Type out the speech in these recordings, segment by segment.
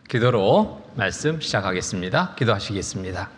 기도로 말씀 시작하겠습니다. 기도하시겠습니다.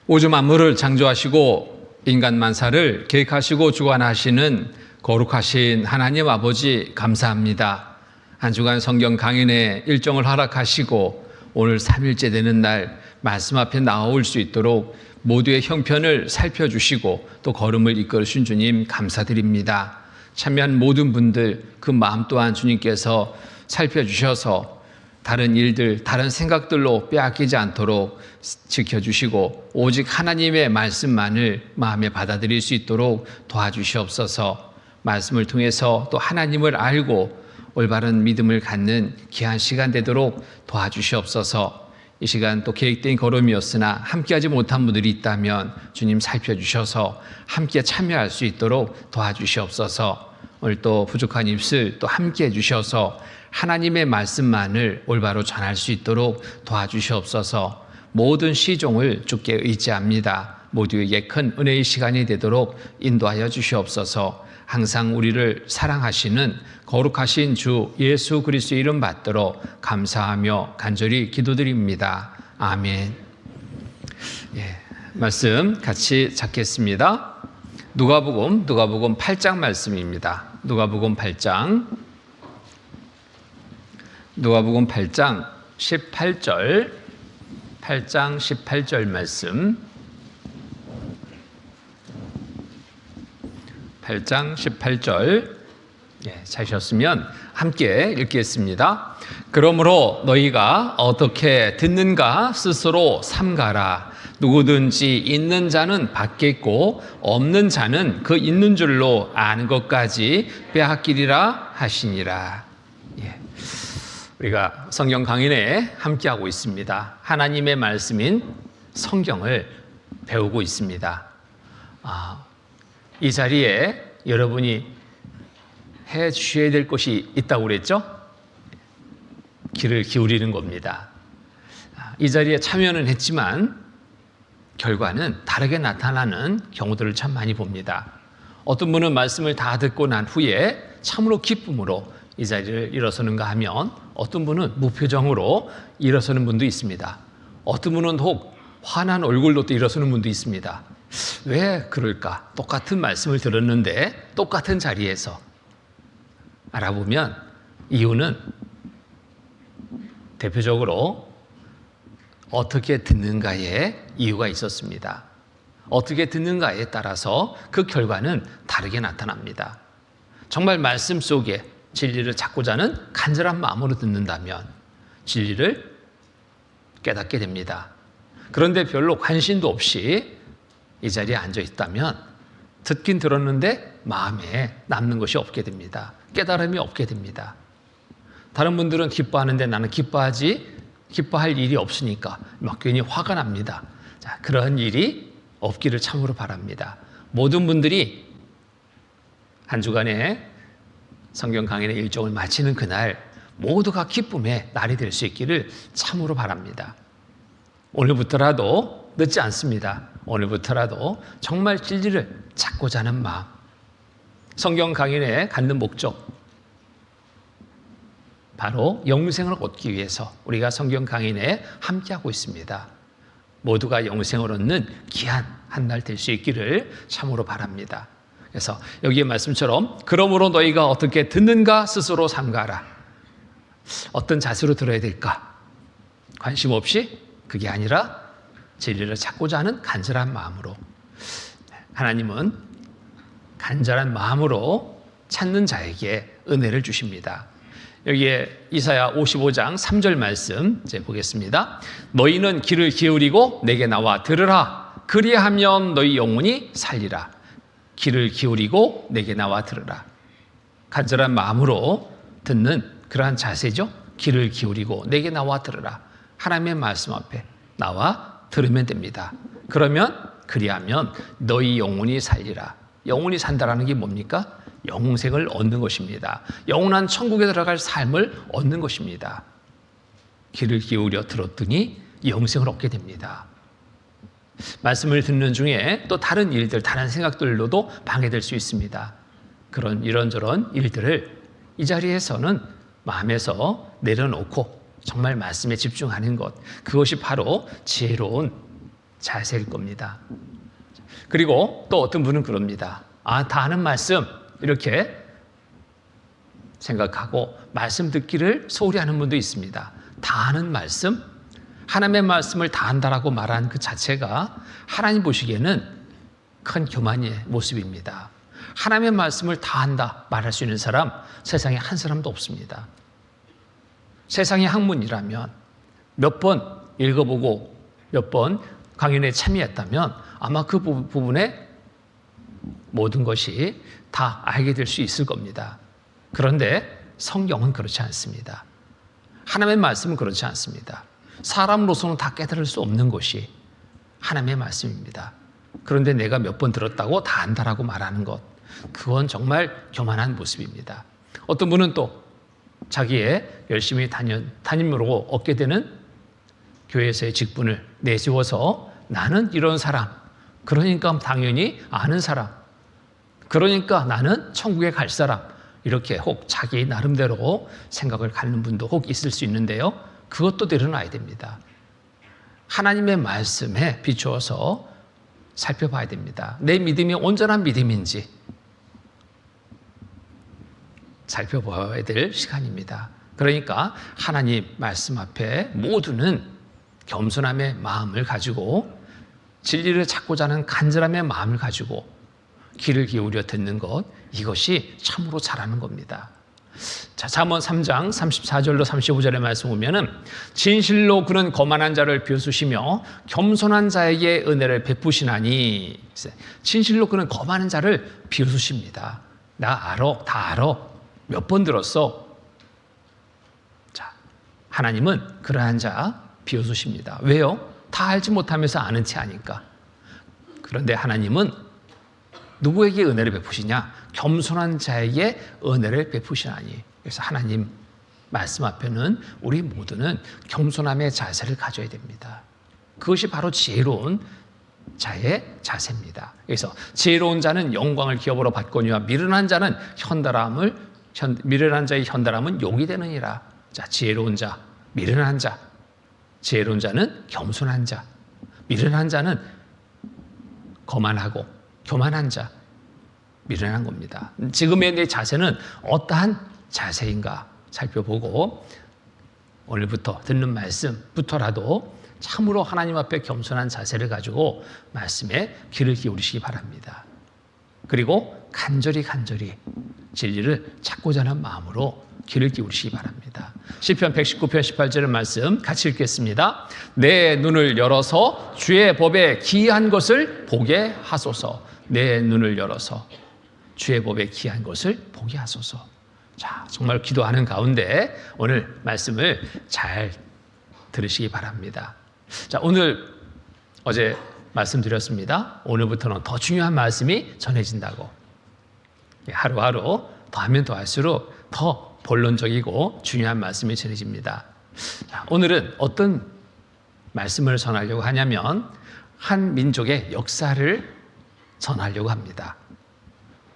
우주 만물을 창조하시고 인간 만사를 계획하시고 주관하시는 거룩하신 하나님 아버지 감사합니다. 한 주간 성경 강연의 일정을 허락하시고 오늘 3일째 되는 날 말씀 앞에 나올 수 있도록 모두의 형편을 살펴주시고 또 걸음을 이끌으신 주님 감사드립니다. 참여한 모든 분들 그 마음 또한 주님께서 살펴주셔서 다른 일들, 다른 생각들로 빼앗기지 않도록 지켜주시고 오직 하나님의 말씀만을 마음에 받아들일 수 있도록 도와주시옵소서. 말씀을 통해서 또 하나님을 알고 올바른 믿음을 갖는 귀한 시간 되도록 도와주시옵소서. 이 시간 또 계획된 걸음이었으나 함께하지 못한 분들이 있다면 주님 살펴주셔서 함께 참여할 수 있도록 도와주시옵소서. 오늘 또 부족한 입술 또 함께해 주셔서 하나님의 말씀만을 올바로 전할 수 있도록 도와주시옵소서. 모든 시종을 주께 의지합니다. 모두에게 큰 은혜의 시간이 되도록 인도하여 주시옵소서. 항상 우리를 사랑하시는 거룩하신 주 예수 그리스도의 이름 받들어 감사하며 간절히 기도드립니다. 아멘. 말씀 같이 찾겠습니다. 누가복음 8장 말씀입니다. 누가복음 8장 18절 8장 18절 말씀 8장 18절 찾으셨으면 함께 읽겠습니다. 그러므로 너희가 어떻게 듣는가 스스로 삼가라. 누구든지 있는 자는 받겠고 없는 자는 그 있는 줄로 아는 것까지 빼앗기리라 하시니라. 우리가 성경 강연에 함께하고 있습니다. 하나님의 말씀인 성경을 배우고 있습니다. 이 자리에 여러분이 해 주셔야 될 것이 있다고 그랬죠? 귀를 기울이는 겁니다. 이 자리에 참여는 했지만 결과는 다르게 나타나는 경우들을 참 많이 봅니다. 어떤 분은 말씀을 다 듣고 난 후에 참으로 기쁨으로 이 자리를 일어서는가 하면 어떤 분은 무표정으로 일어서는 분도 있습니다. 어떤 분은 혹 화난 얼굴로 또 일어서는 분도 있습니다. 왜 그럴까? 똑같은 말씀을 들었는데 똑같은 자리에서 알아보면 이유는 대표적으로 어떻게 듣는가에 이유가 있었습니다. 어떻게 듣는가에 따라서 그 결과는 다르게 나타납니다. 정말 말씀 속에 진리를 찾고자 하는 간절한 마음으로 듣는다면 진리를 깨닫게 됩니다. 그런데 별로 관심도 없이 이 자리에 앉아 있다면 듣긴 들었는데 마음에 남는 것이 없게 됩니다. 깨달음이 없게 됩니다. 다른 분들은 기뻐하는데 나는 기뻐할 일이 없으니까 막 괜히 화가 납니다. 자, 그러한 일이 없기를 참으로 바랍니다. 모든 분들이 한 주간에 성경 강연의 일정을 마치는 그날 모두가 기쁨의 날이 될 수 있기를 참으로 바랍니다. 오늘부터라도 늦지 않습니다. 오늘부터라도 정말 진리를 찾고자 하는 마음, 성경 강연에 갖는 목적, 바로 영생을 얻기 위해서 우리가 성경 강연에 함께하고 있습니다. 모두가 영생을 얻는 귀한 한 날 될 수 있기를 참으로 바랍니다. 그래서 여기의 말씀처럼 그러므로 너희가 어떻게 듣는가 스스로 삼가라. 어떤 자세로 들어야 될까? 관심 없이? 그게 아니라 진리를 찾고자 하는 간절한 마음으로. 하나님은 간절한 마음으로 찾는 자에게 은혜를 주십니다. 여기에 이사야 55장 3절 말씀 이제 보겠습니다. 너희는 귀를 기울이고 내게 나와 들으라. 그리하면 너희 영혼이 살리라. 귀를 기울이고 내게 나와 들으라. 간절한 마음으로 듣는 그러한 자세죠. 귀를 기울이고 내게 나와 들으라. 하나님의 말씀 앞에 나와 들으면 됩니다. 그리하면 너희 영혼이 살리라. 영혼이 산다라는 게 뭡니까? 영생을 얻는 것입니다. 영원한 천국에 들어갈 삶을 얻는 것입니다. 귀를 기울여 들었더니 영생을 얻게 됩니다. 말씀을 듣는 중에 또 다른 일들, 다른 생각들로도 방해될 수 있습니다. 그런 이런저런 일들을 이 자리에서는 마음에서 내려놓고 정말 말씀에 집중하는 것, 그것이 바로 지혜로운 자세일 겁니다. 그리고 또 어떤 분은 그럽니다. 다 아는 말씀, 이렇게 생각하고 말씀 듣기를 소홀히 하는 분도 있습니다. 다 아는 말씀, 하나님의 말씀을 다 안다라고 말하는 그 자체가 하나님 보시기에는 큰 교만의 모습입니다. 하나님의 말씀을 다 안다 말할 수 있는 사람 세상에 한 사람도 없습니다. 세상의 학문이라면 몇 번 읽어보고 몇 번 강연에 참여했다면 아마 그 부분에 모든 것이 다 알게 될 수 있을 겁니다. 그런데 성경은 그렇지 않습니다. 하나님의 말씀은 그렇지 않습니다. 사람으로서는 다 깨달을 수 없는 것이 하나님의 말씀입니다. 그런데 내가 몇 번 들었다고 다 안다라고 말하는 것, 그건 정말 교만한 모습입니다. 어떤 분은 또 자기의 열심히 담임으로 얻게 되는 교회에서의 직분을 내세워서 나는 이런 사람, 그러니까 당연히 아는 사람, 그러니까 나는 천국에 갈 사람, 이렇게 혹 자기 나름대로 생각을 갖는 분도 혹 있을 수 있는데요. 그것도 내려놔야 됩니다. 하나님의 말씀에 비추어서 살펴봐야 됩니다. 내 믿음이 온전한 믿음인지 살펴봐야 될 시간입니다. 그러니까 하나님 말씀 앞에 모두는 겸손함의 마음을 가지고 진리를 찾고자 하는 간절함의 마음을 가지고 귀를 기울여 듣는 것, 이것이 참으로 잘하는 겁니다. 자, 잠언 3장 34절로 35절의 말씀 보면은 진실로 그는 거만한 자를 비웃으시며 겸손한 자에게 은혜를 베푸시나니, 진실로 그는 거만한 자를 비웃으십니다. 나 알아, 다 알아, 몇 번 들었어. 자, 하나님은 그러한 자 비웃으십니다. 왜요? 다 알지 못하면서 아는 체 아니까. 그런데 하나님은 누구에게 은혜를 베푸시냐? 겸손한 자에게 은혜를 베푸시나니. 그래서 하나님 말씀 앞에는 우리 모두는 겸손함의 자세를 가져야 됩니다. 그것이 바로 지혜로운 자의 자세입니다. 그래서 지혜로운 자는 영광을 기업으로 받거니와 미련한 자의 현달함은 욕이 되느니라. 자, 지혜로운 자, 미련한 자. 지혜로운 자는 겸손한 자, 미련한 자는 거만하고 교만한 자, 미련한 겁니다. 지금의 내 자세는 어떠한 자세인가 살펴보고 오늘부터 듣는 말씀부터라도 참으로 하나님 앞에 겸손한 자세를 가지고 말씀에 귀를 기울이시기 바랍니다. 그리고 간절히 진리를 찾고자 하는 마음으로 귀를 기울이시기 바랍니다. 시편 119편 18절의 말씀 같이 읽겠습니다. 내 눈을 열어서 주의 법에 기이한 것을 보게 하소서. 내 눈을 열어서 주의 법에 기이한 것을 보게 하소서. 자, 정말 기도하는 가운데 오늘 말씀을 잘 들으시기 바랍니다. 자, 오늘 어제 말씀드렸습니다. 오늘부터는 더 중요한 말씀이 전해진다고. 하루하루 더하면 더할수록 더 본론적이고 중요한 말씀이 전해집니다. 자, 오늘은 어떤 말씀을 전하려고 하냐면 한 민족의 역사를 전하려고 합니다.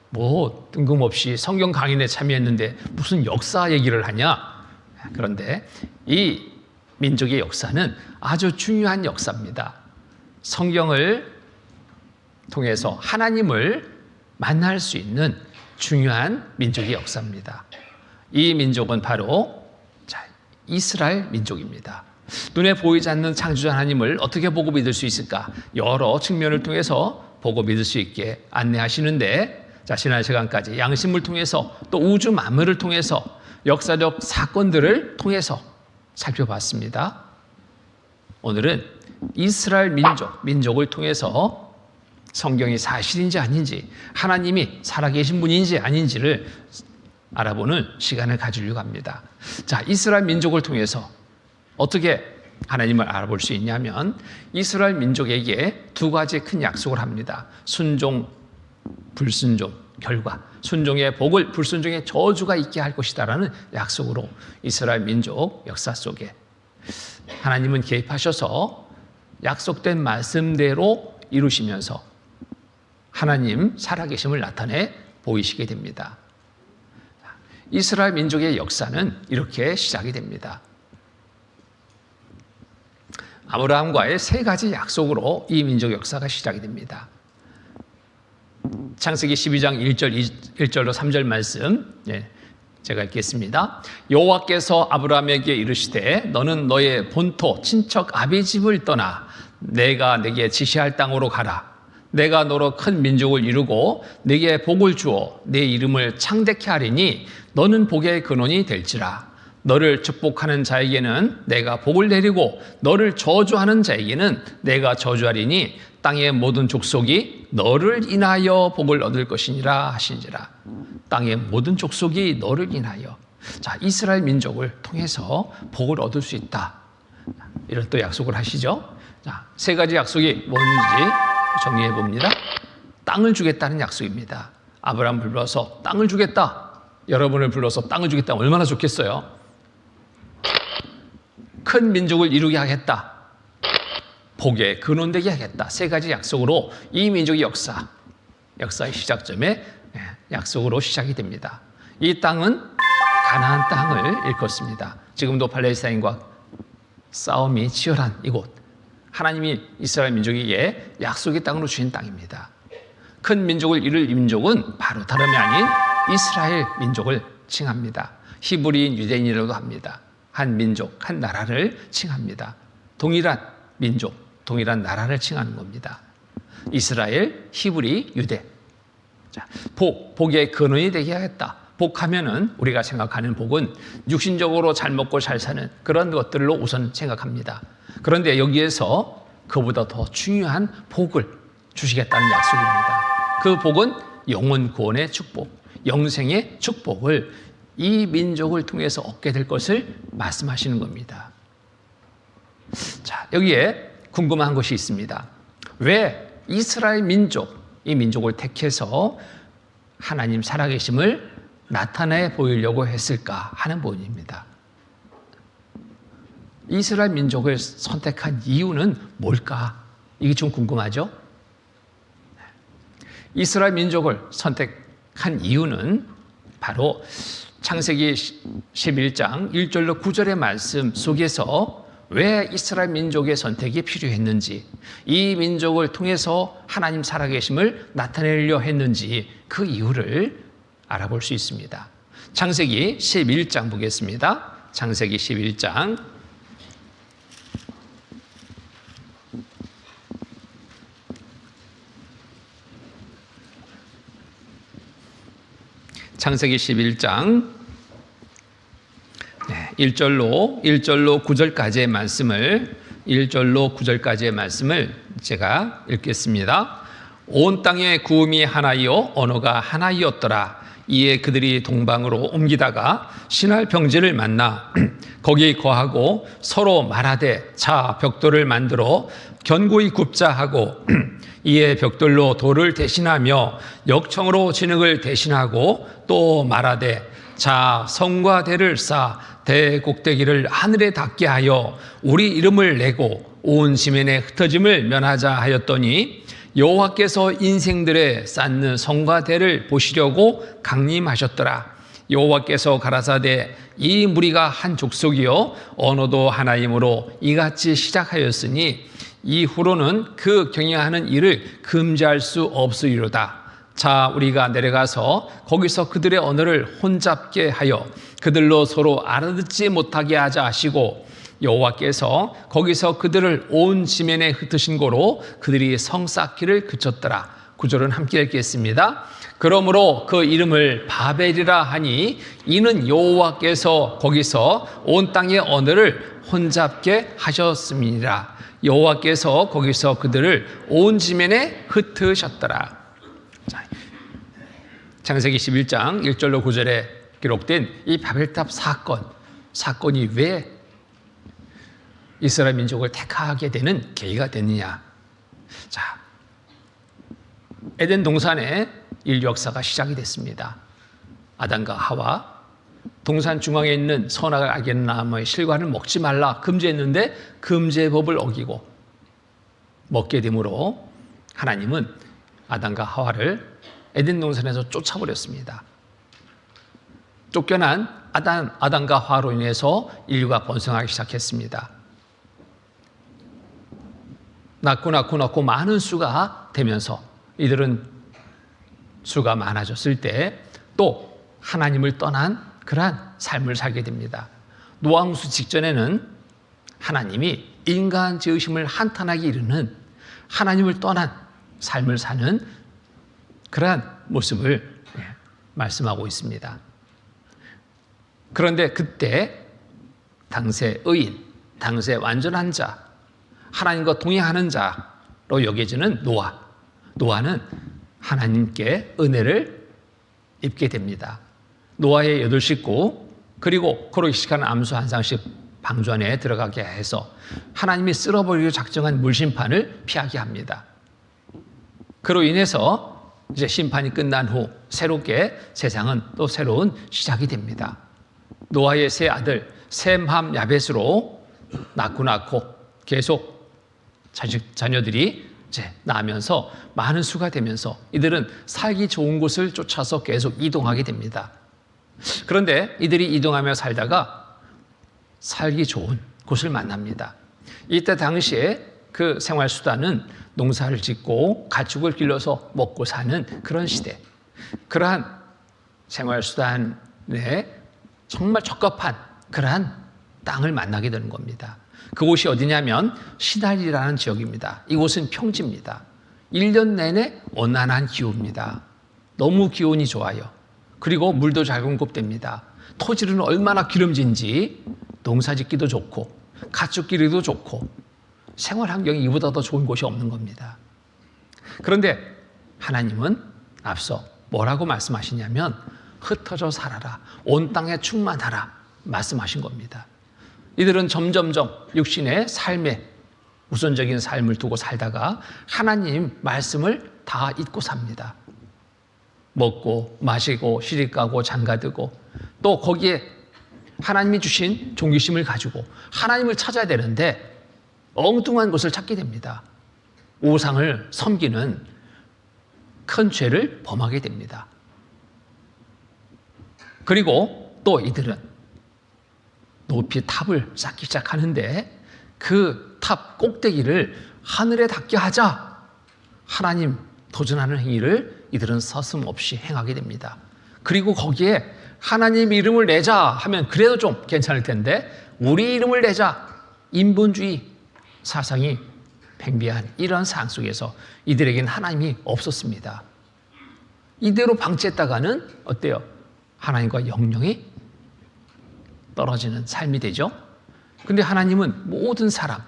뭐 뜬금없이 성경 강연에 참여했는데 무슨 역사 얘기를 하냐? 그런데 이 민족의 역사는 아주 중요한 역사입니다. 성경을 통해서 하나님을 만날 수 있는 중요한 민족의 역사입니다. 이 민족은 바로 이스라엘 민족입니다. 눈에 보이지 않는 창조자 하나님을 어떻게 보고 믿을 수 있을까? 여러 측면을 통해서 보고 믿을 수 있게 안내하시는데, 지난 시간까지 양심을 통해서 또 우주 만물을 통해서 역사적 사건들을 통해서 살펴봤습니다. 오늘은 이스라엘 민족을 통해서 성경이 사실인지 아닌지, 하나님이 살아계신 분인지 아닌지를 알아보는 시간을 가지려고 합니다. 자, 이스라엘 민족을 통해서 어떻게 하나님을 알아볼 수 있냐면 이스라엘 민족에게 두 가지 큰 약속을 합니다. 순종, 불순종, 결과. 순종의 복을, 불순종의 저주가 있게 할 것이다라는 약속으로 이스라엘 민족 역사 속에 하나님은 개입하셔서 약속된 말씀대로 이루시면서 하나님 살아계심을 나타내 보이시게 됩니다. 이스라엘 민족의 역사는 이렇게 시작이 됩니다. 아브라함과의 세 가지 약속으로 이 민족 역사가 시작이 됩니다. 창세기 12장 1절로 3절 말씀, 제가 읽겠습니다. 여호와께서 아브라함에게 이르시되 너는 너의 본토 친척 아비 집을 떠나 내가 내게 지시할 땅으로 가라. 내가 너로 큰 민족을 이루고 네게 복을 주어 네 이름을 창대케 하리니 너는 복의 근원이 될지라. 너를 축복하는 자에게는 내가 복을 내리고 너를 저주하는 자에게는 내가 저주하리니 땅의 모든 족속이 너를 인하여 복을 얻을 것이니라 하시니라. 땅의 모든 족속이 너를 인하여. 자, 이스라엘 민족을 통해서 복을 얻을 수 있다. 이런 또 약속을 하시죠. 자, 세 가지 약속이 뭔지 정리해 봅니다. 땅을 주겠다는 약속입니다. 아브라함 불러서 땅을 주겠다. 여러분을 불러서 땅을 주겠다. 얼마나 좋겠어요. 큰 민족을 이루게 하겠다. 복의 근원되게 하겠다. 세 가지 약속으로 이 민족의 역사의 시작점에 약속으로 시작이 됩니다. 이 땅은 가나안 땅을 일컫습니다. 지금도 팔레스타인과 싸움이 치열한 이곳, 하나님이 이스라엘 민족에게 약속의 땅으로 주신 땅입니다. 큰 민족을 이룰 이 민족은 바로 다름이 아닌 이스라엘 민족을 칭합니다. 히브리인 유대인이라고도 합니다. 한 민족, 한 나라를 칭합니다. 동일한 민족, 동일한 나라를 칭하는 겁니다. 이스라엘, 히브리, 유대. 자, 복의 근원이 되게 하겠다. 복하면은 우리가 생각하는 복은 육신적으로 잘 먹고 잘 사는 그런 것들로 우선 생각합니다. 그런데 여기에서 그보다 더 중요한 복을 주시겠다는 약속입니다. 그 복은 영혼 구원의 축복, 영생의 축복을 이 민족을 통해서 얻게 될 것을 말씀하시는 겁니다. 자, 여기에 궁금한 것이 있습니다. 왜 이스라엘 민족, 이 민족을 택해서 하나님 살아계심을 나타내 보이려고 했을까 하는 부분입니다. 이스라엘 민족을 선택한 이유는 뭘까? 이게 좀 궁금하죠? 이스라엘 민족을 선택한 이유는 바로 창세기 11장 1절로 9절의 말씀 속에서 왜 이스라엘 민족의 선택이 필요했는지, 이 민족을 통해서 하나님 살아계심을 나타내려 했는지 그 이유를 알아볼 수 있습니다. 창세기 11장 보겠습니다. 창세기 11장 창세기 11장 1절로 9절까지의 말씀을 제가 읽겠습니다. 온 땅의 구음이 하나이요 언어가 하나이었더라. 이에 그들이 동방으로 옮기다가 신할 평지를 만나 거기 거하고 서로 말하되 자 벽돌을 만들어 견고히 굽자 하고 이에 벽돌로 돌을 대신하며 역청으로 진흙을 대신하고 또 말하되 자 성과 대를 쌓아 대 꼭대기를 하늘에 닿게 하여 우리 이름을 내고 온 지면에 흩어짐을 면하자 하였더니 여호와께서 인생들의 쌓는 성과 대를 보시려고 강림하셨더라. 여호와께서 가라사대 이 무리가 한 족속이요 언어도 하나이므로 이같이 시작하였으니 이후로는 그 경영하는 일을 금지할 수 없으리로다. 자 우리가 내려가서 거기서 그들의 언어를 혼잡게 하여 그들로 서로 알아듣지 못하게 하자 하시고 여호와께서 거기서 그들을 온 지면에 흩으신 고로 그들이 성 쌓기를 그쳤더라. 9절은 함께 읽겠습니다. 그러므로 그 이름을 바벨이라 하니 이는 여호와께서 거기서 온 땅의 언어를 혼잡게 하셨음이니라. 여호와께서 거기서 그들을 온 지면에 흩으셨더라. 창세기 11장 1절로 9절에 기록된 이 바벨탑 사건이 왜 이스라엘 민족을 택하게 되는 계기가 됐느냐. 자, 에덴 동산에 인류 역사가 시작이 됐습니다. 아담과 하와 동산 중앙에 있는 선악을 알게 하는 나무의 실과를 먹지 말라 금지했는데 금지의 법을 어기고 먹게 되므로 하나님은 아담과 하와를 에덴 동산에서 쫓아버렸습니다. 쫓겨난 아담과 하와로 인해서 인류가 번성하기 시작했습니다. 낳고 많은 수가 되면서 이들은 수가 많아졌을 때 또 하나님을 떠난 그러한 삶을 살게 됩니다. 노아홍수 직전에는 하나님이 인간 지으심을 한탄하게 이르는 하나님을 떠난 삶을 사는 그러한 모습을 말씀하고 있습니다. 그런데 그때 당세 의인, 당세 완전한 자, 하나님과 동행하는 자로 여겨지는 노아는 하나님께 은혜를 입게 됩니다. 노아의 8식구 그리고 거룩식한 암소 한 쌍씩 방주 안에 들어가게 해서 하나님이 쓸어버리기로 작정한 물심판을 피하게 합니다. 그로 인해서 이제 심판이 끝난 후 새롭게 세상은 또 새로운 시작이 됩니다. 노아의 세 아들 셈, 함, 야벳으로 낳고 계속 자녀들이 이제 나면서 많은 수가 되면서 이들은 살기 좋은 곳을 쫓아서 계속 이동하게 됩니다. 그런데 이들이 이동하며 살다가 살기 좋은 곳을 만납니다. 이때 당시에 그 생활 수단은 농사를 짓고 가축을 길러서 먹고 사는 그런 시대. 그러한 생활 수단에 정말 적합한 그러한 땅을 만나게 되는 겁니다. 그곳이 어디냐면 시날이라는 지역입니다. 이곳은 평지입니다. 1년 내내 온난한 기후입니다. 너무 기온이 좋아요. 그리고 물도 잘 공급됩니다. 토지는 얼마나 기름진지 농사 짓기도 좋고 가축 기르기도 좋고 생활 환경이 이보다 더 좋은 곳이 없는 겁니다. 그런데 하나님은 앞서 뭐라고 말씀하시냐면 흩어져 살아라, 온 땅에 충만하라 말씀하신 겁니다. 이들은 점점점 육신의 삶에 우선적인 삶을 두고 살다가 하나님 말씀을 다 잊고 삽니다. 먹고 마시고 시집가고 장가들고 또 거기에 하나님이 주신 종기심을 가지고 하나님을 찾아야 되는데 엉뚱한 것을 찾게 됩니다. 우상을 섬기는 큰 죄를 범하게 됩니다. 그리고 또 이들은 높이 탑을 쌓기 시작하는데 그 탑 꼭대기를 하늘에 닿게 하자 하나님 도전하는 행위를 이들은 서슴없이 행하게 됩니다. 그리고 거기에 하나님 이름을 내자 하면 그래도 좀 괜찮을 텐데 우리 이름을 내자 인본주의 사상이 팽배한 이런 상황 속에서 이들에게는 하나님이 없었습니다. 이대로 방치했다가는 어때요? 하나님과 영영이 떨어지는 삶이 되죠. 근데 하나님은 모든 사람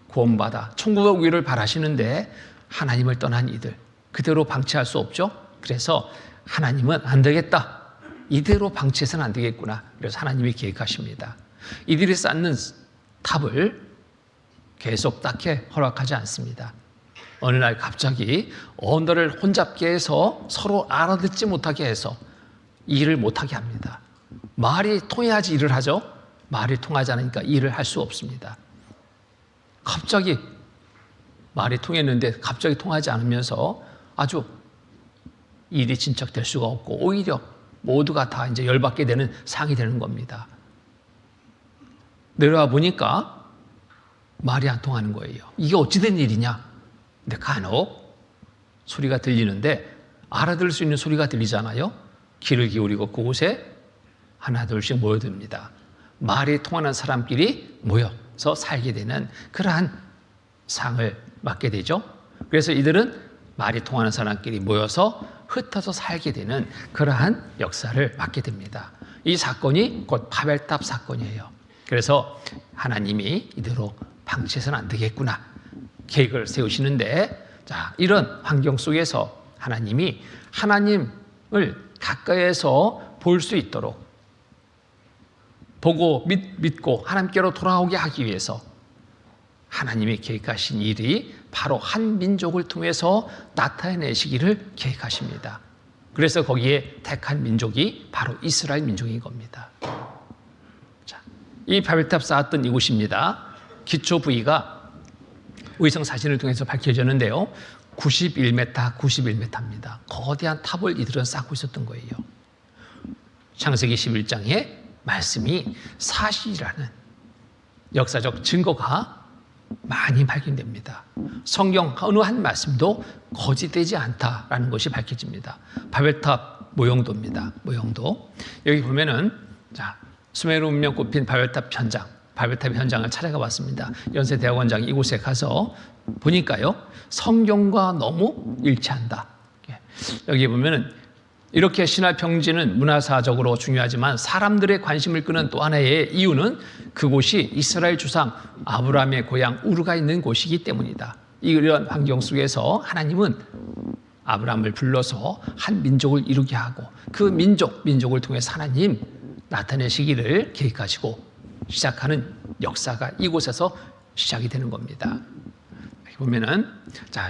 구원받아 천국에 오기를 바라시는데 하나님을 떠난 이들 그대로 방치할 수 없죠. 그래서 하나님은 안 되겠다. 이대로 방치해서는 안 되겠구나. 그래서 하나님이 계획하십니다. 이들이 쌓는 탑을 계속 쌓게 허락하지 않습니다. 어느 날 갑자기 언어를 혼잡게 해서 서로 알아듣지 못하게 해서 일을 못하게 합니다. 말이 통해야지 일을 하죠. 말이 통하지 않으니까 일을 할 수 없습니다. 갑자기 말이 통했는데 갑자기 통하지 않으면서 아주 일이 진척될 수가 없고 오히려 모두가 다 이제 열받게 되는 상황이 되는 겁니다. 내려와 보니까 말이 안 통하는 거예요. 이게 어찌된 일이냐? 근데 간혹 소리가 들리는데 알아들을 수 있는 소리가 들리잖아요. 귀를 기울이고 그곳에 하나 둘씩 모여듭니다. 말이 통하는 사람끼리 모여서 살게 되는 그러한 상을 맞게 되죠. 그래서 이들은 말이 통하는 사람끼리 모여서 흩어져 살게 되는 그러한 역사를 맞게 됩니다. 이 사건이 곧 바벨탑 사건이에요. 그래서 하나님이 이대로 방치해서는 안 되겠구나 계획을 세우시는데 자, 이런 환경 속에서 하나님이 하나님을 가까이에서 볼 수 있도록 보고 믿고 하나님께로 돌아오게 하기 위해서 하나님이 계획하신 일이 바로 한 민족을 통해서 나타내시기를 계획하십니다. 그래서 거기에 택한 민족이 바로 이스라엘 민족인 겁니다. 자, 이 바벨탑 쌓았던 이곳입니다. 기초 부위가 의성 사진을 통해서 밝혀졌는데요. 91m입니다. 거대한 탑을 이들은 쌓고 있었던 거예요. 창세기 11장의 말씀이 사실이라는 역사적 증거가 많이 발견됩니다. 성경 어느 한 말씀도 거짓되지 않다라는 것이 밝혀집니다. 바벨탑 모형도입니다. 모형도. 여기 보면은 수메르 문명 꼽힌 바벨탑 현장, 바벨탑 현장을 찾아가 봤습니다. 연세대학원장 이곳에 가서 보니까요, 성경과 너무 일치한다. 여기 보면은 이렇게 신화 평지는 문화사적으로 중요하지만 사람들의 관심을 끄는 또 하나의 이유는 그곳이 이스라엘 조상 아브라함의 고향 우르가 있는 곳이기 때문이다. 이런 환경 속에서 하나님은 아브라함을 불러서 한 민족을 이루게 하고 그 민족을 통해서 하나님 나타내시기를 계획하시고 시작하는 역사가 이곳에서 시작이 되는 겁니다. 보면은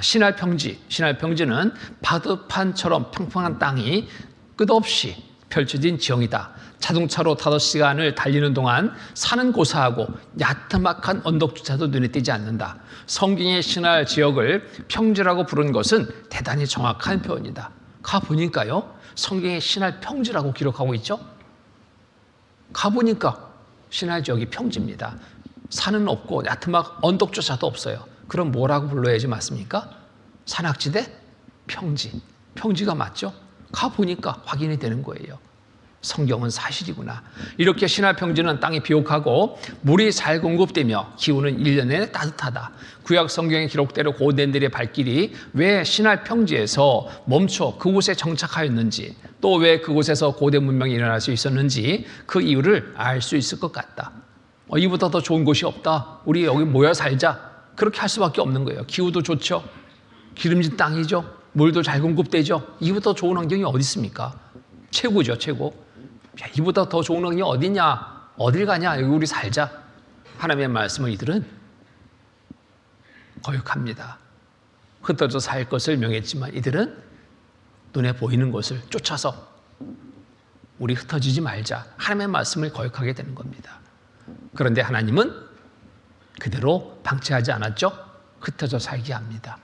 신할 평지는 바둑판처럼 평평한 땅이 끝없이 펼쳐진 지형이다. 자동차로 5시간을 달리는 동안 산은 고사하고 야트막한 언덕조차도 눈에 띄지 않는다. 성경의 신할 지역을 평지라고 부른 것은 대단히 정확한 표현이다. 가보니까요, 성경의 신할 평지라고 기록하고 있죠. 가보니까 신할 지역이 평지입니다. 산은 없고 야트막 언덕조차도 없어요. 그럼 뭐라고 불러야지 맞습니까? 산악지대? 평지. 평지가 맞죠? 가보니까 확인이 되는 거예요. 성경은 사실이구나. 이렇게 신할 평지는 땅이 비옥하고 물이 잘 공급되며 기후는 1년 내내 따뜻하다. 구약 성경에 기록대로 고대인들의 발길이 왜 신할 평지에서 멈춰 그곳에 정착하였는지, 또 왜 그곳에서 고대 문명이 일어날 수 있었는지 그 이유를 알 수 있을 것 같다. 이보다 더 좋은 곳이 없다. 우리 여기 모여 살자. 그렇게 할 수밖에 없는 거예요. 기후도 좋죠. 기름진 땅이죠. 물도 잘 공급되죠. 이보다 더 좋은 환경이 어디 있습니까? 최고죠, 최고. 야, 이보다 더 좋은 환경이 어디냐? 어딜 가냐? 여기 우리 살자. 하나님의 말씀을 이들은 거역합니다. 흩어져 살 것을 명했지만 이들은 눈에 보이는 것을 쫓아서 우리 흩어지지 말자. 하나님의 말씀을 거역하게 되는 겁니다. 그런데 하나님은 그대로 방치하지 않았죠. 흩어져 살게 합니다.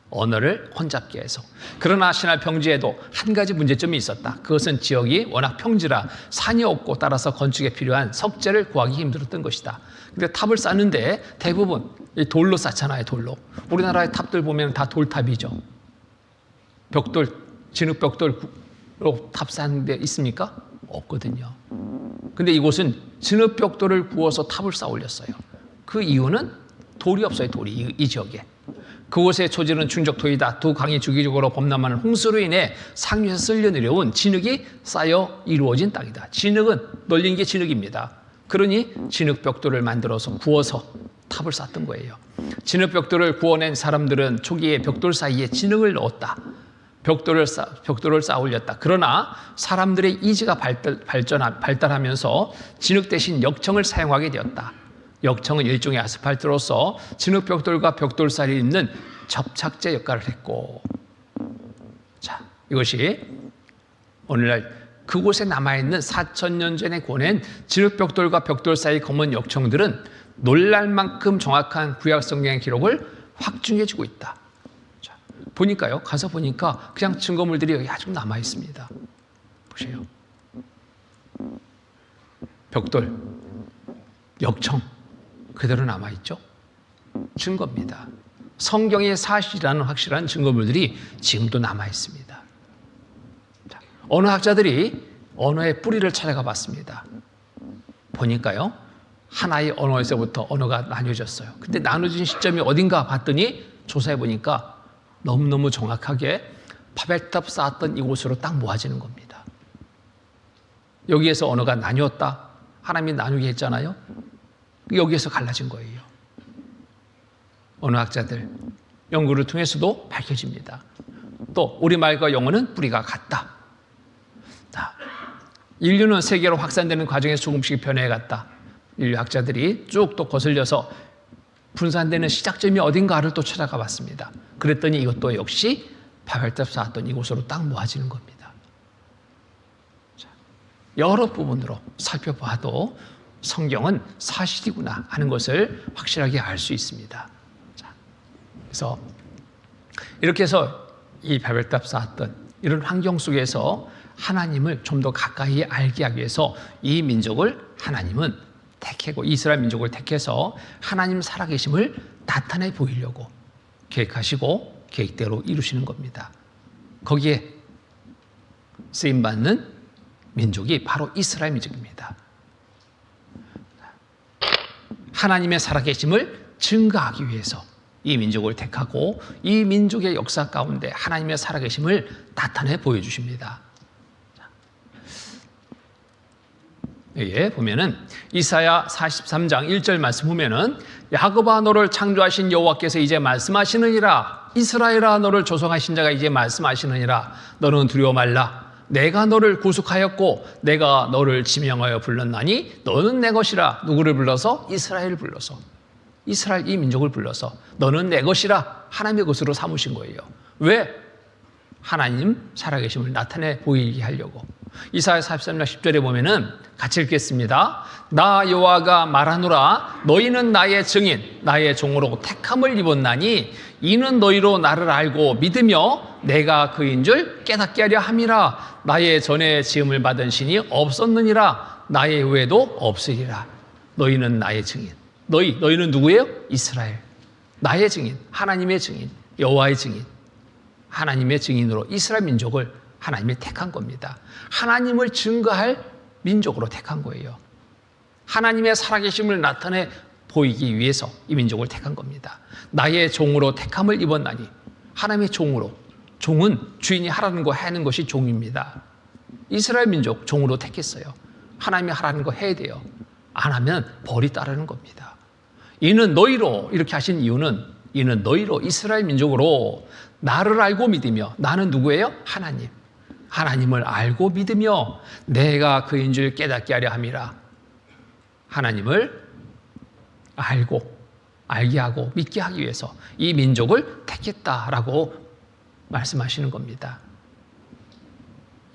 언어를 혼잡게 해서. 그러나 신할 평지에도 한 가지 문제점이 있었다. 그것은 지역이 워낙 평지라 산이 없고 따라서 건축에 필요한 석재를 구하기 힘들었던 것이다. 근데 탑을 쌓는데 대부분 돌로 쌓잖아요. 돌로. 우리나라의 탑들 보면 다 돌탑이죠. 벽돌, 진흙벽돌로 탑 쌓는 데 있습니까? 없거든요. 근데 이곳은 진흙벽돌을 구워서 탑을 쌓아 올렸어요. 그 이유는 돌이 없어요. 돌이 이 지역에. 그곳의 초지는 충적토이다. 두 강이 주기적으로 범람하는 홍수로 인해 상류에서 쓸려 내려온 진흙이 쌓여 이루어진 땅이다. 진흙은 널린 게 진흙입니다. 그러니 진흙벽돌을 만들어서 구워서 탑을 쌓던 거예요. 진흙벽돌을 구워낸 사람들은 초기에 벽돌 사이에 진흙을 넣었다. 벽돌을 쌓아 올렸다. 그러나 사람들의 이지가 발달하면서 진흙 대신 역청을 사용하게 되었다. 역청은 일종의 아스팔트로서 진흙벽돌과 벽돌살이 있는 접착제 역할을 했고, 자, 이것이 오늘날 그곳에 남아있는 4,000년 전에 고낸 진흙벽돌과 벽돌 사이 검은 역청들은 놀랄 만큼 정확한 구약 성경의 기록을 확증해주고 있다. 자, 보니까요, 가서 보니까 그냥 증거물들이 여기 아직 남아있습니다. 보세요. 벽돌, 역청, 그대로 남아있죠. 증거입니다. 성경의 사실이라는 확실한 증거물들이 지금도 남아있습니다. 자, 언어학자들이 언어의 뿌리를 찾아가 봤습니다. 보니까요, 하나의 언어에서부터 언어가 나뉘어졌어요. 근데 나눠진 시점이 어딘가 봤더니 조사해 보니까 너무너무 정확하게 바벨탑 쌓았던 이곳으로 딱 모아지는 겁니다. 여기에서 언어가 나뉘었다. 하나님이 나누게 했잖아요. 여기에서 갈라진 거예요. 언어학자들 연구를 통해서도 밝혀집니다. 또 우리말과 영어는 뿌리가 같다. 인류는 세계로 확산되는 과정에서 조금씩 변해갔다. 인류학자들이 쭉 또 거슬려서 분산되는 시작점이 어딘가를 또 찾아가 봤습니다. 그랬더니 이것도 역시 바벨탑 쌓았던 이곳으로 딱 모아지는 겁니다. 자, 여러 부분으로 살펴봐도 성경은 사실이구나 하는 것을 확실하게 알 수 있습니다. 자, 그래서 이렇게 해서 이 바벨탑 쌓았던 이런 환경 속에서 하나님을 좀 더 가까이 알게 하기 위해서 이 민족을 하나님은 택하고 이스라엘 민족을 택해서 하나님 살아계심을 나타내 보이려고 계획하시고 계획대로 이루시는 겁니다. 거기에 쓰임받는 민족이 바로 이스라엘 민족입니다. 하나님의 살아계심을 증거하기 위해서 이 민족을 택하고 이 민족의 역사 가운데 하나님의 살아계심을 나타내 보여주십니다. 여기에 보면은 이사야 43장 1절 말씀 보면은 야곱아 너를 창조하신 여호와께서 이제 말씀하시느니라 이스라엘아 너를 조성하신 자가 이제 말씀하시느니라 너는 두려워 말라 내가 너를 구속하였고 내가 너를 지명하여 불렀나니 너는 내 것이라. 누구를 불러서? 이스라엘을 불러서, 이스라엘 이 민족을 불러서 너는 내 것이라 하나님의 것으로 삼으신 거예요. 왜? 하나님 살아계심을 나타내 보이게 하려고. 이사야 43장 10절에 보면은 같이 읽겠습니다. 나 여호와가 말하노라 너희는 나의 증인 나의 종으로 택함을 입었나니 이는 너희로 나를 알고 믿으며 내가 그인 줄 깨닫게 하려 함이라. 나의 전에 지음을 받은 신이 없었느니라 나의 후에도 없으리라. 너희는 나의 증인. 너희는 누구예요? 이스라엘. 나의 증인, 하나님의 증인, 여호와의 증인, 하나님의 증인으로 이스라엘 민족을 하나님이 택한 겁니다. 하나님을 증거할 민족으로 택한 거예요. 하나님의 살아계심을 나타내 보이기 위해서 이 민족을 택한 겁니다. 나의 종으로 택함을 입었나니. 하나님의 종으로. 종은 주인이 하라는 거 하는 것이 종입니다. 이스라엘 민족 종으로 택했어요. 하나님이 하라는 거 해야 돼요. 안 하면 벌이 따르는 겁니다. 이는 너희로 이렇게 하신 이유는 이는 너희로 이스라엘 민족으로 나를 알고 믿으며. 나는 누구예요? 하나님. 하나님을 알고 믿으며 내가 그인 줄 깨닫게 하려 함이라. 하나님을 알게 하고 믿게 하기 위해서 이 민족을 택했다라고 말씀하시는 겁니다.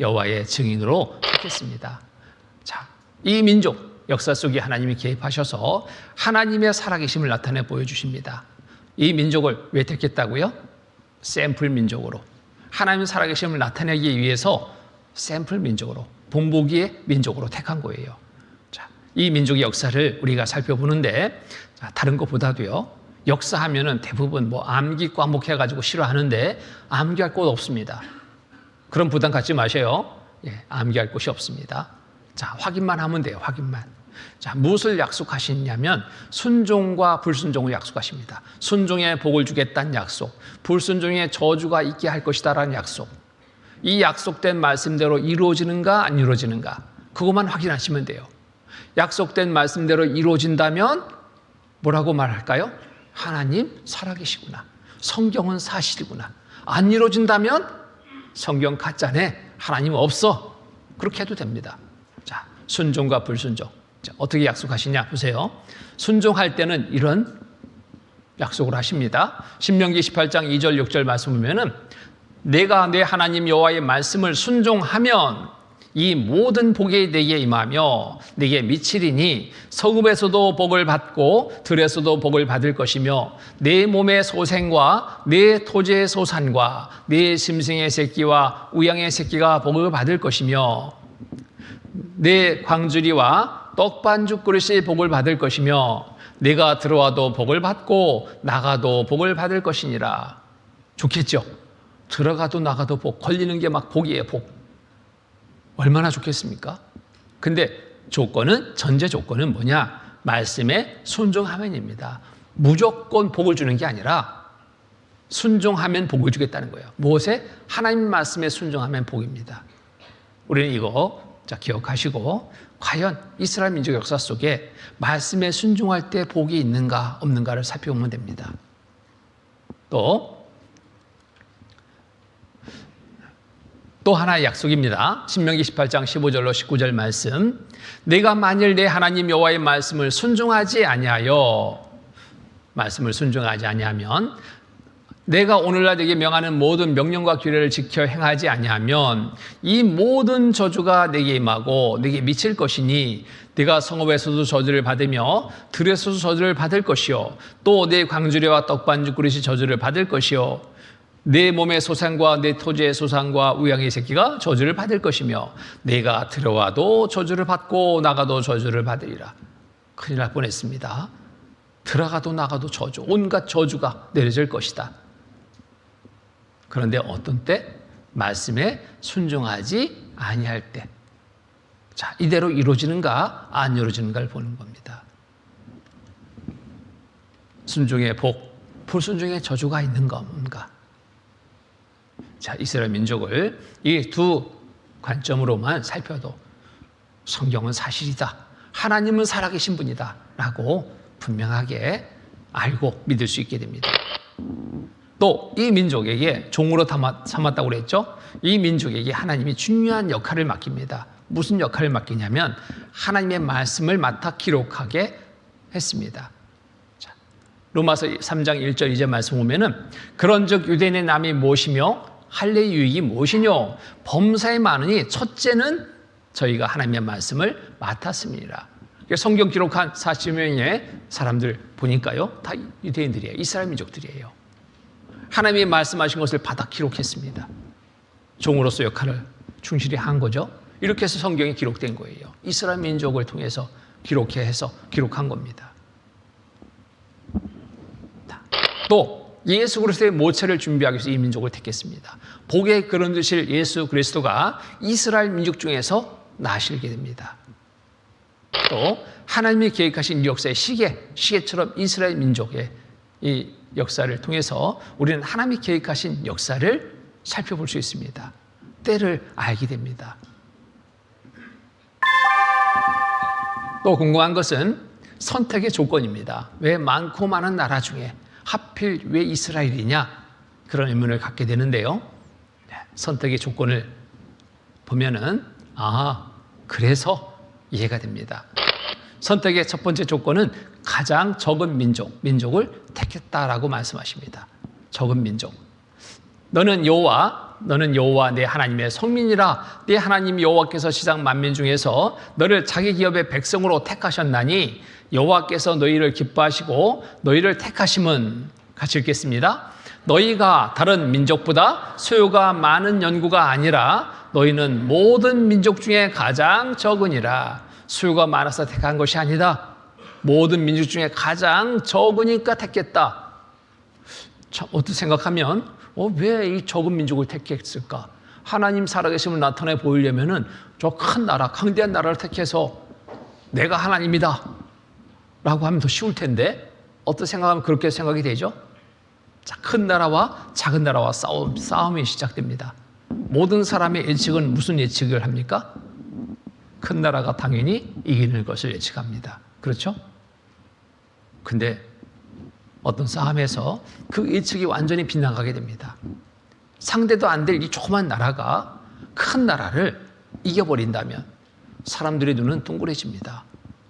여호와의 증인으로 택했습니다. 자, 이 민족 역사 속에 하나님이 개입하셔서 하나님의 살아계심을 나타내 보여주십니다. 이 민족을 왜 택했다고요? 샘플 민족으로. 하나님의 살아계심을 나타내기 위해서 샘플 민족으로, 본보기의 민족으로 택한 거예요. 자, 이 민족의 역사를 우리가 살펴보는데, 자, 다른 것보다도요, 역사하면은 대부분 뭐 암기 과목해가지고 싫어하는데 암기할 곳 없습니다. 그런 부담 갖지 마세요. 예, 암기할 곳이 없습니다. 자, 확인만 하면 돼요. 확인만. 자, 무엇을 약속하시냐면 순종과 불순종을 약속하십니다. 순종에 복을 주겠다는 약속, 불순종에 저주가 있게 할 것이다라는 약속. 이 약속된 말씀대로 이루어지는가 안 이루어지는가, 그것만 확인하시면 돼요. 약속된 말씀대로 이루어진다면 뭐라고 말할까요? 하나님 살아계시구나. 성경은 사실이구나. 안 이루어진다면 성경 가짜네. 하나님 없어. 그렇게 해도 됩니다. 자, 순종과 불순종. 자, 어떻게 약속하시냐 보세요. 순종할 때는 이런 약속을 하십니다. 신명기 18장 2절 6절 말씀 보면은 내가 내 하나님 여호와의 말씀을 순종하면 이 모든 복이 내게 임하며 내게 미치리니 성읍에서도 복을 받고 들에서도 복을 받을 것이며 내 몸의 소생과 내 토지의 소산과 내 짐승의 새끼와 우양의 새끼가 복을 받을 것이며 내 광주리와 떡반죽 그릇이 복을 받을 것이며 내가 들어와도 복을 받고 나가도 복을 받을 것이니라. 좋겠죠? 들어가도 나가도 복, 걸리는 게 막 복이에요. 복. 얼마나 좋겠습니까? 근데 조건은, 전제 조건은 뭐냐? 말씀에 순종하면입니다. 무조건 복을 주는 게 아니라 순종하면 복을 주겠다는 거예요. 무엇에? 하나님 말씀에 순종하면 복입니다. 우리는 이거 자 기억하시고, 과연 이스라엘 민족 역사 속에 말씀에 순종할 때 복이 있는가 없는가를 살펴보면 됩니다. 또 하나의 약속입니다. 신명기 18장 15절로 19절 말씀. 내가 만일 내 하나님 여호와의 말씀을 순종하지 아니하면 내가 오늘날 내게 명하는 모든 명령과 규례를 지켜 행하지 아니하면 이 모든 저주가 내게 임하고 내게 미칠 것이니 네가 성읍에서도 저주를 받으며 들에서도 저주를 받을 것이요 또 내 광주리와 떡반죽 그릇이 저주를 받을 것이요 내 몸의 소산과 내 토지의 소산과 우양의 새끼가 저주를 받을 것이며 내가 들어와도 저주를 받고 나가도 저주를 받으리라. 큰일 날 뻔했습니다. 들어가도 나가도 저주, 온갖 저주가 내려질 것이다. 그런데 어떤 때? 말씀에 순종하지 아니할 때. 자, 이대로 이루어지는가 안 이루어지는가를 보는 겁니다. 순종의 복, 불순종의 저주가 있는 건가? 자, 이스라엘 민족을 이 두 관점으로만 살펴도 성경은 사실이다. 하나님은 살아계신 분이다. 라고 분명하게 알고 믿을 수 있게 됩니다. 또 이 민족에게 종으로 삼았다고 그랬죠? 이 민족에게 하나님이 중요한 역할을 맡깁니다. 무슨 역할을 맡기냐면 하나님의 말씀을 맡아 기록하게 했습니다. 자, 로마서 3장 1절 2절 말씀 보면은 그런즉 유대인의 남이 무엇이며 할례의 유익이 무엇이뇨? 범사에 많으니 첫째는 저희가 하나님의 말씀을 맡았습니다. 성경 기록한 40명의 사람들 보니까요, 다 유대인들이에요. 이스라엘 민족들이에요. 하나님이 말씀하신 것을 받아 기록했습니다. 종으로서 역할을 충실히 한 거죠. 이렇게 해서 성경이 기록된 거예요. 이스라엘 민족을 통해서 기록한 겁니다. 또 예수 그리스도의 모체를 준비하기 위해서 이 민족을 택했습니다. 복에 거느리실 예수 그리스도가 이스라엘 민족 중에서 나시게 됩니다. 또 하나님이 계획하신 이 역사의 시계처럼 이스라엘 민족의 이 역사를 통해서 우리는 하나님이 계획하신 역사를 살펴볼 수 있습니다. 때를 알게 됩니다. 또 궁금한 것은 선택의 조건입니다. 왜 많고 많은 나라 중에 하필 왜 이스라엘이냐? 그런 의문을 갖게 되는데요. 선택의 조건을 보면은 그래서 이해가 됩니다. 선택의 첫 번째 조건은 가장 적은 민족을 택했다라고 말씀하십니다. 적은 민족. 너는 여호와 내 하나님의 성민이라. 네 하나님 여호와께서 세상 만민 중에서 너를 자기 기업의 백성으로 택하셨나니 여호와께서 너희를 기뻐하시고 너희를 택하심은, 같이 읽겠습니다. 너희가 다른 민족보다 수요가 많은 연구가 아니라 너희는 모든 민족 중에 가장 적으니라. 수요가 많아서 택한 것이 아니다. 모든 민족 중에 가장 적으니까 택했다. 참, 어떻게 생각하면 왜 이 적은 민족을 택했을까? 하나님 살아계심을 나타내 보이려면은 저 큰 나라, 강대한 나라를 택해서 내가 하나님이다 라고 하면 더 쉬울 텐데, 어떻게 생각하면 그렇게 생각이 되죠? 자, 큰 나라와 작은 나라와 싸움이 시작됩니다. 모든 사람의 예측은 무슨 예측을 합니까? 큰 나라가 당연히 이기는 것을 예측합니다. 그렇죠? 근데 어떤 싸움에서 그 예측이 완전히 빗나가게 됩니다. 상대도 안 될 이 조그만 나라가 큰 나라를 이겨버린다면 사람들의 눈은 동그래집니다.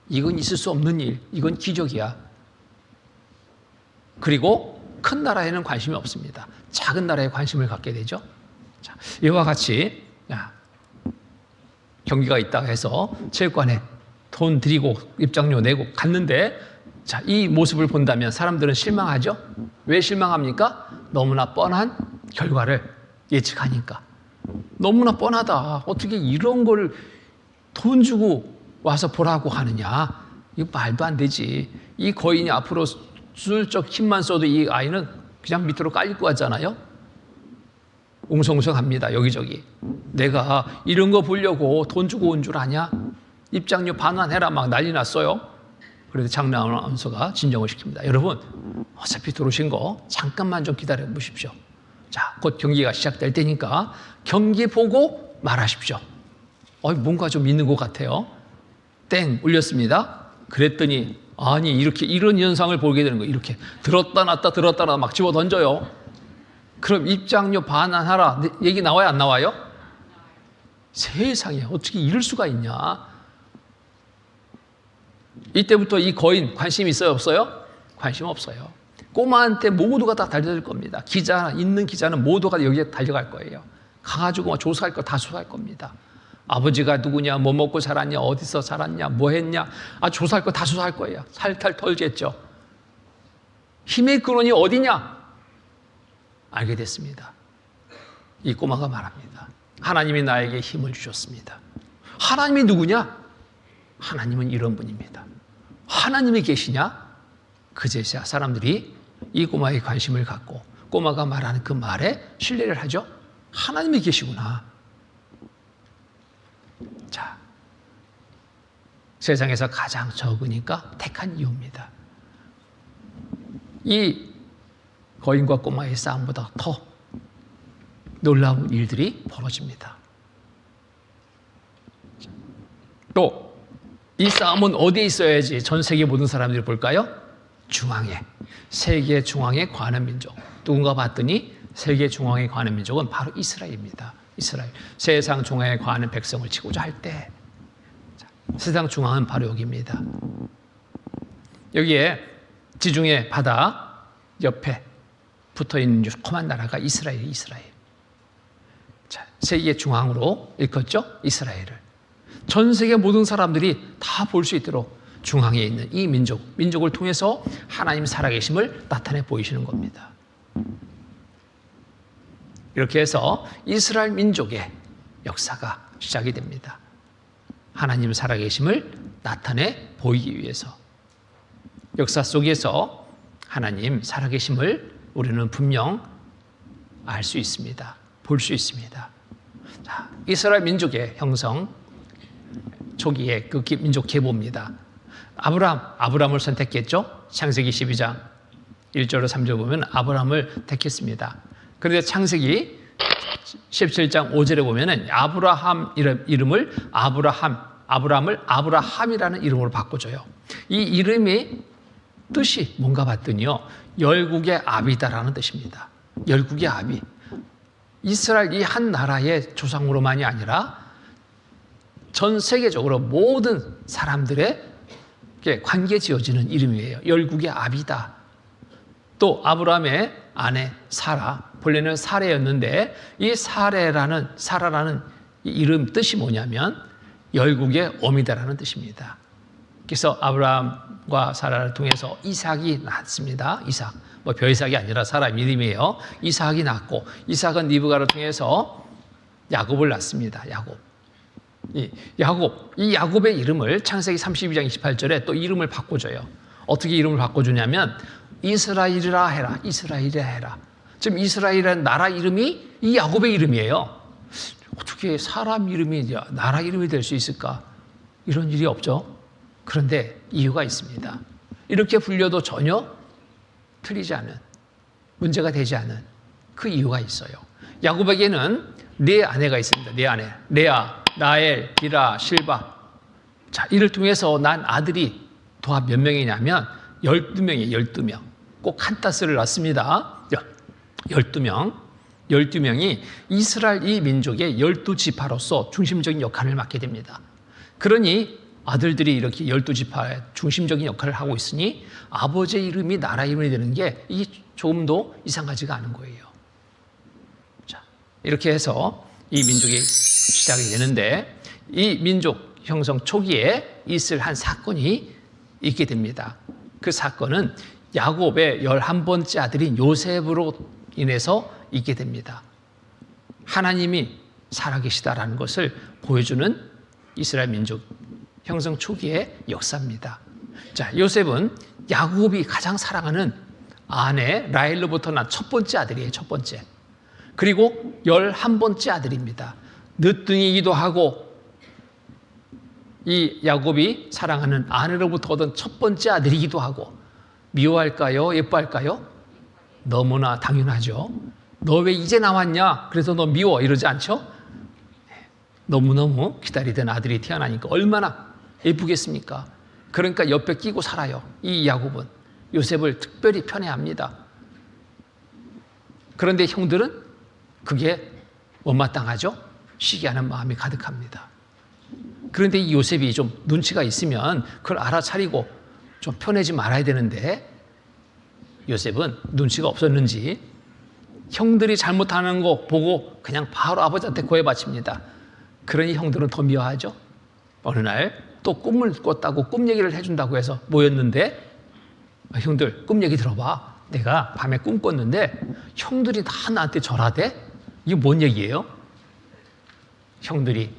이건 있을 수 없는 일, 이건 기적이야. 그리고 큰 나라에는 관심이 없습니다. 작은 나라에 관심을 갖게 되죠. 자, 이와 같이 경기가 있다 해서 체육관에 돈 들이고 입장료 내고 갔는데, 자, 이 모습을 본다면 사람들은 실망하죠? 왜 실망합니까? 너무나 뻔한 결과를 예측하니까. 너무나 뻔하다. 어떻게 이런 걸 돈 주고 와서 보라고 하느냐? 이거 말도 안 되지. 이 거인이 앞으로 슬쩍 힘만 써도 이 아이는 그냥 밑으로 깔릴 것 같잖아요? 웅성웅성합니다. 여기저기. 내가 이런 거 보려고 돈 주고 온 줄 아냐? 입장료 반환해라 막 난리 났어요. 그래도 장로 아나운서가 진정을 시킵니다. 여러분, 어차피 들어오신 거 잠깐만 좀 기다려 보십시오. 자, 곧 경기가 시작될 테니까 경기 보고 말하십시오. 뭔가 좀 있는 것 같아요. 땡 울렸습니다. 그랬더니 아니 이렇게 이런 현상을 보게 되는 거예요. 이렇게 들었다 놨다 막 집어 던져요. 그럼 입장료 반환하라 얘기 나와요, 안 나와요? 세상에 어떻게 이럴 수가 있냐? 이때부터 이 거인 관심 있어요, 없어요? 관심 없어요. 꼬마한테 모두가 다 달려들 겁니다. 있는 기자는 모두가 여기에 달려갈 거예요. 가가지고 조사할 거 다 조사할 겁니다. 아버지가 누구냐, 뭐 먹고 자랐냐, 어디서 자랐냐, 뭐 했냐, 조사할 거 다 조사할 거예요. 살탈 털겠죠. 힘의 근원이 어디냐? 알게 됐습니다. 이 꼬마가 말합니다. 하나님이 나에게 힘을 주셨습니다. 하나님이 누구냐? 하나님은 이런 분입니다. 하나님이 계시냐? 그제야 사람들이 이 꼬마에 관심을 갖고 꼬마가 말하는 그 말에 신뢰를 하죠. 하나님이 계시구나. 자, 세상에서 가장 적으니까 택한 이유입니다. 이 거인과 꼬마의 싸움보다 더 놀라운 일들이 벌어집니다. 또 이 싸움은 어디에 있어야지 전 세계 모든 사람들이 볼까요? 중앙에, 세계 중앙에 관한 민족. 누군가 봤더니 세계 중앙에 관한 민족은 바로 이스라엘입니다. 이스라엘. 세상 중앙에 관한 백성을 치고자 할 때 세상 중앙은 바로 여기입니다. 여기에 지중해 바다 옆에 붙어있는 조그만 나라가 이스라엘이에요. 이스라엘. 자, 세계 중앙으로 일컫죠? 이스라엘을. 전 세계 모든 사람들이 다 볼 수 있도록 중앙에 있는 이 민족을 통해서 하나님 살아계심을 나타내 보이시는 겁니다. 이렇게 해서 이스라엘 민족의 역사가 시작이 됩니다. 하나님 살아계심을 나타내 보이기 위해서. 역사 속에서 하나님 살아계심을 우리는 분명 알 수 있습니다. 볼 수 있습니다. 자, 이스라엘 민족의 형성 초기의 그 민족 계보입니다. 아브라함을 선택했죠. 창세기 12장 1절로 3절 보면 아브라함을 택했습니다. 그런데 창세기 17장 5절에 보면은 아브라함 이름을 아브라함을 아브라함이라는 이름으로 바꿔줘요. 이 이름이 뜻이 뭔가 봤더니요, 열국의 아비다라는 뜻입니다. 열국의 아비. 이스라엘 이 한 나라의 조상으로만이 아니라 전 세계적으로 모든 사람들의 관계 지어지는 이름이에요. 열국의 아비다. 또 아브라함의 아내 사라, 본래는 사레였는데 이 사라라는 이 이름 뜻이 뭐냐면 열국의 어미다라는 뜻입니다. 그래서 아브라함과 사라를 통해서 이삭이 낳습니다. 이삭. 뭐 벼이삭이 아니라 사람 이름이에요. 이삭이 낳고 이삭은 리브가를 통해서 야곱을 낳습니다. 이 야곱의 이름을 창세기 32장 28절에 또 이름을 바꿔줘요. 어떻게 이름을 바꿔주냐면 이스라엘이라 해라. 이스라엘이라 해라. 지금 이스라엘이라는 나라 이름이 이 야곱의 이름이에요. 어떻게 사람 이름이 나라 이름이 될 수 있을까? 이런 일이 없죠. 그런데 이유가 있습니다. 이렇게 불려도 전혀 틀리지 않은, 문제가 되지 않은 그 이유가 있어요. 야곱에게는 네 아내가 있습니다. 네 아내. 레아, 라헬, 비라, 실바. 자, 이를 통해서 난 아들이 도합 몇 명이냐면 12명이에요. 12명. 꼭 한 따스를 낳습니다. 12명. 12명이 이스라엘 이 민족의 12지파로서 중심적인 역할을 맡게 됩니다. 그러니 아들들이 이렇게 12지파의 중심적인 역할을 하고 있으니 아버지의 이름이 나라 이름이 되는 게 이게 조금도 이상하지가 않은 거예요. 자, 이렇게 해서 이 민족이 시작이 되는데 이 민족 형성 초기에 있을 한 사건이 있게 됩니다. 그 사건은 야곱의 11번째 아들인 요셉으로 인해서 있게 됩니다. 하나님이 살아계시다라는 것을 보여주는 이스라엘 민족 형성 초기의 역사입니다. 자, 요셉은 야곱이 가장 사랑하는 아내 라헬로부터 난 첫 번째 아들이에요. 첫 번째. 그리고 11번째 아들입니다. 늦둥이기도 하고 이 야곱이 사랑하는 아내로부터 얻은 첫 번째 아들이기도 하고 미워할까요? 예뻐할까요? 너무나 당연하죠. 너 왜 이제 나왔냐? 그래서 너 미워 이러지 않죠? 너무너무 기다리던 아들이 태어나니까 얼마나 예쁘겠습니까? 그러니까 옆에 끼고 살아요. 이 야곱은 요셉을 특별히 편애합니다. 그런데 형들은 그게 못마땅하죠? 시기하는 마음이 가득합니다. 그런데 이 요셉이 좀 눈치가 있으면 그걸 알아차리고 좀 편하지 말아야 되는데 요셉은 눈치가 없었는지 형들이 잘못하는 거 보고 그냥 바로 아버지한테 고해 바칩니다. 그러니 형들은 더 미워하죠. 어느 날 또 꿈을 꿨다고 꿈 얘기를 해준다고 해서 모였는데 형들 꿈 얘기 들어봐. 내가 밤에 꿈 꿨는데 형들이 다 나한테 절하대? 이게 뭔 얘기예요? 형들이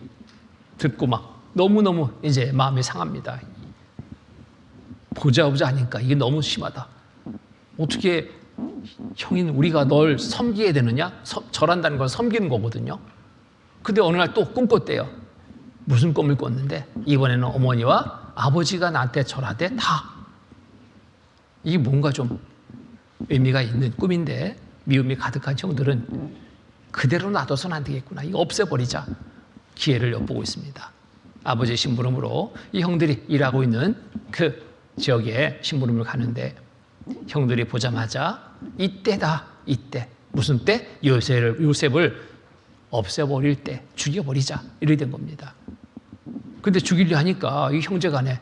듣고 막 너무너무 이제 마음이 상합니다. 보자 하니까 이게 너무 심하다. 어떻게 형인 우리가 널 섬기게 되느냐? 절한다는 건 섬기는 거거든요. 근데 어느 날 또 꿈 꿨대요. 무슨 꿈을 꿨는데 이번에는 어머니와 아버지가 나한테 절하대 다. 이게 뭔가 좀 의미가 있는 꿈인데 미움이 가득한 형들은 그대로 놔둬서는 안 되겠구나. 이거 없애버리자. 기회를 엿보고 있습니다. 아버지 심부름으로 이 형들이 일하고 있는 그 지역에 심부름을 가는데 형들이 보자마자 이때다. 이때. 무슨 때? 요셉을 없애버릴 때, 죽여버리자. 이렇게 된 겁니다. 근데 죽이려 하니까 이 형제 간에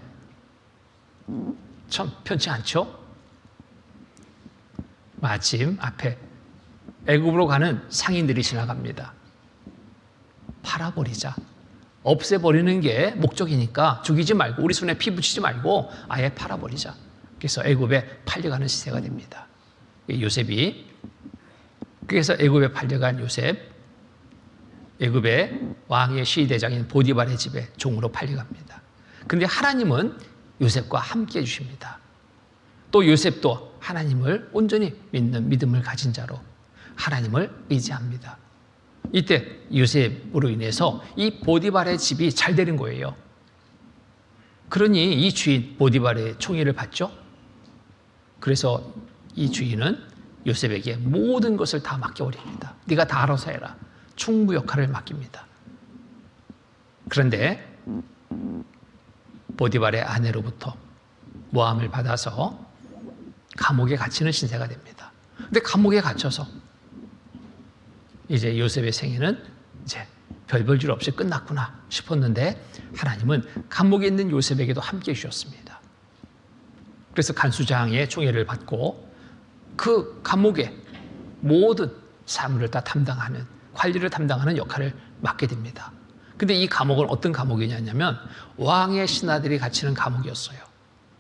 참 편치 않죠? 마침 앞에 애굽으로 가는 상인들이 지나갑니다. 팔아버리자. 없애버리는 게 목적이니까 죽이지 말고 우리 손에 피 붙이지 말고 아예 팔아버리자. 그래서 애굽에 팔려가는 시대가 됩니다. 요셉이 그래서 애굽에 팔려간 요셉 애굽의 왕의 시대장인 보디발의 집에 종으로 팔려갑니다. 그런데 하나님은 요셉과 함께 해주십니다. 또 요셉도 하나님을 온전히 믿는 믿음을 가진 자로 하나님을 의지합니다. 이때 요셉으로 인해서 이 보디발의 집이 잘 되는 거예요. 그러니 이 주인 보디발의 총애를 받죠. 그래서 이 주인은 요셉에게 모든 것을 다 맡겨버립니다. 네가 다 알아서 해라. 충무 역할을 맡깁니다. 그런데 보디발의 아내로부터 모함을 받아서 감옥에 갇히는 신세가 됩니다. 근데 감옥에 갇혀서 이제 요셉의 생애는 이제 별 볼 일 없이 끝났구나 싶었는데 하나님은 감옥에 있는 요셉에게도 함께 해주셨습니다. 그래서 간수장의 총애를 받고 그 감옥의 모든 사물을 다 담당하는 관리를 담당하는 역할을 맡게 됩니다. 근데 이 감옥은 어떤 감옥이냐면 왕의 신하들이 갇히는 감옥이었어요.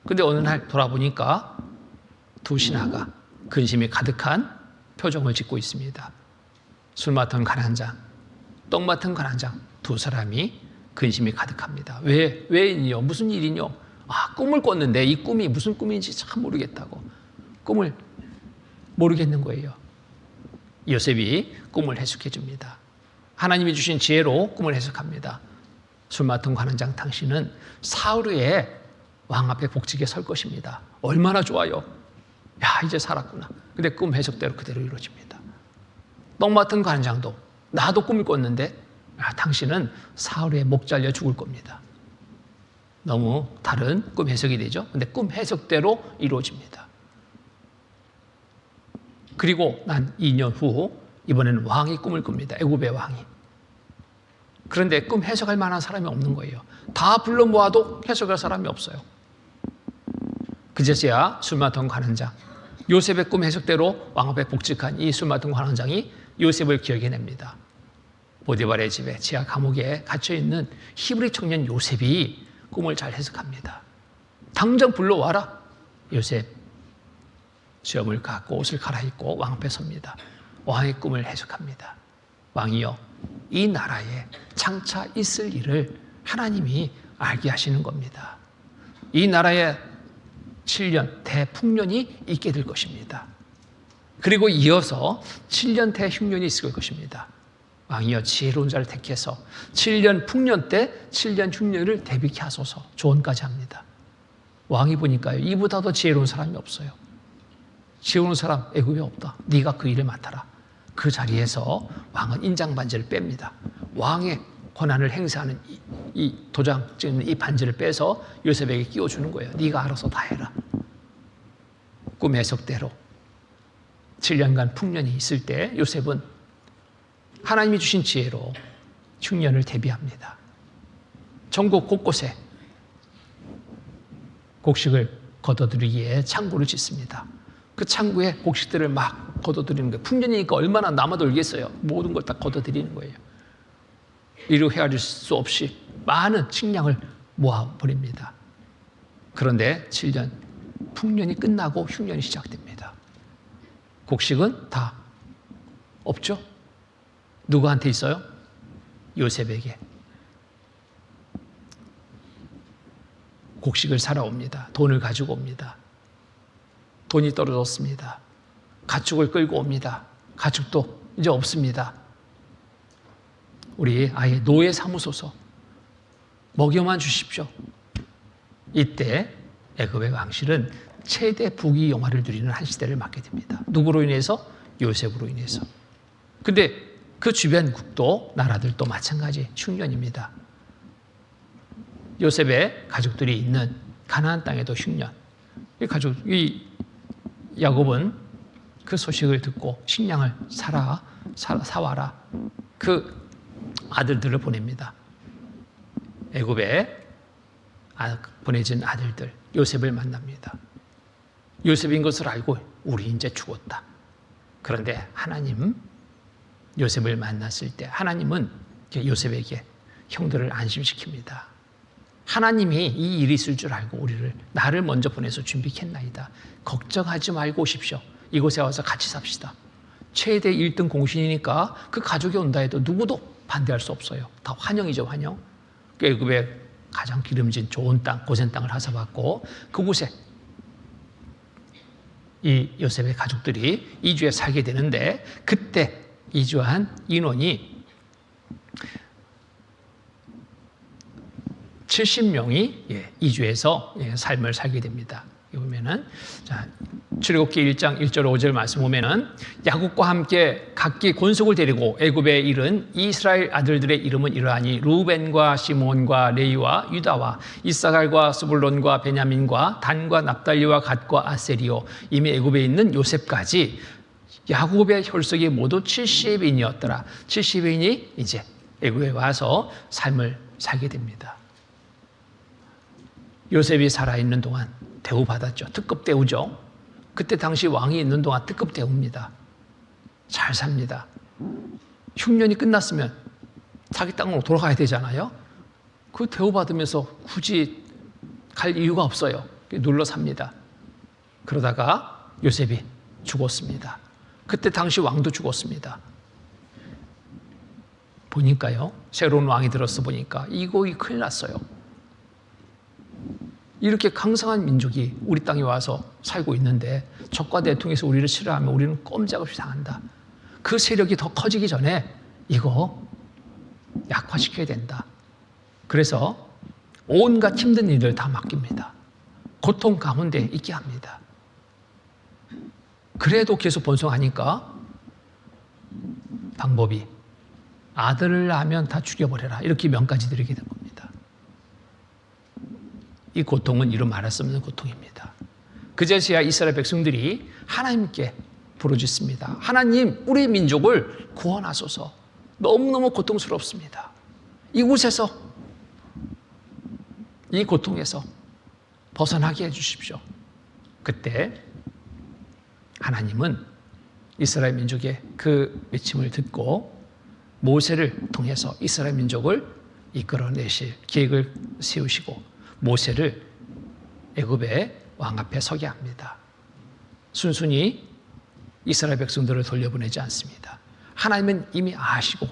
근데 어느 날 돌아보니까 두 신하가 근심이 가득한 표정을 짓고 있습니다. 술 맡은 관한장, 떡 맡은 관한장 두 사람이 근심이 가득합니다. 왜요? 무슨 일이뇨? 꿈을 꿨는데 이 꿈이 무슨 꿈인지 참 모르겠다고. 꿈을 모르겠는 거예요. 요셉이 꿈을 해석해 줍니다. 하나님이 주신 지혜로 꿈을 해석합니다. 술 맡은 관원장 당신은 사흘 왕 앞에 복직에 설 것입니다. 얼마나 좋아요. 야, 이제 살았구나. 근데 꿈 해석대로 그대로 이루어집니다. 떡 맡은 관원장도 나도 꿈을 꿨는데 당신은 사흘 목 잘려 죽을 겁니다. 너무 다른 꿈 해석이 되죠. 근데 꿈 해석대로 이루어집니다. 그리고 난 2년 후 이번에는 왕이 꿈을 꿉니다. 애굽의 왕이. 그런데 꿈 해석할 만한 사람이 없는 거예요. 다 불러 모아도 해석할 사람이 없어요. 그제서야 술 맡은 관원장, 요셉의 꿈 해석대로 왕 앞에 복직한 이 술 맡은 관원장이 요셉을 기억해냅니다. 보디발의 집에 지하 감옥에 갇혀있는 히브리 청년 요셉이 꿈을 잘 해석합니다. 당장 불러와라. 요셉 수염을 갖고 옷을 갈아입고 왕 앞에 섭니다. 왕의 꿈을 해석합니다. 왕이여, 이 나라에 장차 있을 일을 하나님이 알게 하시는 겁니다. 이 나라에 7년 대풍년이 있게 될 것입니다. 그리고 이어서 7년 대흉년이 있을 것입니다. 왕이여, 지혜로운 자를 택해서 7년 풍년 때 7년 흉년을 대비케 하소서. 조언까지 합니다. 왕이 보니까요, 이보다 더 지혜로운 사람이 없어요. 지혜로운 사람 애굽에 없다. 네가 그 일을 맡아라. 그 자리에서 왕은 인장 반지를 뺍니다. 왕의 권한을 행사하는 이 도장 찍는 이 반지를 빼서 요셉에게 끼워주는 거예요. 네가 알아서 다 해라. 꿈 해석대로 7년간 풍년이 있을 때 요셉은 하나님이 주신 지혜로 흉년을 대비합니다. 전국 곳곳에 곡식을 거둬들이기에 창고를 짓습니다. 그 창고에 곡식들을 막 걷어들이는 거예요. 풍년이니까 얼마나 남아돌겠어요. 모든 걸 다 걷어들이는 거예요. 이루 헤아릴 수 없이 많은 식량을 모아버립니다. 그런데 7년 풍년이 끝나고 흉년이 시작됩니다. 곡식은 다 없죠. 누구한테 있어요? 요셉에게. 곡식을 사러 옵니다. 돈을 가지고 옵니다. 돈이 떨어졌습니다. 가축을 끌고 옵니다. 가축도 이제 없습니다. 우리 아예 노예 삼으소서. 먹여만 주십시오. 이때 애굽의 왕실은 최대 부귀 영화를 누리는 한 시대를 맞게 됩니다. 누구로 인해서? 요셉으로 인해서. 근데 그 주변국도 나라들도 마찬가지 흉년입니다. 요셉의 가족들이 있는 가나안 땅에도 흉년. 이 야곱은 그 소식을 듣고 식량을 사와라. 그 아들들을 보냅니다. 애굽에 보내진 아들들 요셉을 만납니다. 요셉인 것을 알고 우리 이제 죽었다. 그런데 하나님 요셉을 만났을 때 하나님은 요셉에게 형들을 안심시킵니다. 하나님이 이 일이 있을 줄 알고 나를 먼저 보내서 준비했나이다. 걱정하지 말고 오십시오. 이곳에 와서 같이 삽시다. 최대 1등 공신이니까 그 가족이 온다 해도 누구도 반대할 수 없어요. 다 환영이죠, 환영. 애굽의 가장 기름진 좋은 땅, 고센 땅을 하사받고 그곳에 이 요셉의 가족들이 이주해 살게 되는데 그때 이주한 인원이 70명이 이주해서 삶을 살게 됩니다. 여기 보면은 출애굽기 1장 1절 5절 말씀 보면은 야곱과 함께 각기 권속을 데리고 애굽에 이른 이스라엘 아들들의 이름은 이러하니 루벤과 시몬과 레이와 유다와 이사갈과 스불론과 베냐민과 단과 납달리와 갓과 아세리오 이미 애굽에 있는 요셉까지 야곱의 혈속이 모두 70인이었더라. 70인이 이제 애굽에 와서 삶을 살게 됩니다. 요셉이 살아있는 동안 대우받았죠. 특급 대우죠. 그때 당시 왕이 있는 동안 특급 대우입니다. 잘 삽니다. 흉년이 끝났으면 자기 땅으로 돌아가야 되잖아요. 그 대우받으면서 굳이 갈 이유가 없어요. 눌러 삽니다. 그러다가 요셉이 죽었습니다. 그때 당시 왕도 죽었습니다. 보니까요. 새로운 왕이 들어서 보니까 이거 큰일 났어요. 이렇게 강성한 민족이 우리 땅에 와서 살고 있는데 적과 내통해서 우리를 싫어하면 우리는 꼼짝없이 당한다. 그 세력이 더 커지기 전에 이거 약화시켜야 된다. 그래서 온갖 힘든 일을 다 맡깁니다. 고통 가운데 있게 합니다. 그래도 계속 번성하니까 방법이 아들을 낳으면 다 죽여버려라. 이렇게 명까지 드리게 된 겁니다. 이 고통은 이루 말할 수 없는 고통입니다. 그제서야 이스라엘 백성들이 하나님께 부르짖습니다. 하나님, 우리 민족을 구원하소서. 너무너무 고통스럽습니다. 이곳에서, 이 고통에서 벗어나게 해주십시오. 그때 하나님은 이스라엘 민족의 그 외침을 듣고 모세를 통해서 이스라엘 민족을 이끌어내실 계획을 세우시고 모세를 애굽의 왕 앞에 서게 합니다. 순순히 이스라엘 백성들을 돌려보내지 않습니다. 하나님은 이미 아시고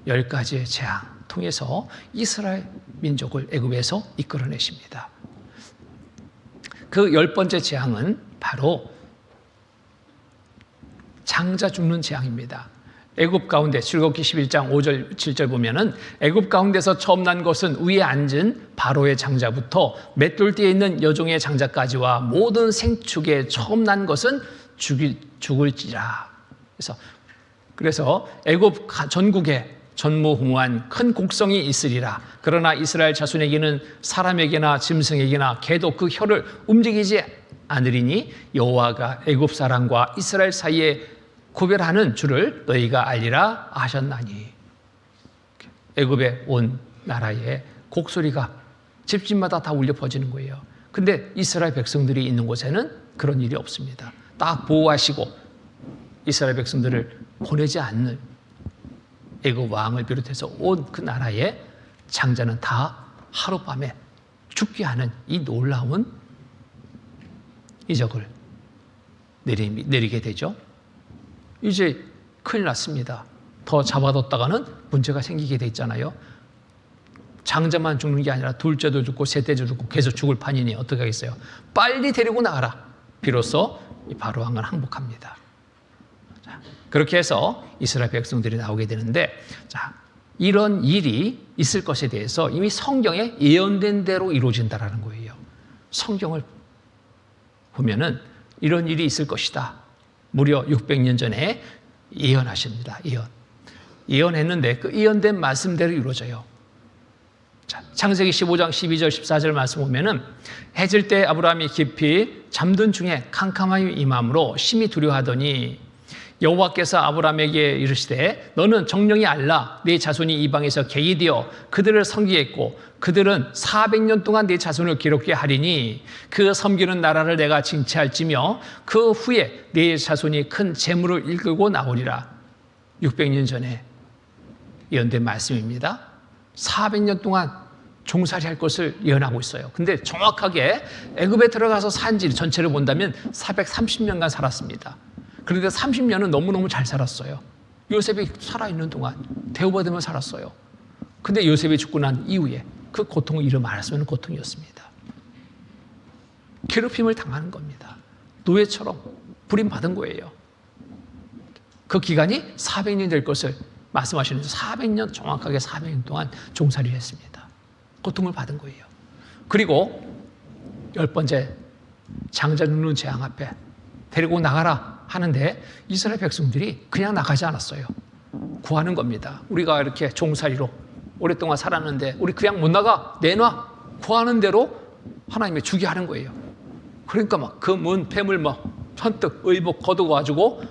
10가지의 재앙 통해서 이스라엘 민족을 애굽에서 이끌어내십니다. 그 10번째 재앙은 바로 장자 죽는 재앙입니다. 애굽 가운데 출애굽기 11장 5절 7절 보면은 애굽 가운데서 처음 난 것은 위에 앉은 바로의 장자부터 맷돌 뒤에 있는 여종의 장자까지와 모든 생축에 처음 난 것은 죽을지라. 그래서 애굽 전국에 전무후무한 큰 곡성이 있으리라. 그러나 이스라엘 자손에게는 사람에게나 짐승에게나 개도 그 혀를 움직이지 않으리니 여호와가 애굽 사람과 이스라엘 사이에 구별하는 줄을 너희가 알리라 하셨나니. 애굽에 온 나라에 곡소리가 집집마다 다 울려 퍼지는 거예요. 근데 이스라엘 백성들이 있는 곳에는 그런 일이 없습니다. 딱 보호하시고 이스라엘 백성들을 보내지 않는 애굽 왕을 비롯해서 온 그 나라의 장자는 다 하룻밤에 죽게 하는 이 놀라운 이적을 내리게 되죠. 이제 큰일 났습니다. 더 잡아뒀다가는 문제가 생기게 돼 있잖아요. 장자만 죽는 게 아니라 둘째도 죽고 셋째도 죽고 계속 죽을 판이니 어떻게 하겠어요? 빨리 데리고 나가라. 비로소 바로 왕은 항복합니다. 자, 그렇게 해서 이스라엘 백성들이 나오게 되는데, 자, 이런 일이 있을 것에 대해서 이미 성경에 예언된 대로 이루어진다라는 거예요. 성경을 보면은 이런 일이 있을 것이다. 무려 600년 전에 예언하십니다. 예언했는데 그 예언된 말씀대로 이루어져요. 자, 창세기 15장 12절 14절 말씀 보면은 해질 때 아브라함이 깊이 잠든 중에 캄캄함이 임함으로 심히 두려워하더니 여호와께서 아브라함에게 이르시되 너는 정령이 알라 네 자손이 이방에서 갱이 되어 그들을 섬기겠고 그들은 400년 동안 네 자손을 기록게 하리니 그 섬기는 나라를 내가 징치할지며 그 후에 네 자손이 큰 재물을 일끌고 나오리라. 600년 전에 예언된 말씀입니다. 400년 동안 종살이 할 것을 예언하고 있어요. 근데 정확하게 애굽에 들어가서 산 지 전체를 본다면 430년간 살았습니다. 그런데 30년은 너무너무 잘 살았어요. 요셉이 살아있는 동안 대우받으며 살았어요. 근데 요셉이 죽고 난 이후에 그 고통을 이름 알았으면 고통이었습니다. 괴롭힘을 당하는 겁니다. 노예처럼 부림받은 거예요. 그 기간이 400년 될 것을 말씀하시는데 400년, 정확하게 400년 동안 종살이를 했습니다. 고통을 받은 거예요. 그리고 10번째 장자 눕는 재앙 앞에 데리고 나가라 하는데 이스라엘 백성들이 그냥 나가지 않았어요. 구하는 겁니다. 우리가 이렇게 종살이로 오랫동안 살았는데 우리 그냥 못 나가, 내놔. 구하는 대로 하나님이 주게 하는 거예요. 그러니까 막 금은 폐물 막 선뜻 의복 걷어가지고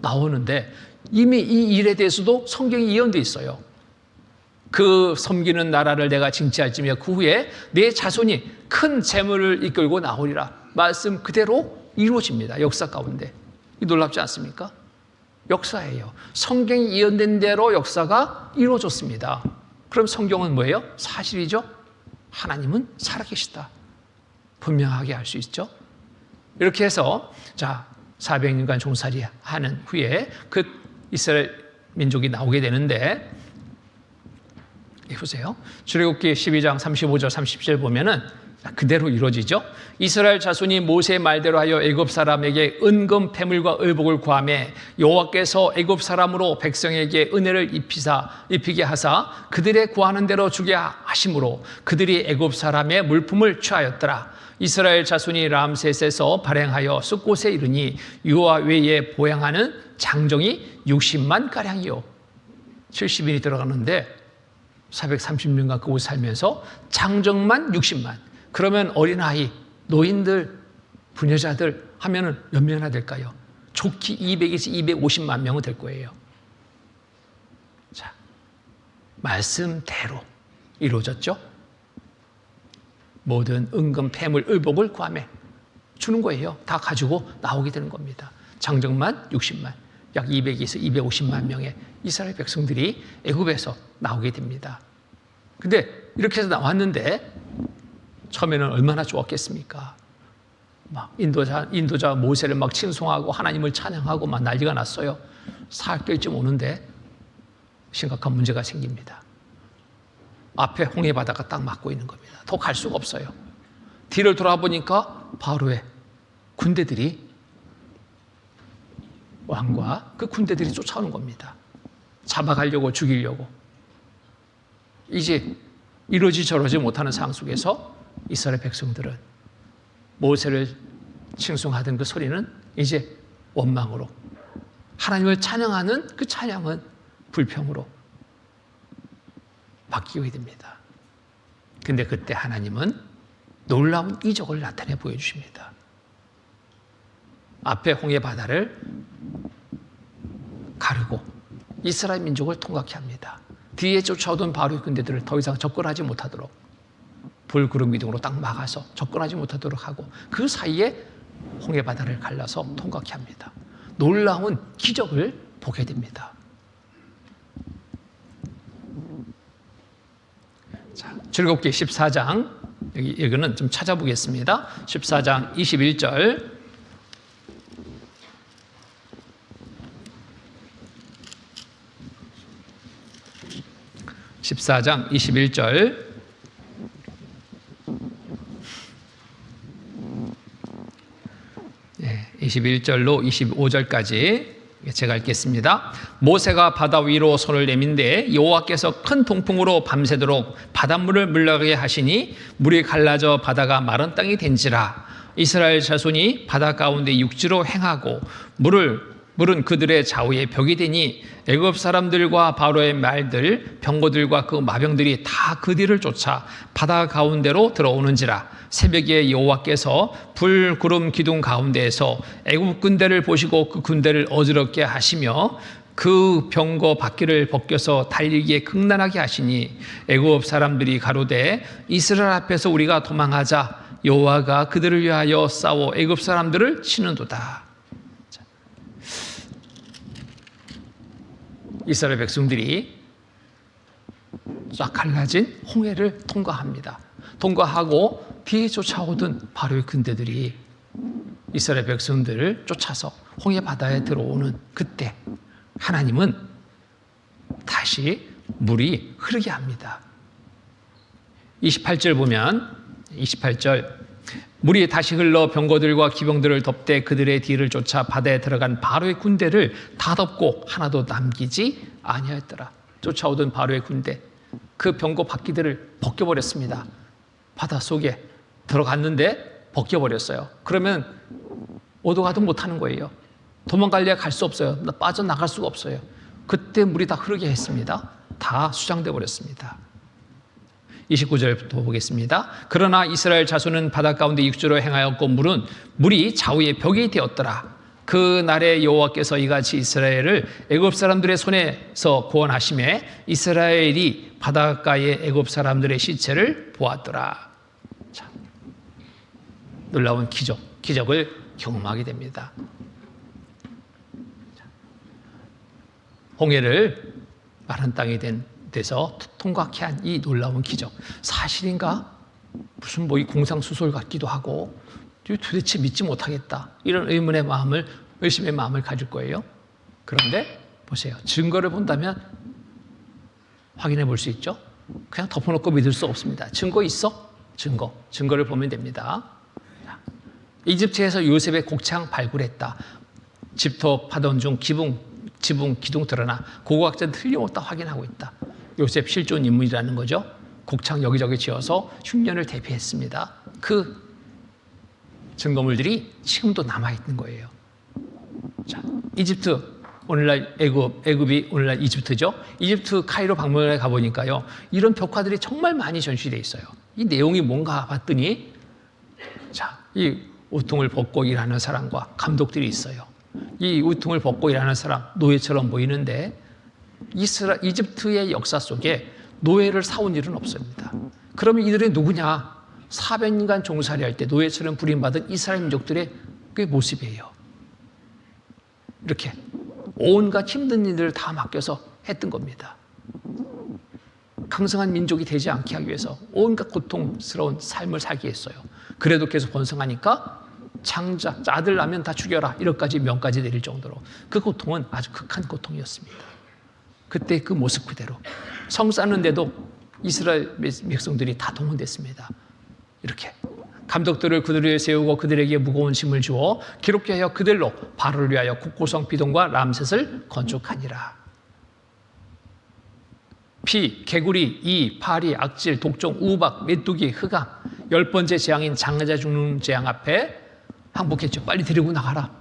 나오는데 이미 이 일에 대해서도 성경이 예언되어 있어요. 그 섬기는 나라를 내가 징치할지며 그 후에 내 자손이 큰 재물을 이끌고 나오리라. 말씀 그대로 이루어집니다. 역사 가운데. 놀랍지 않습니까? 역사예요. 성경이 예언된 대로 역사가 이루어졌습니다. 그럼 성경은 뭐예요? 사실이죠? 하나님은 살아계시다. 분명하게 알 수 있죠? 이렇게 해서 자 400년간 종살이 하는 후에 그 이스라엘 민족이 나오게 되는데 보세요. 출애굽기 12장 35절 30절 보면은 그대로 이루어지죠. 이스라엘 자손이 모세의 말대로 하여 애굽 사람에게 은금 패물과 의복을 구하며 여호와께서 애굽 사람으로 백성에게 은혜를 입히게 하사 그들의 구하는 대로 주게 하심으로 그들이 애굽 사람의 물품을 취하였더라. 이스라엘 자손이 람셋에서 발행하여 숫곳에 이르니 여호와 외에 보양하는 장정이 60만 가량이요. 70인이 들어가는데 430년간 그곳 살면서 장정만 60만. 그러면 어린아이, 노인들, 부녀자들 하면은 몇 명이나 될까요? 좋기 200에서 250만 명은 될 거예요. 자, 말씀대로 이루어졌죠? 모든 은금, 폐물, 의복을 구하며 주는 거예요. 다 가지고 나오게 되는 겁니다. 장정만 60만, 약 200에서 250만 명의 이스라엘 백성들이 애굽에서 나오게 됩니다. 근데 이렇게 해서 나왔는데 처음에는 얼마나 좋았겠습니까? 막 인도자 모세를 막 칭송하고 하나님을 찬양하고 막 난리가 났어요. 사흘쯤 오는데 심각한 문제가 생깁니다. 앞에 홍해 바다가 딱 막고 있는 겁니다. 더 갈 수가 없어요. 뒤를 돌아보니까 바로의 군대들이 왕과 그 군대들이 쫓아오는 겁니다. 잡아가려고 죽이려고. 이제 이러지 저러지 못하는 상황 속에서 이스라엘 백성들은 모세를 칭송하던 그 소리는 이제 원망으로, 하나님을 찬양하는 그 찬양은 불평으로 바뀌게 됩니다. 근데 그때 하나님은 놀라운 이적을 나타내 보여주십니다. 앞에 홍해 바다를 가르고 이스라엘 민족을 통과케 합니다. 뒤에 쫓아오던 바로의 군대들을 더 이상 접근하지 못하도록 불구름 기둥으로 딱 막아서 접근하지 못하도록 하고 그 사이에 홍해 바다를 갈라서 통과케 합니다. 놀라운 기적을 보게 됩니다. 자, 출애굽기 14장 여기는 좀 찾아보겠습니다. 14장 21절 14장 21절. 네, 21절로 25절까지 제가 읽겠습니다. 모세가 바다 위로 손을 내민데 여호와께서 큰 동풍으로 밤새도록 바닷물을 물러가게 하시니 물이 갈라져 바다가 마른 땅이 된지라. 이스라엘 자손이 바다 가운데 육지로 행하고 물은 그들의 좌우에 벽이 되니 애굽 사람들과 바로의 말들 병거들과 그 마병들이 다 그 뒤를 쫓아 바다 가운데로 들어오는지라. 새벽에 여호와께서 불 구름 기둥 가운데에서 애굽 군대를 보시고 그 군대를 어지럽게 하시며 그 병거 바퀴를 벗겨서 달리기에 극난하게 하시니 애굽 사람들이 가로되 이스라엘 앞에서 우리가 도망하자. 여호와가 그들을 위하여 싸워 애굽 사람들을 치는도다. 이스라엘 백성들이 쫙 갈라진 홍해를 통과합니다. 통과하고 뒤에 쫓아오던 바로의 군대들이 이스라엘 백성들을 쫓아서 홍해 바다에 들어오는 그때 하나님은 다시 물이 흐르게 합니다. 28절 보면 28절 물이 다시 흘러 병거들과 기병들을 덮되 그들의 뒤를 쫓아 바다에 들어간 바로의 군대를 다 덮고 하나도 남기지 아니하였더라. 쫓아오던 바로의 군대 그 병거 바퀴들을 벗겨버렸습니다. 바다 속에 들어갔는데 벗겨버렸어요. 그러면 오도 가도 못하는 거예요. 도망갈래야 갈 수 없어요. 빠져나갈 수가 없어요. 그때 물이 다 흐르게 했습니다. 다 수장돼 버렸습니다. 29절부터 보겠습니다. 그러나 이스라엘 자손은 바다 가운데 육지로 행하였고 물이 좌우에 벽이 되었더라. 그 날에 여호와께서 이같이 이스라엘을 애굽 사람들의 손에서 구원하심에 이스라엘이 바닷가의 애굽 사람들의 시체를 보았더라. 자, 놀라운 기적을 경험하게 됩니다. 홍해를 마른 땅이 돼서 통과케 한 이 놀라운 기적, 사실인가? 무슨 이 공상수설 같기도 하고 도대체 믿지 못하겠다 이런 의심의 마음을 가질 거예요. 그런데 보세요, 증거를 본다면 확인해 볼 수 있죠. 그냥 덮어놓고 믿을 수 없습니다. 증거 있어? 증거를 보면 됩니다. 이집트에서 요셉의 곡창 발굴했다. 집터 파던 중 지붕 기둥 드러나 고고학자는 틀림없다 확인하고 있다. 요셉 실존 인물이라는 거죠. 곡창 여기저기 지어서 흉년을 대피했습니다. 그 증거물들이 지금도 남아있는 거예요. 자, 이집트, 오늘날 애굽이 오늘날 이집트죠. 이집트 카이로 박물관에 가보니까요, 이런 벽화들이 정말 많이 전시되어 있어요. 이 내용이 뭔가 봤더니, 자, 이 우통을 벗고 일하는 사람과 감독들이 있어요. 이 우통을 벗고 일하는 사람, 노예처럼 보이는데 이집트의 역사 속에 노예를 사온 일은 없습니다. 그러면 이들이 누구냐? 400년간 종살이 할 때 노예처럼 부림받은 이스라엘 민족들의 그 모습이에요. 이렇게 온갖 힘든 일들을 다 맡겨서 했던 겁니다. 강성한 민족이 되지 않게 하기 위해서 온갖 고통스러운 삶을 살게 했어요. 그래도 계속 번성하니까 장자, 아들 나면 다 죽여라 이렇게까지 명까지 내릴 정도로 그 고통은 아주 극한 고통이었습니다. 그때 그 모습 그대로 성 쌓는데도 이스라엘 백성들이 다 동원됐습니다. 이렇게 감독들을 그들을 세우고 그들에게 무거운 짐을 주어 기록케 하여 그들로 바로를 위하여 국고성 비동과 람셋을 건축하니라. 피, 개구리, 이, 파리, 악질, 독종, 우박, 메뚜기, 흑암 10번째 재앙인 장자 죽는 재앙 앞에 항복했죠. 빨리 데리고 나가라.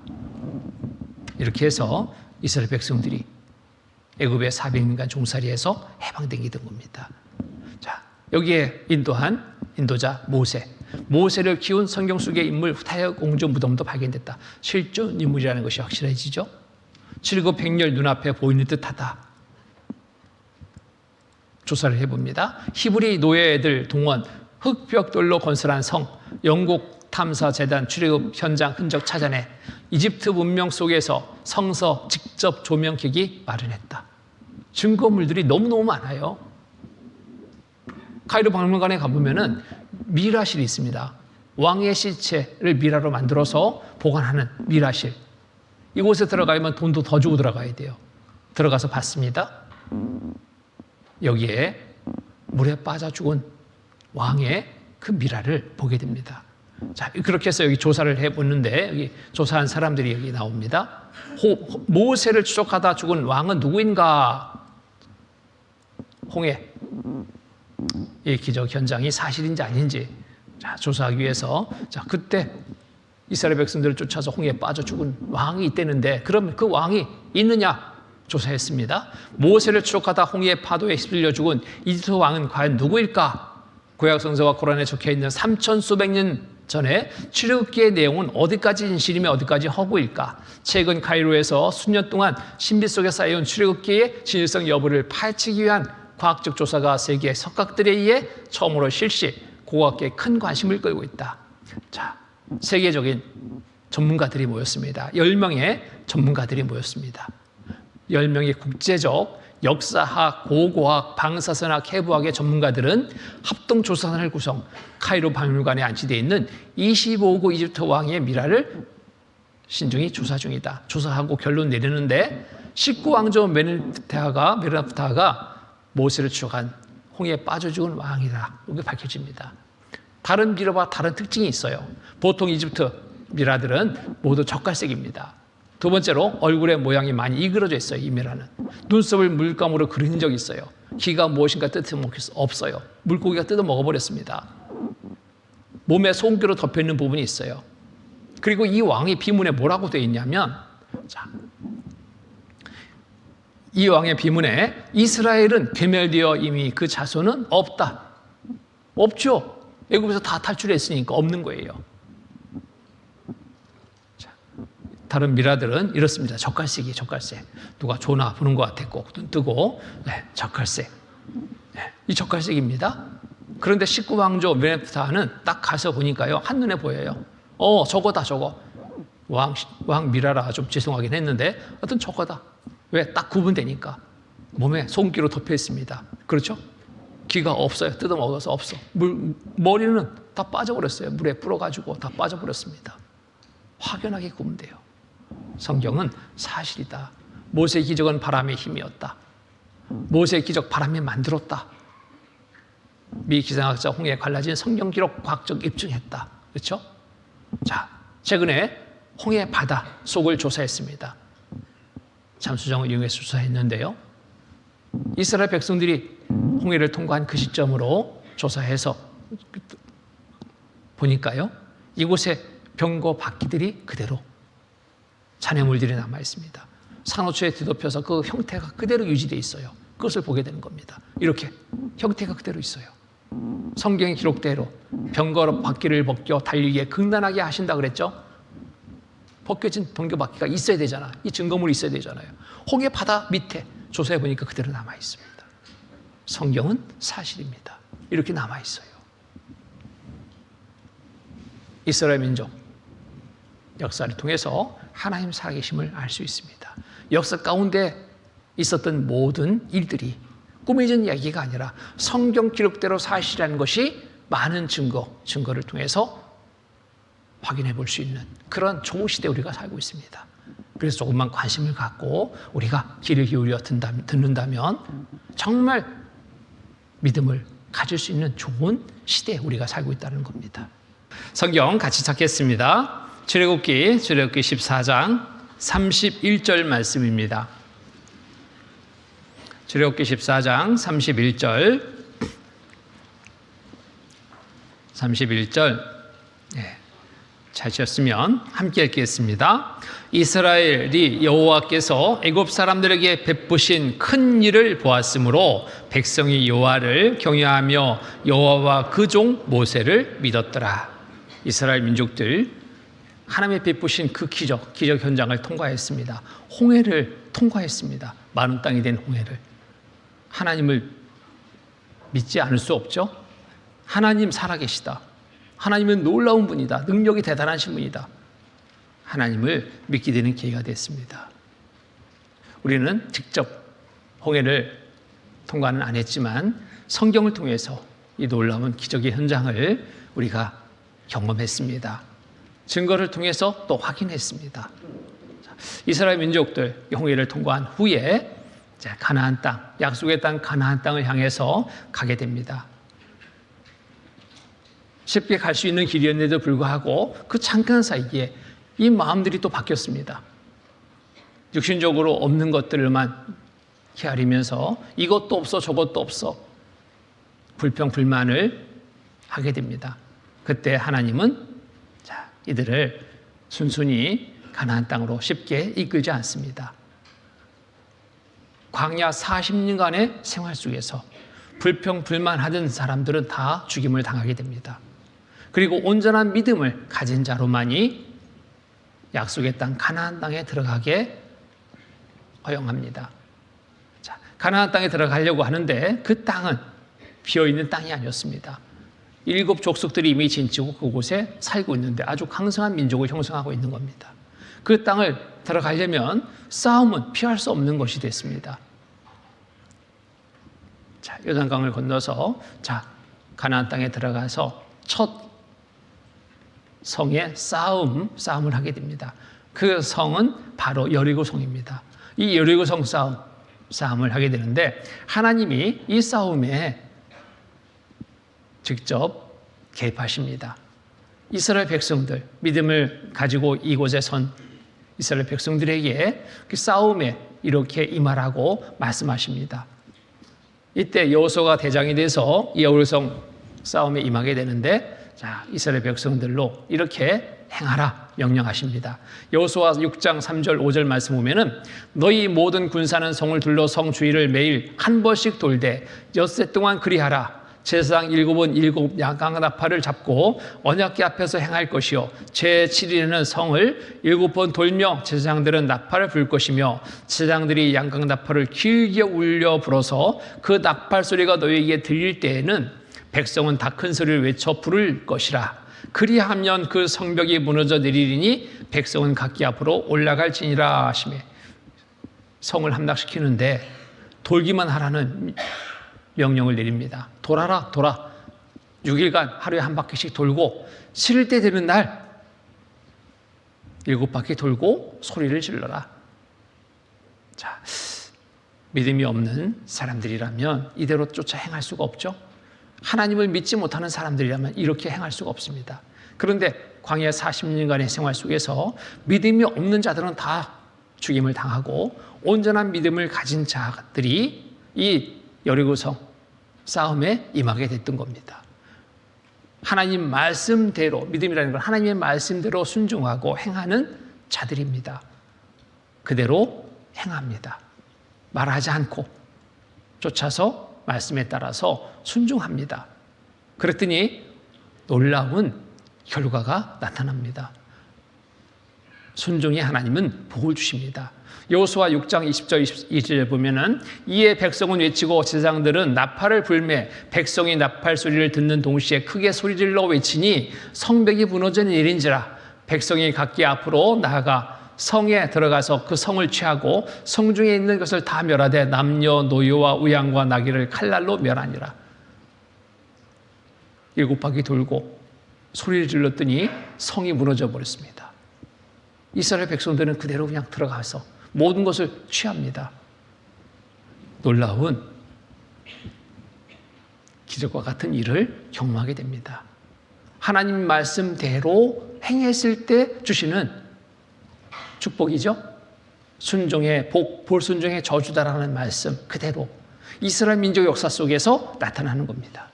이렇게 해서 이스라엘 백성들이 애굽의 400년간 종살이에서 해방되게 된 겁니다. 자, 여기에 인도한 인도자 모세를 키운 성경 속의 인물 타협 옹조 무덤도 발견됐다. 실존 인물이라는 것이 확실해지죠. 700열 눈앞에 보이는 듯하다. 조사를 해봅니다. 히브리 노예들 동원, 흙벽돌로 건설한 성, 영국 탐사재단 출애굽 현장 흔적 찾아내 이집트 문명 속에서 성서 직접 조명객이 마련했다. 증거물들이 너무너무 많아요. 카이로 박물관에 가보면은 미라실이 있습니다. 왕의 시체를 미라로 만들어서 보관하는 미라실. 이곳에 들어가면 돈도 더 주고 들어가야 돼요. 들어가서 봤습니다. 여기에 물에 빠져 죽은 왕의 그 미라를 보게 됩니다. 자, 그렇게 해서 여기 조사를 해보는데 여기 조사한 사람들이 여기 나옵니다. 모세를 추적하다 죽은 왕은 누구인가? 홍해. 이 기적 현장이 사실인지 아닌지 자, 조사하기 위해서 자, 그때 이스라엘 백성들을 쫓아서 홍해에 빠져 죽은 왕이 있다는데 그럼 그 왕이 있느냐? 조사했습니다. 모세를 추적하다 홍해의 파도에 휩쓸려 죽은 이집트 왕은 과연 누구일까? 구약 성서와 고란에 적혀 있는 3천 수백 년 전에 출애굽기의 내용은 어디까지 진실이며 어디까지 허구일까? 최근 카이로에서 수년 동안 신비 속에 쌓여온 출애굽기의 진실성 여부를 파헤치기 위한 과학적 조사가 세계 석학들에 의해 처음으로 실시, 고고학계에 큰 관심을 끌고 있다. 자, 세계적인 전문가들이 모였습니다. 10명의 전문가들이 모였습니다. 10명의 국제적 역사학, 고고학, 방사선학, 해부학의 전문가들은 합동조사단을 구성, 카이로 박물관에 안치되어 있는 25구 이집트 왕의 미라를 신중히 조사 중이다. 조사하고 결론 내리는데 19왕조 메르납타가 모세를 추적한 홍해에 빠져 죽은 왕이다. 이게 밝혀집니다. 다른 미라와 다른 특징이 있어요. 보통 이집트 미라들은 모두 젓갈색입니다. 두 번째로 얼굴의 모양이 많이 이그러져 있어요. 이 미라는. 눈썹을 물감으로 그린 적이 있어요. 귀가 무엇인가 뜯어먹을 수 없어요. 물고기가 뜯어 먹어버렸습니다. 몸에 송기로 덮여있는 부분이 있어요. 그리고 이 왕의 비문에 뭐라고 되어 있냐면 자, 이 왕의 비문에 이스라엘은 괴멸되어 이미 그 자손은 없다. 없죠. 애굽에서 다 탈출했으니까 없는 거예요. 자, 다른 미라들은 이렇습니다. 젓갈색이에요. 젓갈색. 누가 조나 보는 것 같아. 꼭 눈 뜨고 네, 젓갈색. 네, 이 젓갈색입니다. 그런데 19왕조 메르납타는 딱 가서 보니까요. 한눈에 보여요. 저거다 저거. 왕 미라라 좀 죄송하긴 했는데 어떤 저거다. 왜? 딱 구분되니까. 몸에 송기로 덮여 있습니다. 그렇죠? 귀가 없어요. 뜯어먹어서 없어. 머리는 다 빠져버렸어요. 물에 불어가지고 다 빠져버렸습니다. 확연하게 구분돼요. 성경은 사실이다. 모세의 기적은 바람의 힘이었다. 모세의 기적 바람이 만들었다. 미 기상학자 홍해에 갈라진 성경 기록 과학적 입증했다. 그렇죠? 자, 최근에 홍해 바다 속을 조사했습니다. 잠수정을 이용해서 조사했는데요. 이스라엘 백성들이 홍해를 통과한 그 시점으로 조사해서 보니까요. 이곳에 병거 바퀴들이 그대로 잔해물들이 남아 있습니다. 산호초에 뒤덮여서 그 형태가 그대로 유지되어 있어요. 그것을 보게 되는 겁니다. 이렇게 형태가 그대로 있어요. 성경의 기록대로 병거 바퀴를 벗겨 달리기에 극난하게 하신다 그랬죠? 벗겨진 병거 바퀴가 있어야 되잖아. 이 증거물이 있어야 되잖아요. 홍해 바다 밑에 조사해 보니까 그대로 남아 있습니다. 성경은 사실입니다. 이렇게 남아 있어요. 이스라엘 민족 역사를 통해서 하나님 살아계심을 알 수 있습니다. 역사 가운데 있었던 모든 일들이 꾸며진 이야기가 아니라 성경 기록대로 사실이라는 것이 많은 증거를 통해서 확인해 볼 수 있는 그런 좋은 시대에 우리가 살고 있습니다. 그래서 조금만 관심을 갖고 우리가 귀를 기울여 듣는다면 정말 믿음을 가질 수 있는 좋은 시대에 우리가 살고 있다는 겁니다. 성경 같이 찾겠습니다. 출애굽기 14장 31절 말씀입니다. 출애굽기 14장 31절 네. 찾으셨으면 함께 읽겠습니다. 이스라엘이 여호와께서 애굽 사람들에게 베푸신 큰 일을 보았으므로 백성이 여호와를 경외하며 여호와와 그 종 모세를 믿었더라. 이스라엘 민족들 하나님의 베푸신 그 기적 현장을 통과했습니다. 홍해를 통과했습니다. 마른 땅이 된 홍해를. 하나님을 믿지 않을 수 없죠. 하나님 살아계시다. 하나님은 놀라운 분이다. 능력이 대단하신 분이다. 하나님을 믿게 되는 기회가 됐습니다. 우리는 직접 홍해를 통과는 안 했지만 성경을 통해서 이 놀라운 기적의 현장을 우리가 경험했습니다. 증거를 통해서 또 확인했습니다. 이스라엘 민족들 홍해를 통과한 후에 자, 가나안 땅, 약속의 땅 가나안 땅을 향해서 가게 됩니다. 쉽게 갈 수 있는 길이었는데도 불구하고 그 잠깐 사이에 이 마음들이 또 바뀌었습니다. 육신적으로 없는 것들만 헤아리면서 이것도 없어 저것도 없어 불평불만을 하게 됩니다. 그때 하나님은 자, 이들을 순순히 가나안 땅으로 쉽게 이끌지 않습니다. 광야 40년간의 생활 속에서 불평불만하던 사람들은 다 죽임을 당하게 됩니다. 그리고 온전한 믿음을 가진 자로만이 약속의 땅 가나안 땅에 들어가게 허용합니다. 자, 가나안 땅에 들어가려고 하는데 그 땅은 비어있는 땅이 아니었습니다. 7 족속들이 이미 진치고 그곳에 살고 있는데 아주 강성한 민족을 형성하고 있는 겁니다. 그 땅을 들어가려면 싸움은 피할 수 없는 것이 됐습니다. 자, 요단강을 건너서 자, 가나안 땅에 들어가서 첫 성의 싸움을 하게 됩니다. 그 성은 바로 여리고 성입니다. 이 여리고 성 싸움을 하게 되는데 하나님이 이 싸움에 직접 개입하십니다. 이스라엘 백성들, 믿음을 가지고 이곳에 선 이스라엘 백성들에게 그 싸움에 이렇게 임하라고 말씀하십니다. 이때 여호수아가 대장이 돼서 이 여리고성 싸움에 임하게 되는데 자, 이스라엘 백성들로 이렇게 행하라 명령하십니다. 여호수아 6장 3절 5절 말씀 보면은 너희 모든 군사는 성을 둘러 성 주위를 매일 한 번씩 돌되 엿새 동안 그리하라. 제사장 7은 7 양강나팔을 잡고 언약궤 앞에서 행할 것이요 제7일에는 성을 7번 돌며 제사장들은 나팔을 불 것이며 제사장들이 양강나팔을 길게 울려 불어서 그 나팔 소리가 너희에게 들릴 때에는 백성은 다 큰 소리를 외쳐 부를 것이라. 그리하면 그 성벽이 무너져 내리리니 백성은 각기 앞으로 올라갈지니라 하시매 성을 함락시키는데 돌기만 하라는 명령을 내립니다. 돌아라 돌아 6일간 하루에 한 바퀴씩 돌고 싫을 때 되는 날 7바퀴 돌고 소리를 질러라. 자, 믿음이 없는 사람들이라면 이대로 쫓아 행할 수가 없죠. 하나님을 믿지 못하는 사람들이라면 이렇게 행할 수가 없습니다. 그런데 광야 40년간의 생활 속에서 믿음이 없는 자들은 다 죽임을 당하고 온전한 믿음을 가진 자들이 이 여리고성 싸움에 임하게 됐던 겁니다. 하나님 말씀대로, 믿음이라는 건 하나님의 말씀대로 순종하고 행하는 자들입니다. 그대로 행합니다. 말하지 않고 쫓아서 말씀에 따라서 순종합니다. 그랬더니 놀라운 결과가 나타납니다. 순종의 하나님은 복을 주십니다. 여호수아 6장 20절 22절에 보면은 이에 백성은 외치고 제사장들은 나팔을 불매 백성이 나팔 소리를 듣는 동시에 크게 소리질러 외치니 성벽이 무너져 내린지라. 백성이 각기 앞으로 나아가 성에 들어가서 그 성을 취하고 성중에 있는 것을 다 멸하되 남녀 노유와 우양과 나귀를 칼날로 멸하니라. 7바퀴 돌고 소리를 질렀더니 성이 무너져 버렸습니다. 이스라엘 백성들은 그대로 그냥 들어가서 모든 것을 취합니다. 놀라운 기적과 같은 일을 경험하게 됩니다. 하나님 말씀대로 행했을 때 주시는 축복이죠. 순종의 복, 불순종의 저주다라는 말씀 그대로 이스라엘 민족 역사 속에서 나타나는 겁니다.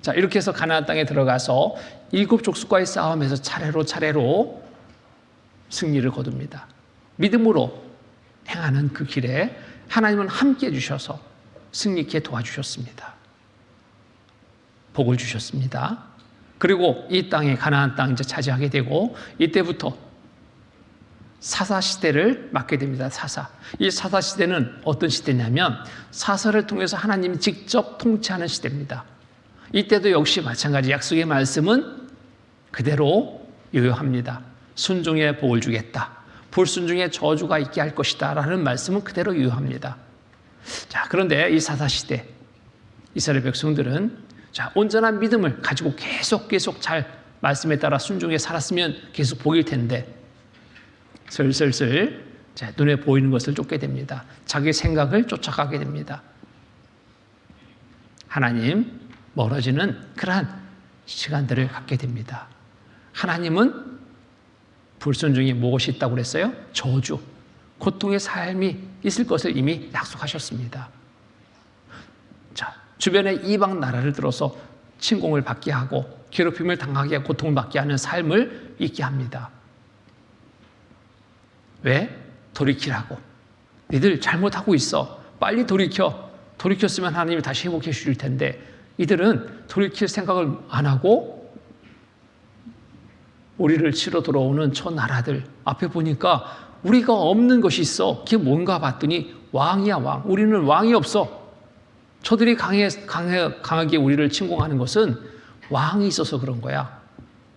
자, 이렇게 해서 가나안 땅에 들어가서 7 족속과의 싸움에서 차례로 승리를 거둡니다. 믿음으로 행하는 그 길에 하나님은 함께 해주셔서 승리케 도와주셨습니다. 복을 주셨습니다. 그리고 이 땅에 가나안 땅 이제 차지하게 되고 이때부터 사사 시대를 맞게 됩니다. 사사. 이 사사 시대는 어떤 시대냐면 사사를 통해서 하나님이 직접 통치하는 시대입니다. 이때도 역시 마찬가지 약속의 말씀은 그대로 유효합니다. 순종의 복을 주겠다. 불순종의 저주가 있게 할 것이다. 라는 말씀은 그대로 유효합니다. 자, 그런데 이 사사 시대 이스라엘 백성들은 자, 온전한 믿음을 가지고 계속 잘 말씀에 따라 순종해 살았으면 계속 복일 텐데 슬슬 자, 눈에 보이는 것을 쫓게 됩니다. 자기 생각을 쫓아가게 됩니다. 하나님 멀어지는 그러한 시간들을 갖게 됩니다. 하나님은 불순종이 무엇이 있다고 그랬어요? 저주, 고통의 삶이 있을 것을 이미 약속하셨습니다. 자, 주변의 이방 나라를 들어서 침공을 받게 하고 괴롭힘을 당하게 하고 고통을 받게 하는 삶을 있게 합니다. 왜? 돌이키라고. 니들 잘못하고 있어. 빨리 돌이켜. 돌이켰으면 하나님이 다시 회복해 주실 텐데 이들은 돌이킬 생각을 안 하고 우리를 치러 들어오는 저 나라들 앞에 보니까 우리가 없는 것이 있어. 그게 뭔가 봤더니 왕이야, 왕. 우리는 왕이 없어. 저들이 강하게 우리를 침공하는 것은 왕이 있어서 그런 거야.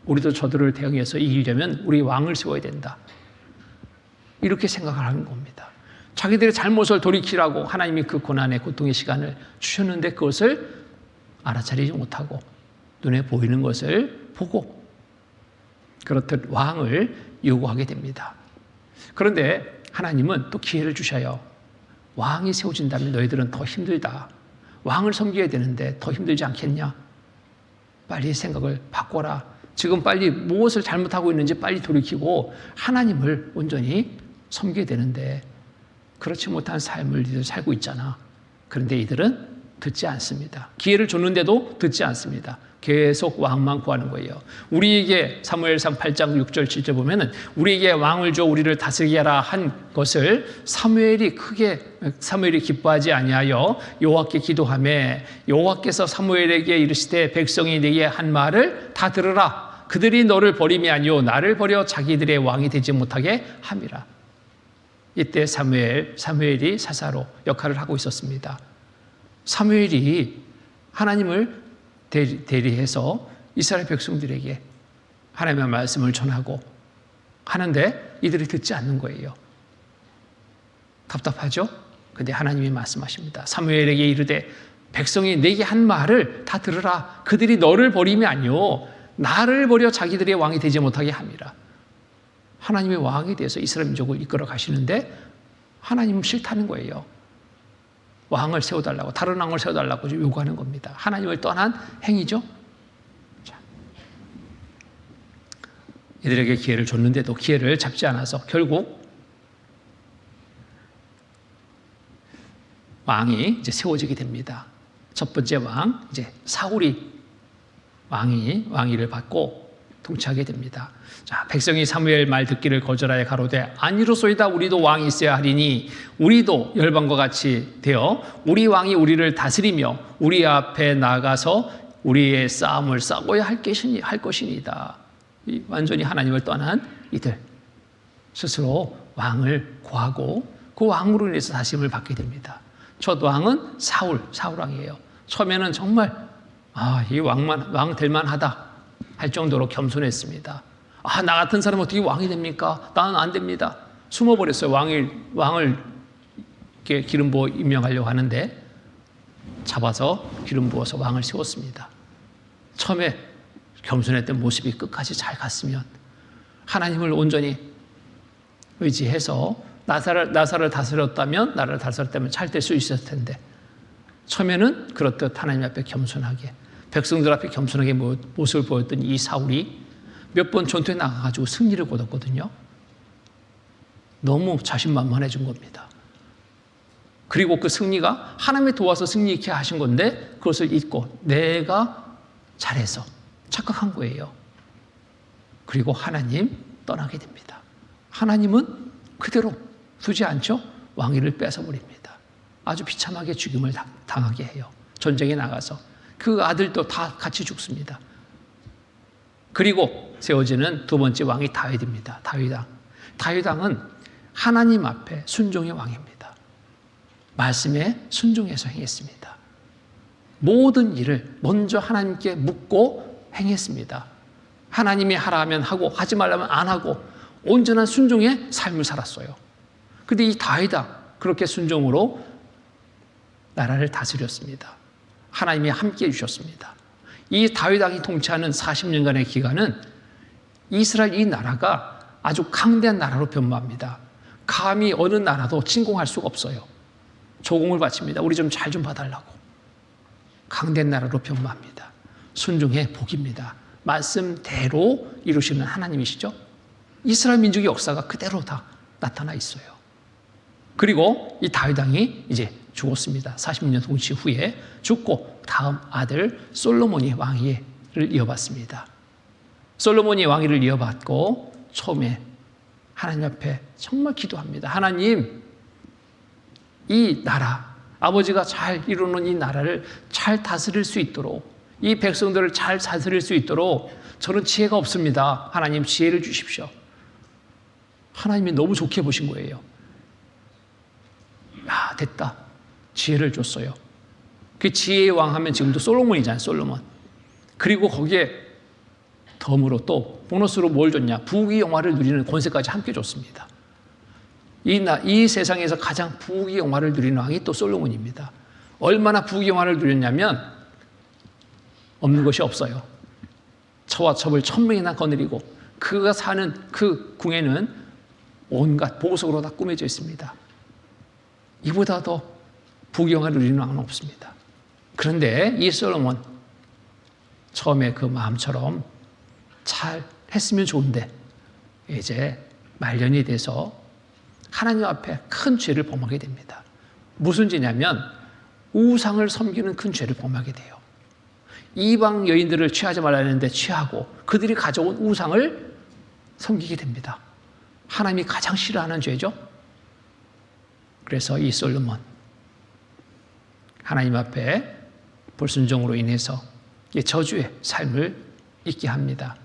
우리도 저들을 대응해서 이기려면 우리 왕을 세워야 된다. 이렇게 생각을 하는 겁니다. 자기들의 잘못을 돌이키라고 하나님이 그 고난의 고통의 시간을 주셨는데 그것을 알아차리지 못하고 눈에 보이는 것을 보고 그렇듯 왕을 요구하게 됩니다. 그런데 하나님은 또 기회를 주셔요. 왕이 세워진다면 너희들은 더 힘들다. 왕을 섬겨야 되는데 더 힘들지 않겠냐? 빨리 생각을 바꿔라. 지금 빨리 무엇을 잘못하고 있는지 빨리 돌이키고 하나님을 온전히 섬겨야 되는데 그렇지 못한 삶을 이들 살고 있잖아. 그런데 이들은 듣지 않습니다. 기회를 줬는데도 듣지 않습니다. 계속 왕만 구하는 거예요. 우리에게 사무엘상 8장 6절 7절 보면은 우리에게 왕을 줘 우리를 다스리게 하라 한 것을 사무엘이 기뻐하지 아니하여 여호와께 기도하매 여호와께서 사무엘에게 이르시되 백성이 내게 한 말을 다 들으라. 그들이 너를 버림이 아니요 나를 버려 자기들의 왕이 되지 못하게 함이라. 이때 사무엘이 사사로 역할을 하고 있었습니다. 사무엘이 하나님을 대리해서 이스라엘 백성들에게 하나님의 말씀을 전하고 하는데 이들이 듣지 않는 거예요. 답답하죠? 근데 하나님이 말씀하십니다. 사무엘에게 이르되 백성이 내게 한 말을 다 들으라. 그들이 너를 버림이 아니요 나를 버려 자기들의 왕이 되지 못하게 함이라. 하나님의 왕에 대해서 이스라엘 민족을 이끌어 가시는데 하나님은 싫다는 거예요. 왕을 세워달라고, 다른 왕을 세워달라고 요구하는 겁니다. 하나님을 떠난 행위죠. 자, 이들에게 기회를 줬는데도 기회를 잡지 않아서 결국 왕이 이제 세워지게 됩니다. 첫 번째 왕, 이제 사울이 왕위를 받고 통치하게 됩니다. 자, 백성이 사무엘 말 듣기를 거절하여 가로되 아니로소이다 우리도 왕이 있어야 하리니 우리도 열방과 같이 되어 우리 왕이 우리를 다스리며 우리 앞에 나가서 우리의 싸움을 싸고야 할 것이니이다. 완전히 하나님을 떠난 이들 스스로 왕을 구하고 그 왕으로 인해서 다스림을 받게 됩니다. 첫 왕은 사울 왕이에요. 처음에는 정말 이 왕 될만하다 할 정도로 겸손했습니다. 나 같은 사람은 어떻게 왕이 됩니까? 나는 안 됩니다. 숨어버렸어요. 왕을 이렇게 기름 부어 임명하려고 하는데 잡아서 기름 부어서 왕을 세웠습니다. 처음에 겸손했던 모습이 끝까지 잘 갔으면 하나님을 온전히 의지해서 나사를 다스렸다면 나라를 다스렸다면 잘 될 수 있었을 텐데 처음에는 그렇듯 하나님 앞에 겸손하게 백성들 앞에 겸손하게 모습을 보였던 이 사울이 몇 번 전투에 나가가지고 승리를 거뒀거든요. 너무 자신만만해진 겁니다. 그리고 그 승리가 하나님이 도와서 승리 있게 하신 건데 그것을 잊고 내가 잘해서 착각한 거예요. 그리고 하나님 떠나게 됩니다. 하나님은 그대로 두지 않죠. 왕위를 뺏어버립니다. 아주 비참하게 죽임을 당하게 해요. 전쟁에 나가서 그 아들도 다 같이 죽습니다. 그리고 세워지는 두 번째 왕이 다윗입니다. 다윗왕은 하나님 앞에 순종의 왕입니다. 말씀에 순종해서 행했습니다. 모든 일을 먼저 하나님께 묻고 행했습니다. 하나님이 하라 하면 하고 하지 말라면 안 하고 온전한 순종의 삶을 살았어요. 그런데 이 다윗왕 그렇게 순종으로 나라를 다스렸습니다. 하나님이 함께 해주셨습니다. 이 다윗왕이 통치하는 40년간의 기간은 이스라엘 이 나라가 아주 강대한 나라로 변모합니다. 감히 어느 나라도 침공할 수가 없어요. 조공을 바칩니다. 우리 좀 잘 좀 봐달라고. 강된 나라로 변모합니다. 순종의 복입니다. 말씀대로 이루시는 하나님이시죠. 이스라엘 민족의 역사가 그대로 다 나타나 있어요. 그리고 이 다윗 왕이 이제 죽었습니다. 40년 통치 후에 죽고 다음 아들 솔로몬이 왕위를 이어받습니다. 솔로몬이 왕위를 이어받고 처음에 하나님 앞에 정말 기도합니다. 하나님, 이 나라, 아버지가 잘 이루는 이 나라를 잘 다스릴 수 있도록, 이 백성들을 잘 다스릴 수 있도록 저는 지혜가 없습니다. 하나님 지혜를 주십시오. 하나님이 너무 좋게 보신 거예요. 야, 됐다. 지혜를 줬어요. 그 지혜의 왕 하면 지금도 솔로몬이잖아요. 솔로몬. 그리고 거기에 덤으로 또 보너스로 뭘 줬냐? 부귀 영화를 누리는 권세까지 함께 줬습니다. 이 세상에서 가장 부귀 영화를 누리는 왕이 또 솔로몬입니다. 얼마나 부귀 영화를 누렸냐면 없는 것이 없어요. 처와 첩을 1000명이나 거느리고 그가 사는 그 궁에는 온갖 보석으로 다 꾸며져 있습니다. 이보다 더 부귀 영화를 누리는 왕은 없습니다. 그런데 이 솔로몬 처음에 그 마음처럼 잘 했으면 좋은데 이제 말년이 돼서 하나님 앞에 큰 죄를 범하게 됩니다. 무슨 죄냐면 우상을 섬기는 큰 죄를 범하게 돼요. 이방 여인들을 취하지 말라 했는데 취하고 그들이 가져온 우상을 섬기게 됩니다. 하나님이 가장 싫어하는 죄죠. 그래서 이 솔로몬 하나님 앞에 불순종으로 인해서 저주의 삶을 있게 합니다.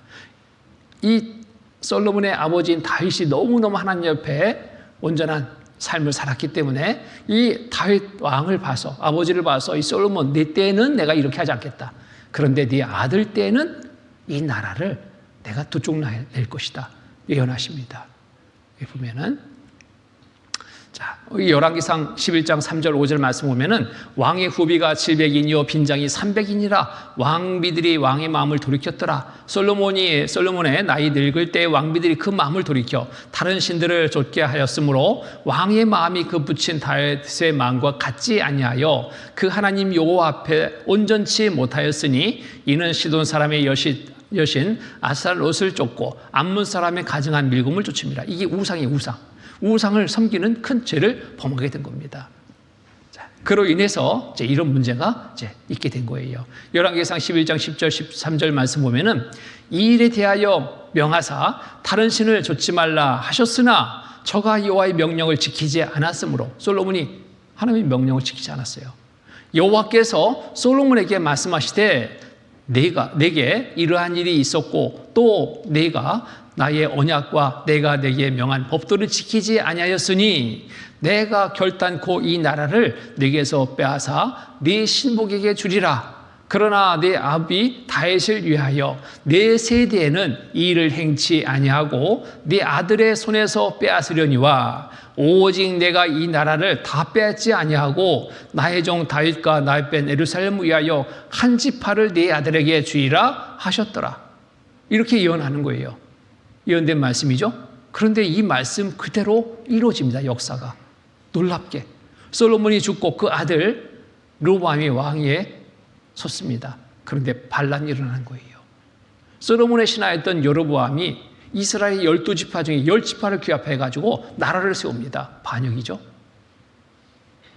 이 솔로몬의 아버지인 다윗이 너무너무 하나님 옆에 온전한 삶을 살았기 때문에 이 다윗 왕을 봐서 아버지를 봐서 이 솔로몬 내 때는 내가 이렇게 하지 않겠다. 그런데 네 아들 때는 이 나라를 내가 두 쪽 낼 것이다. 예언하십니다. 여기 보면은 자, 열왕기상 11장 3절 5절 말씀 보면은 왕의 후비가 700인이요 빈장이 300인이라 왕비들이 왕의 마음을 돌이켰더라. 솔로몬의 나이 늙을 때 왕비들이 그 마음을 돌이켜 다른 신들을 좇게 하였으므로 왕의 마음이 그 붙인 다윗의 마음과 같지 아니하여 그 하나님 여호와 앞에 온전치 못하였으니 이는 시돈 사람의 여신 아스타롯을 쫓고 암몬 사람의 가증한 밀금을 쫓습니다. 이게 우상이 우상을 섬기는 큰 죄를 범하게 된 겁니다. 자, 그로 인해서 이제 이런 문제가 이제 있게 된 거예요. 열왕기상 11장 10절 13절 말씀 보면은 이 일에 대하여 명하사 다른 신을 좇지 말라 하셨으나 저가 여호와의 명령을 지키지 않았으므로 솔로몬이 하나님의 명령을 지키지 않았어요. 여호와께서 솔로몬에게 말씀하시되 내게 이러한 일이 있었고 또 내가 나의 언약과 내가 내게 명한 법도를 지키지 아니하였으니 내가 결단코 이 나라를 내게서 빼앗아 네 신복에게 주리라. 그러나 내 아비 다윗을 위하여 내 세대에는 이 일을 행치 아니하고 네 아들의 손에서 빼앗으려니와 오직 내가 이 나라를 다 빼앗지 아니하고 나의 종 다윗과 나의 뺀 예루살렘을 위하여 한 지파를 네 아들에게 주리라 하셨더라. 이렇게 예언하는 거예요. 예언된 말씀이죠. 그런데 이 말씀 그대로 이루어집니다. 역사가 놀랍게 솔로몬이 죽고 그 아들 르호보암이 왕위에 섰습니다. 그런데 반란이 일어난 거예요. 솔로몬의 신하였던 여로보암이 이스라엘 12지파 중에 10지파를 규합해가지고 나라를 세웁니다. 반역이죠.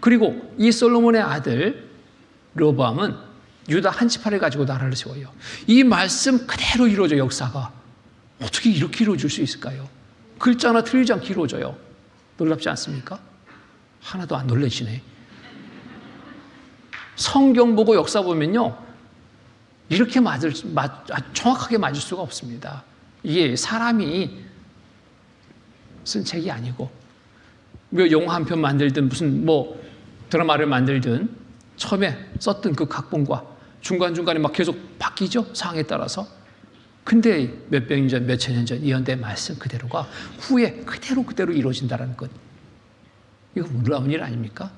그리고 이 솔로몬의 아들 르호보암은 유다 한 지파를 가지고 나라를 세워요. 이 말씀 그대로 이루어져 역사가. 어떻게 이렇게 이루어질 수 있을까요? 글자 하나 틀리지 않게 이루어져요. 놀랍지 않습니까? 하나도 안 놀라시네. 성경 보고 역사 보면요, 이렇게 정확하게 맞을 수가 없습니다. 이게 사람이 쓴 책이 아니고, 영화 한 편 만들든 무슨 드라마를 만들든 처음에 썼던 그 각본과 중간중간에 막 계속 바뀌죠? 상황에 따라서. 근데 몇백 년 전, 몇천 년 전 예언된 말씀 그대로가 후에 그대로 이루어진다는 것. 이거 놀라운 일 아닙니까?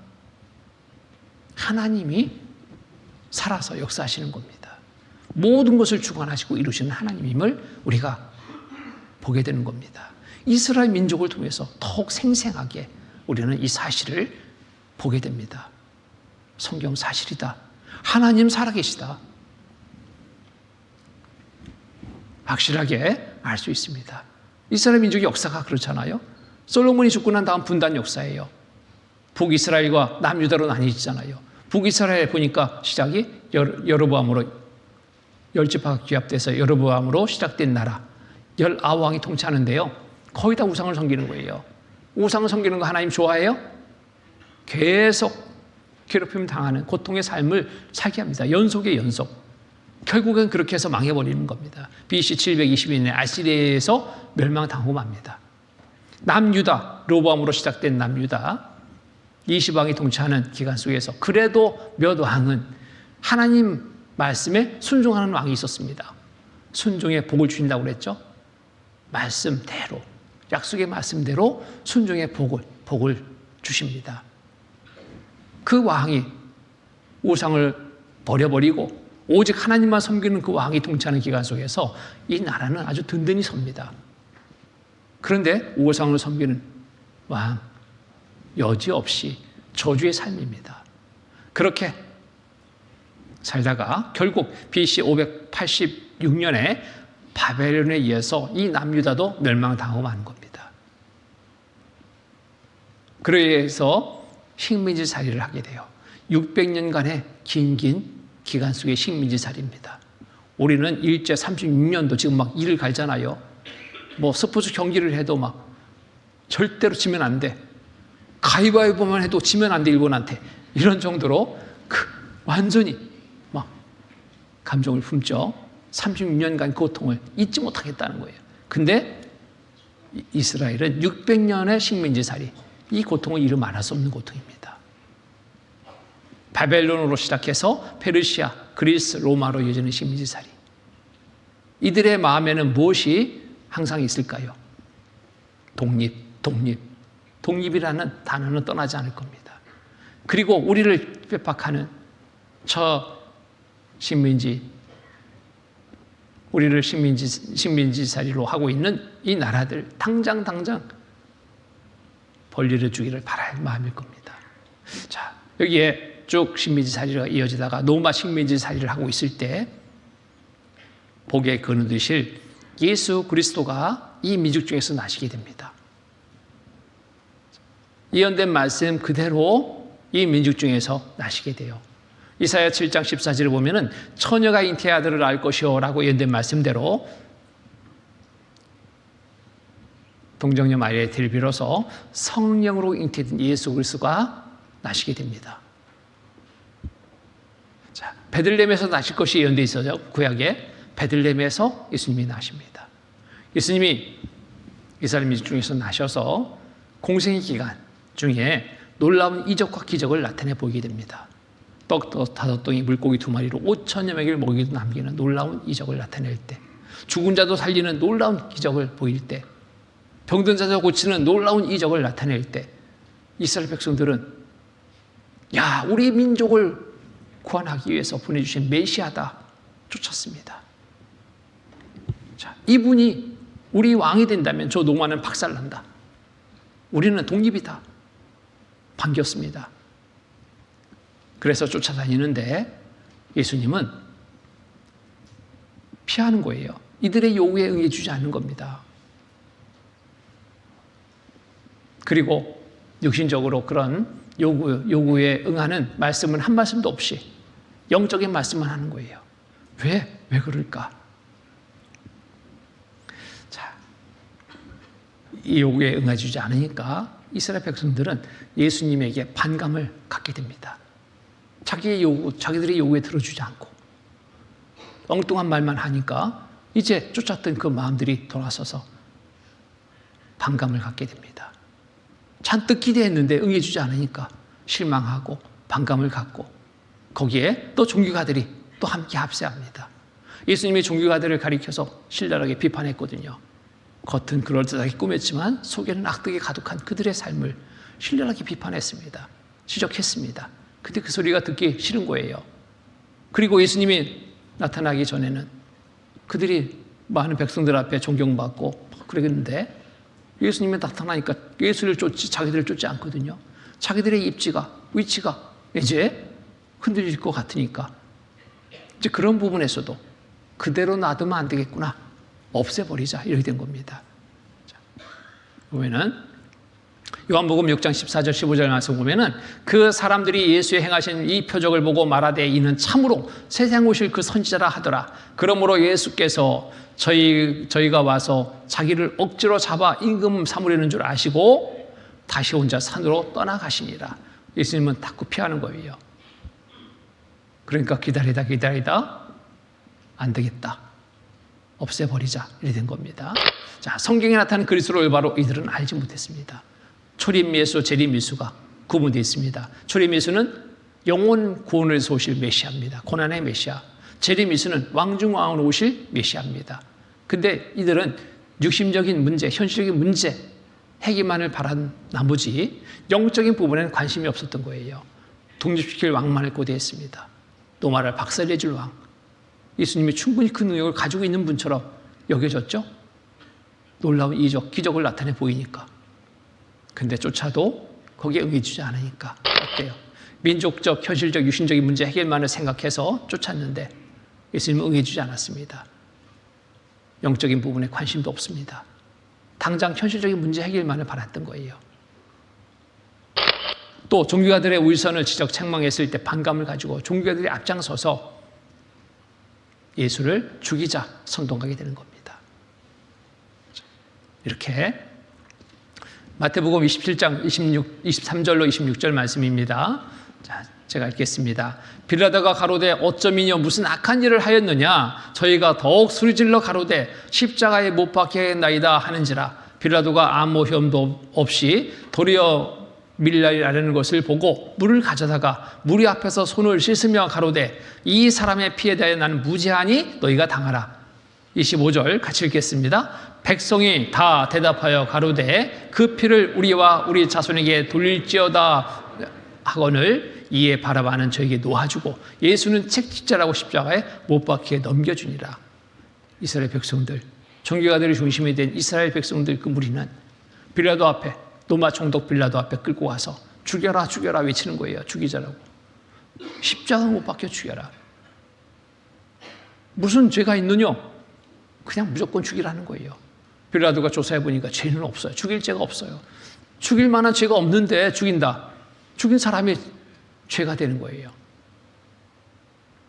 하나님이 살아서 역사하시는 겁니다. 모든 것을 주관하시고 이루시는 하나님임을 우리가 보게 되는 겁니다. 이스라엘 민족을 통해서 더욱 생생하게 우리는 이 사실을 보게 됩니다. 성경 사실이다. 하나님 살아계시다. 확실하게 알 수 있습니다. 이스라엘 민족의 역사가 그렇잖아요. 솔로몬이 죽고 난 다음 분단 역사예요. 북이스라엘과 남유다로 나뉘잖아요. 북이스라엘 보니까 시작이 여로보암으로 열지파가 귀합돼서 여로보암으로 시작된 나라 19왕이 통치하는데요. 거의 다 우상을 섬기는 거예요. 우상을 섬기는 거 하나님 좋아해요? 계속 괴롭힘 당하는 고통의 삶을 살게 합니다. 연속의 연속. 결국은 그렇게 해서 망해버리는 겁니다. BC 722년에 아시리아에서 멸망당하고 맙니다. 남유다, 로보암으로 시작된 남유다 20왕이 통치하는 기간 속에서 그래도 몇 왕은 하나님 말씀에 순종하는 왕이 있었습니다. 순종의 복을 주신다고 그랬죠. 말씀대로, 약속의 말씀대로 순종의 복을 주십니다. 그 왕이 우상을 버려버리고 오직 하나님만 섬기는 그 왕이 통치하는 기간 속에서 이 나라는 아주 든든히 섭니다. 그런데 우상을 섬기는 왕, 여지없이 저주의 삶입니다. 그렇게 살다가 결국 BC 586년에 바벨론에 의해서 이 남유다도 멸망당하고 마는 겁니다. 그래서 식민지살이를 하게 돼요. 600년간의 긴 기간 속의 식민지살이입니다. 우리는 일제 36년도 지금 막 이를 갈잖아요. 뭐 스포츠 경기를 해도 막 절대로 지면 안 돼. 가위바위보만 해도 지면 안 돼, 일본한테. 이런 정도로 완전히 막 감정을 품죠. 36년간 고통을 잊지 못하겠다는 거예요. 근데 이스라엘은 600년의 식민지살이 이 고통을 이루 말할 수 없는 고통입니다. 바벨론으로 시작해서 페르시아, 그리스, 로마로 이어지는 식민지살이. 이들의 마음에는 무엇이 항상 있을까요? 독립이라는 단어는 떠나지 않을 겁니다. 그리고 우리를 핍박하는 우리를 식민지살이로 하고 있는 이 나라들 당장 벌리를 주기를 바랄 마음일 겁니다. 자, 여기에 쭉 식민지살이가 이어지다가 로마 식민지살이를 하고 있을 때 복에 거느리실 예수 그리스도가 이 민족 중에서 나시게 됩니다. 예언된 말씀 그대로 이 민족 중에서 나시게 돼요. 이사야 7장 14절을 보면은 처녀가 잉태의 아들을 낳을 것이요 라고 예언된 말씀대로 동정녀 마리아의 뒤를 빌어서 성령으로 잉태된 예수 그리스도가 나시게 됩니다. 자, 베들레헴에서 나실 것이 예언되어 있어요. 구약에 베들레헴에서 예수님이 나십니다. 예수님이 이스라엘 민족 중에서 나셔서 공생의 기간 중에 놀라운 이적과 기적을 나타내 보이게 됩니다. 떡 5덩이 물고기 2마리로 5천여 명을 먹이고 남기는 놀라운 이적을 나타낼 때, 죽은 자도 살리는 놀라운 기적을 보일 때, 병든 자도 고치는 놀라운 이적을 나타낼 때 이스라엘 백성들은 야, 우리 민족을 구원하기 위해서 보내주신 메시아다 쫓았습니다. 자, 이분이 우리 왕이 된다면 저 노마는 박살난다. 우리는 독립이다. 반겼습니다. 그래서 쫓아다니는데 예수님은 피하는 거예요. 이들의 요구에 응해주지 않는 겁니다. 그리고 육신적으로 그런 요구에 응하는 말씀은 한 말씀도 없이 영적인 말씀만 하는 거예요. 왜 그럴까? 자, 이 요구에 응해주지 않으니까 이스라엘 백성들은 예수님에게 반감을 갖게 됩니다. 자기들의 요구에 들어주지 않고 엉뚱한 말만 하니까 이제 쫓았던 그 마음들이 돌아서서 반감을 갖게 됩니다. 잔뜩 기대했는데 응해주지 않으니까 실망하고 반감을 갖고 거기에 또 종교가들이 또 함께 합세합니다. 예수님이 종교가들을 가리켜서 신랄하게 비판했거든요. 겉은 그럴듯하게 꾸몄지만 속에는 악덕이 가득한 그들의 삶을 신랄하게 비판했습니다. 지적했습니다. 근데 그 소리가 듣기 싫은 거예요. 그리고 예수님이 나타나기 전에는 그들이 많은 백성들 앞에 존경받고 그러겠는데 예수님이 나타나니까 예수를 쫓지 자기들을 쫓지 않거든요. 자기들의 입지가, 위치가 이제 흔들릴 것 같으니까 이제 그런 부분에서도 그대로 놔두면 안 되겠구나. 없애버리자. 이렇게 된 겁니다. 자, 보면은 요한복음 6장 14절 15절 말씀 보면은 그 사람들이 예수의 행하신 이 표적을 보고 말하되 이는 참으로 세상 오실 그 선지자라 하더라. 그러므로 예수께서 저희가 와서 자기를 억지로 잡아 임금 삼으려는 줄 아시고 다시 혼자 산으로 떠나가시니라. 예수님은 자꾸 피하는 거예요. 그러니까 기다리다 안 되겠다. 없애버리자. 이렇게 된 겁니다. 자, 성경에 나타난 그리스도를 바로 이들은 알지 못했습니다. 초림 예수, 재림 예수가 구분되어 있습니다. 초림 예수는 영혼 구원을 위해서 오실 메시아입니다. 고난의 메시아. 재림 예수는 왕중왕으로 오실 메시아입니다. 근데 이들은 육신적인 문제, 현실적인 문제 해결만을 바란 나머지 영적인 부분에는 관심이 없었던 거예요. 독립시킬 왕만을 고대했습니다. 노마를 박살내줄 왕. 예수님이 충분히 그 능력을 가지고 있는 분처럼 여겨졌죠? 놀라운 이적, 기적을 나타내 보이니까. 근데 쫓아도 거기에 응해주지 않으니까 어때요? 민족적, 현실적, 유신적인 문제 해결만을 생각해서 쫓았는데 예수님은 응해주지 않았습니다. 영적인 부분에 관심도 없습니다. 당장 현실적인 문제 해결만을 바랐던 거예요. 또 종교가들의 위선을 지적 책망했을 때 반감을 가지고 종교가들이 앞장서서 예수를 죽이자 선동하게 되는 겁니다. 이렇게 마태복음 27장 23절로 26절 말씀입니다. 자, 제가 읽겠습니다. 빌라도가 가로되 어쩌미뇨 무슨 악한 일을 하였느냐 저희가 더욱 소리질러 가로되 십자가에 못 박히겠나이다 하는지라. 빌라도가 아무 혐도 없이 도리어 밀라라는 것을 보고 물을 가져다가 무리 앞에서 손을 씻으며 가로되 이 사람의 피에 대하여 나는 무죄하니 너희가 당하라. 25절 같이 읽겠습니다. 백성이 다 대답하여 가로되 그 피를 우리와 우리 자손에게 돌릴지어다 하거늘 이에 바라바는 저에게 놓아주고 예수는 책짓자라고 십자가에 못 박히게 넘겨주니라. 이스라엘 백성들, 종교가들의 중심이 된 이스라엘 백성들 그 무리는 빌라도 앞에, 로마 총독 빌라도 앞에 끌고 와서 죽여라 죽여라 외치는 거예요. 죽이자라고. 십자가 못 박혀 죽여라. 무슨 죄가 있느냐? 그냥 무조건 죽이라는 거예요. 빌라도가 조사해 보니까 죄는 없어요. 죽일 죄가 없어요. 죽일 만한 죄가 없는데 죽인다. 죽인 사람이 죄가 되는 거예요.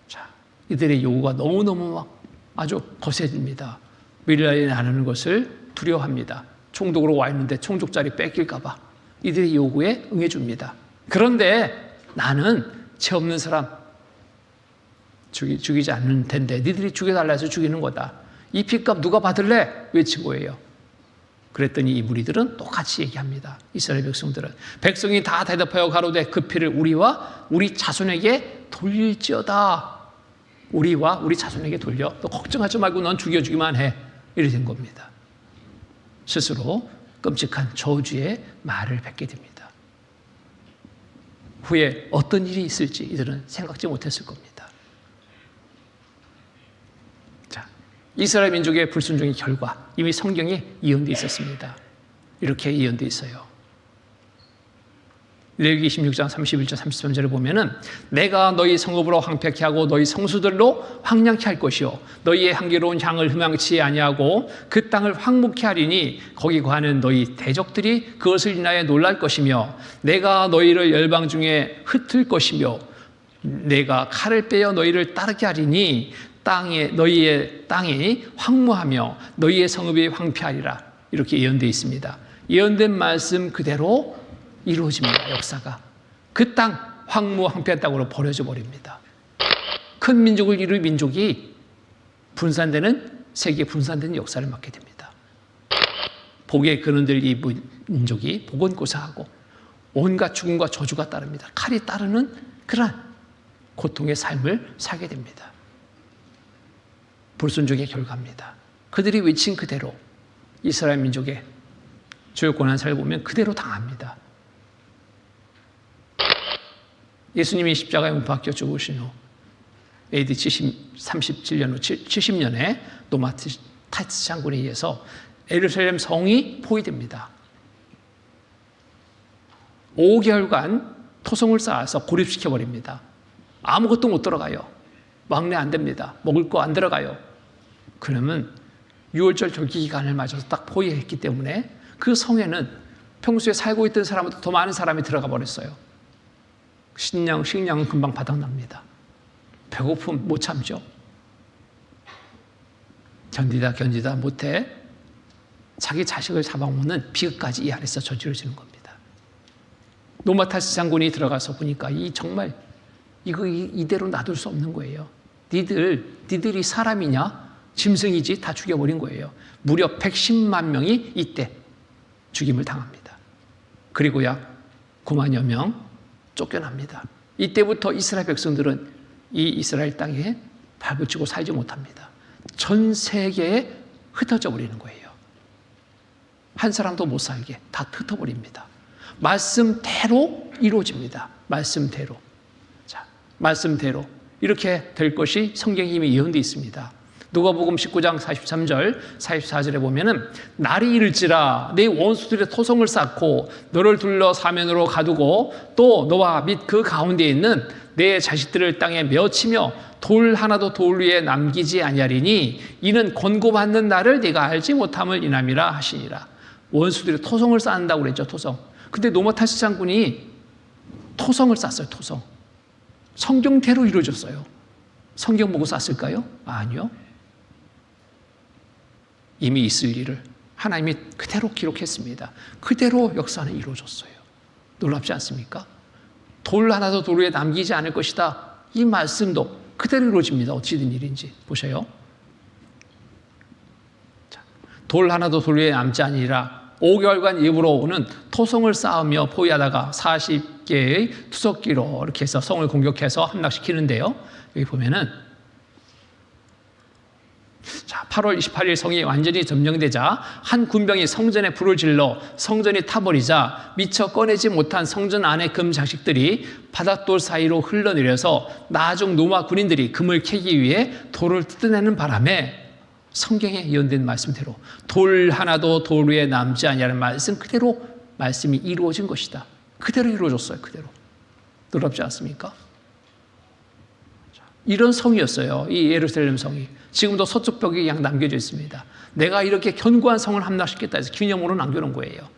자, 이들의 요구가 너무너무 막 아주 거세집니다. 밀라에 나누는 것을 두려워합니다. 총독으로 와 있는데 총독 자리 뺏길까 봐 이들의 요구에 응해줍니다. 그런데 나는 죄 없는 사람 죽이지 않는 텐데 니들이 죽여달라 해서 죽이는 거다. 이 핏값 누가 받을래? 외친 거예요. 그랬더니 이 무리들은 똑같이 얘기합니다. 이스라엘 백성들은. 백성이 다 대답하여 가로되 그 피를 우리와 우리 자손에게 돌릴지어다. 우리와 우리 자손에게 돌려. 너 걱정하지 말고 넌 죽여주기만 해. 이렇게 된 겁니다. 스스로 끔찍한 저주의 말을 뱉게 됩니다. 후에 어떤 일이 있을지 이들은 생각지 못했을 겁니다. 이스라엘 민족의 불순종의 결과 이미 성경에 예언되어 있었습니다. 이렇게 예언되어 있어요. 레위기 26장 31절 33절을 보면은 내가 너희 성읍으로 황폐케 하고 너희 성수들로 황량케 할 것이요 너희의 향기로운 향을 흠양치 아니하고 그 땅을 황무케 하리니 거기 거하는 너희 대적들이 그것을 인하여 놀랄 것이며 내가 너희를 열방 중에 흩을 것이며 내가 칼을 빼어 너희를 따르게 하리니 너희의 땅이 황무하며 너희의 성읍이 황폐하리라. 이렇게 예언되어 있습니다. 예언된 말씀 그대로 이루어집니다. 역사가. 그 땅 황무 황폐한 땅으로 버려져 버립니다. 큰 민족을 이룰 민족이 분산되는 세계 분산되는 역사를 맡게 됩니다. 복에 근원될 이 민족이 복원고사하고 온갖 죽음과 저주가 따릅니다. 칼이 따르는 그러한 고통의 삶을 살게 됩니다. 불순종의 결과입니다. 그들이 외친 그대로 이스라엘 민족의 주요 고난사를 보면 그대로 당합니다. 예수님이 십자가에 못 박혀 죽으신 후 AD 37년 후 70년에 노마티스 장군에 의해서 예루살렘 성이 포위됩니다. 5개월간 토성을 쌓아서 고립시켜버립니다. 아무것도 못 들어가요. 왕래 안 됩니다. 먹을 거 안 들어가요. 그러면 6월절 절기 기간을 맞아서 딱 포위했기 때문에 그 성에는 평소에 살고 있던 사람보다 더 많은 사람이 들어가 버렸어요. 식량은 금방 바닥납니다. 배고픔 못 참죠. 견디다 못해 자기 자식을 잡아먹는 비극까지 이 안에서 저지러지는 겁니다. 노마타스 장군이 들어가서 보니까 정말 이대로 놔둘 수 없는 거예요. 니들이 사람이냐? 짐승이지. 다 죽여버린 거예요. 무려 110만 명이 이때 죽임을 당합니다. 그리고 약 9만여 명 쫓겨납니다. 이때부터 이스라엘 백성들은 이 이스라엘 땅에 발붙이고 살지 못합니다. 전 세계에 흩어져 버리는 거예요. 한 사람도 못 살게 다 흩어버립니다. 말씀대로 이루어집니다. 말씀대로. 자, 말씀대로 이렇게 될 것이 성경에 이미 예언되어 있습니다. 누가복음 19장 43절, 44절에 보면은 날이 이를지라 네 원수들의 토성을 쌓고 너를 둘러 사면으로 가두고 또 너와 및 그 가운데 있는 내 자식들을 땅에 메어치며 돌 하나도 돌 위에 남기지 아니하리니 이는 권고받는 날을 네가 알지 못함을 인함이라 하시니라. 원수들이 토성을 쌓는다고 그랬죠. 토성. 근데 노마타스 장군이 토성을 쌓았어요. 토성. 성경대로 이루어졌어요. 성경 보고 쌌을까요? 아니요. 이미 있을 일을 하나님이 그대로 기록했습니다. 그대로 역사는 이루어졌어요. 놀랍지 않습니까? 돌 하나도 돌 위에 남기지 않을 것이다. 이 말씀도 그대로 이루어집니다. 어찌된 일인지 보셔요. 자, 돌 하나도 돌 위에 남지 아니라 5개월간 예부로는 토성을 쌓으며 포위하다가 40개의 투석기로 이렇게 해서 성을 공격해서 함락시키는데요. 여기 보면은 자, 8월 28일 성이 완전히 점령되자 한 군병이 성전에 불을 질러 성전이 타버리자 미처 꺼내지 못한 성전 안의 금 자식들이 바닷돌 사이로 흘러내려서 나중 로마 군인들이 금을 캐기 위해 돌을 뜯어내는 바람에 성경에 예언된 말씀대로 돌 하나도 돌 위에 남지 아니하는 말씀 그대로 말씀이 이루어진 것이다. 그대로 이루어졌어요. 그대로. 놀랍지 않습니까? 이런 성이었어요. 이 예루살렘 성이. 지금도 서쪽 벽에 그냥 남겨져 있습니다. 내가 이렇게 견고한 성을 함락시켰다 해서 기념으로 남겨놓은 거예요.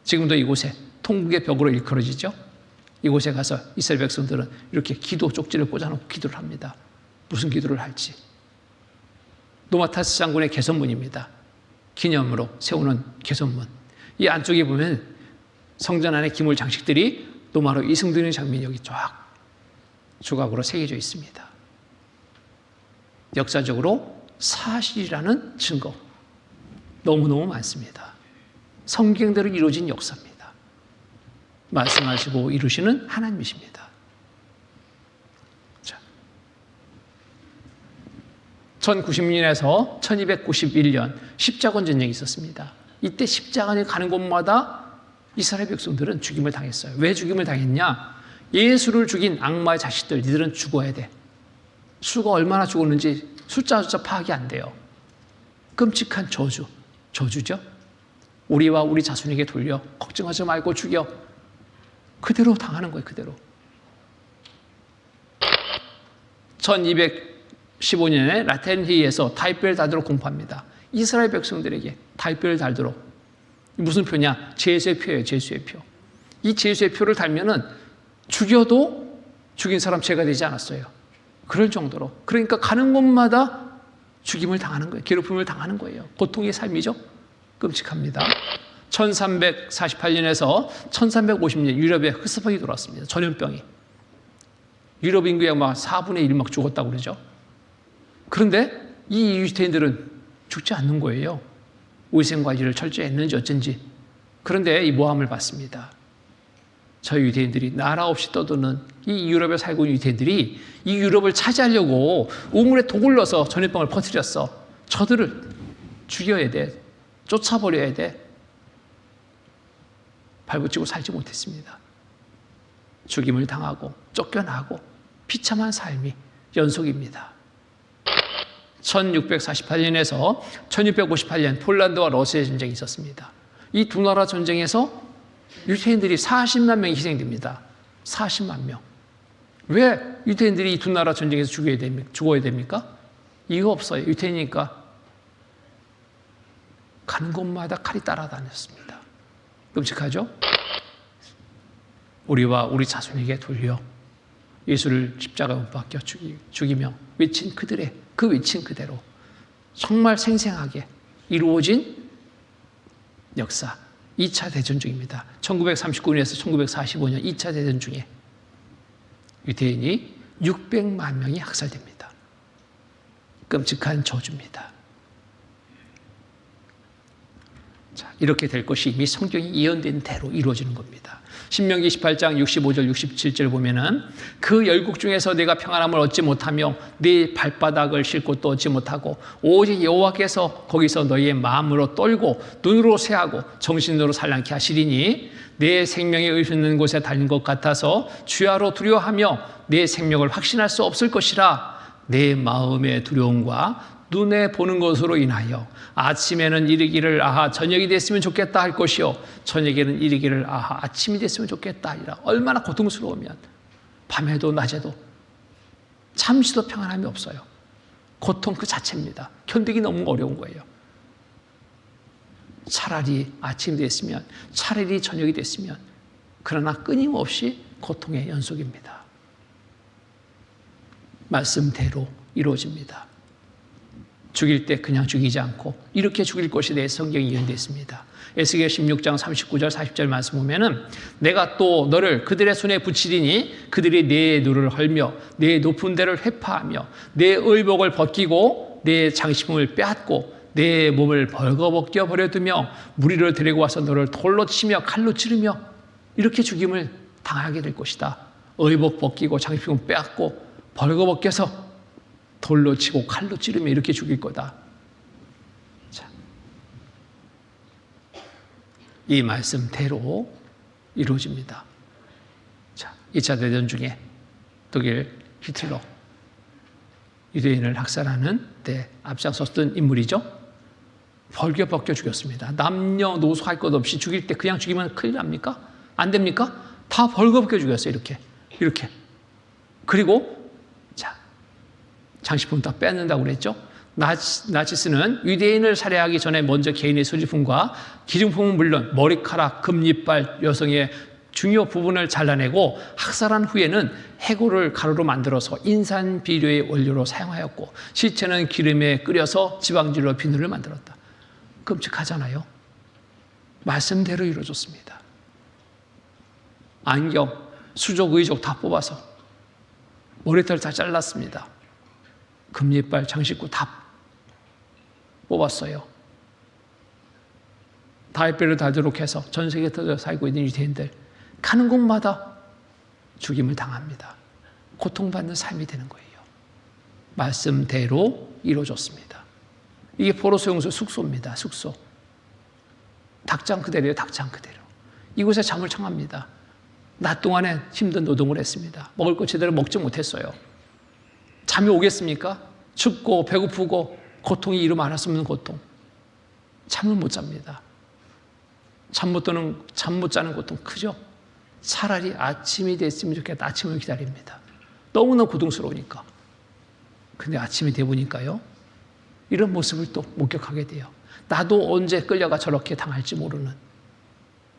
지금도 이곳에 통곡의 벽으로 일컬어지죠. 이곳에 가서 이스라엘 백성들은 이렇게 기도 쪽지를 꽂아놓고 기도를 합니다. 무슨 기도를 할지. 노마타스 장군의 개선문입니다. 기념으로 세우는 개선문. 이 안쪽에 보면 성전 안에 기물 장식들이 노마로 이승되는 장면이 여기 쫙 조각으로 새겨져 있습니다. 역사적으로 사실이라는 증거 너무너무 많습니다. 성경대로 이루어진 역사입니다. 말씀하시고 이루시는 하나님이십니다. 자, 1090년에서 1291년 십자군 전쟁이 있었습니다. 이때 십자군이 가는 곳마다 이스라엘 백성들은 죽임을 당했어요. 왜 죽임을 당했냐? 예수를 죽인 악마의 자식들, 니들은 죽어야 돼. 수가 얼마나 죽었는지 숫자 파악이 안 돼요. 끔찍한 저주죠. 우리와 우리 자손에게 돌려 걱정하지 말고 죽여. 그대로 당하는 거예요. 그대로. 1215년에 라텐히에서 다윗별 달도록 공포합니다. 이스라엘 백성들에게 다윗별 달도록. 무슨 표냐? 제수의 표예요. 제수의 표. 이 제수의 표를 달면은 죽여도 죽인 사람 죄가 되지 않았어요. 그럴 정도로. 그러니까 가는 곳마다 죽임을 당하는 거예요. 괴롭힘을 당하는 거예요. 고통의 삶이죠. 끔찍합니다. 1348년에서 1350년 유럽에 흑사병이 돌아왔습니다. 전염병이. 유럽 인구의 아마 4분의 1 막 죽었다고 그러죠. 그런데 이 유대인들은 죽지 않는 거예요. 위생관리를 철저히 했는지 어쩐지. 그런데 이 모함을 받습니다. 저 유대인들이 나라 없이 떠도는 이 유럽에 살고 있는 유대인들이 이 유럽을 차지하려고 우물에 독을 넣어서 전염병을 퍼뜨렸어. 저들을 죽여야 돼. 쫓아버려야 돼. 발붙이고 살지 못했습니다. 죽임을 당하고 쫓겨나고 비참한 삶이 연속입니다. 1648년에서 1658년 폴란드와 러시아 전쟁이 있었습니다. 이 두 나라 전쟁에서 유대인들이 40만 명이 희생됩니다. 40만 명. 왜 유대인들이 이 두 나라 전쟁에서 죽어야 됩니까? 이유 없어요. 유대인이니까 가는 곳마다 칼이 따라다녔습니다. 끔찍하죠? 우리와 우리 자손에게 돌려 예수를 십자가에 못 박혀 죽이며 외친 그들의 그 외친 그대로 정말 생생하게 이루어진 역사 2차 대전 중입니다. 1939년에서 1945년 2차 대전 중에 유대인이 600만 명이 학살됩니다. 끔찍한 저주입니다. 자, 이렇게 될 것이 이미 성경이 예언된 대로 이루어지는 겁니다. 신명기 18장 65절 67절 보면은 그 열국 중에서 내가 평안함을 얻지 못하며 네 발바닥을 쉴 곳도 얻지 못하고 오직 여호와께서 거기서 너희의 마음으로 떨고 눈으로 쇠하고 정신으로 살랑케 하시리니 내 생명이 의있는 곳에 달린 것 같아서 주야로 두려워하며 내 생명을 확신할 수 없을 것이라. 내 마음의 두려움과 눈에 보는 것으로 인하여 아침에는 이르기를 아하 저녁이 됐으면 좋겠다 할 것이요 저녁에는 이르기를 아하 아침이 됐으면 좋겠다 하리라. 얼마나 고통스러우면 밤에도 낮에도 잠시도 평안함이 없어요. 고통 그 자체입니다. 견디기 너무 어려운 거예요. 차라리 아침이 됐으면 차라리 저녁이 됐으면 그러나 끊임없이 고통의 연속입니다. 말씀대로 이루어집니다. 죽일 때 그냥 죽이지 않고 이렇게 죽일 것에 대해 성경이 예언되어 있습니다. 에스겔 16장 39절 40절 말씀 보면은 내가 또 너를 그들의 손에 붙이리니 그들이 내 눈을 헐며 내 높은 데를 회파하며 내 의복을 벗기고 내 장식품을 빼앗고 내 몸을 벌거벗겨 버려두며 무리를 데리고 와서 너를 돌로 치며 칼로 찌르며 이렇게 죽임을 당하게 될 것이다. 의복 벗기고 장식품 빼앗고 벌거벗겨서 돌로 치고 칼로 찌르며 이렇게 죽일 거다. 자, 이 말씀대로 이루어집니다. 자, 2차 대전 중에 독일 히틀러 유대인을 학살하는 때 앞장섰던 인물이죠. 벌거벗겨 죽였습니다. 남녀노소 할 것 없이 죽일 때 그냥 죽이면 큰일 납니까? 안 됩니까? 다 벌거벗겨 죽였어요. 이렇게. 그리고 장식품 다 뺏는다고 그랬죠. 나치스는 유대인을 살해하기 전에 먼저 개인의 소지품과 기증품은 물론 머리카락, 금이빨, 여성의 중요 부분을 잘라내고 학살한 후에는 해골을 가루로 만들어서 인산 비료의 원료로 사용하였고 시체는 기름에 끓여서 지방질로 비누를 만들었다. 끔찍하잖아요. 말씀대로 이루어졌습니다. 안경, 수족, 의족 다 뽑아서 머리털 다 잘랐습니다. 금이빨, 장식구 다 뽑았어요. 다이뼈를 달도록 해서 전 세계에 터져 살고 있는 유대인들 가는 곳마다 죽임을 당합니다. 고통받는 삶이 되는 거예요. 말씀대로 이루어졌습니다. 이게 포로소 용소 숙소입니다. 숙소. 닭장 그대로예요. 닭장 그대로. 이곳에 잠을 청합니다. 낮 동안에 힘든 노동을 했습니다. 먹을 거 제대로 먹지 못했어요. 잠이 오겠습니까? 춥고 배고프고 고통이 이루 말할 수 없는 고통. 잠을 못 잡니다. 잠 못 자는 고통 크죠? 차라리 아침이 됐으면 좋겠다. 아침을 기다립니다. 너무나 고통스러우니까. 근데 아침이 돼 보니까요. 이런 모습을 또 목격하게 돼요. 나도 언제 끌려가 저렇게 당할지 모르는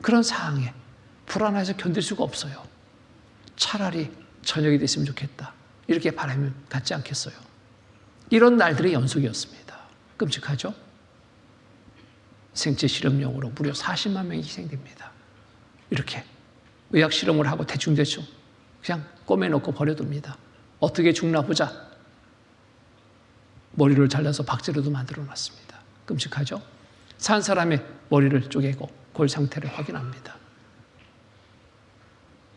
그런 상황에 불안해서 견딜 수가 없어요. 차라리 저녁이 됐으면 좋겠다. 이렇게 바람이 갖지 않겠어요. 이런 날들의 연속이었습니다. 끔찍하죠? 생체 실험용으로 무려 40만 명이 희생됩니다. 이렇게 의학 실험을 하고 대충 그냥 꼬매놓고 버려둡니다. 어떻게 죽나 보자. 머리를 잘라서 박제로도 만들어놨습니다. 끔찍하죠? 산 사람의 머리를 쪼개고 골 상태를 확인합니다.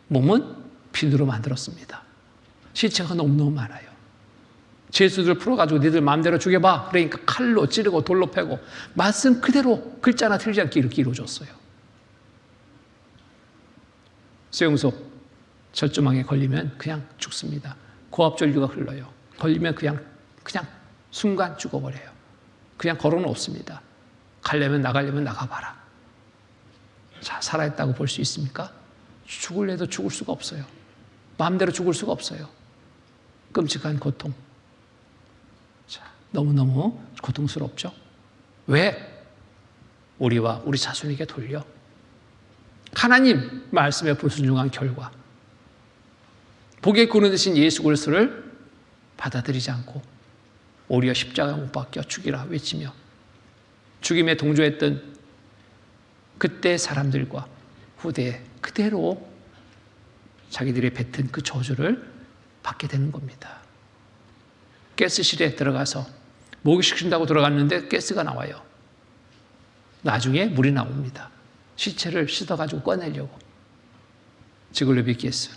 몸은 비누로 만들었습니다. 시체가 너무너무 많아요. 죄수들 풀어가지고 니들 마음대로 죽여봐. 그러니까 칼로 찌르고 돌로 패고 말씀 그대로 글자 하나 틀리지 않게 이렇게 이루어졌어요. 쇠용소 절조망에 걸리면 그냥 죽습니다. 고압전류가 흘러요. 걸리면 그냥 순간 죽어버려요. 그냥 걸어놓습니다. 가려면 나가려면 나가봐라. 자, 살아있다고 볼 수 있습니까? 죽을래도 죽을 수가 없어요. 마음대로 죽을 수가 없어요. 끔찍한 고통. 자, 너무너무 고통스럽죠? 왜? 우리와 우리 자손에게 돌려. 하나님 말씀에 불순종한 결과. 복의 근원 되신 예수 그리스도를 받아들이지 않고 오히려 십자가 못 박혀 죽이라 외치며 죽임에 동조했던 그때 사람들과 후대에 그대로 자기들이 뱉은 그 저주를 받게 되는 겁니다. 가스실에 들어가서 목욕시킨다고 들어갔는데 가스가 나와요. 나중에 물이 나옵니다. 시체를 씻어가지고 꺼내려고. 지글루비 가스.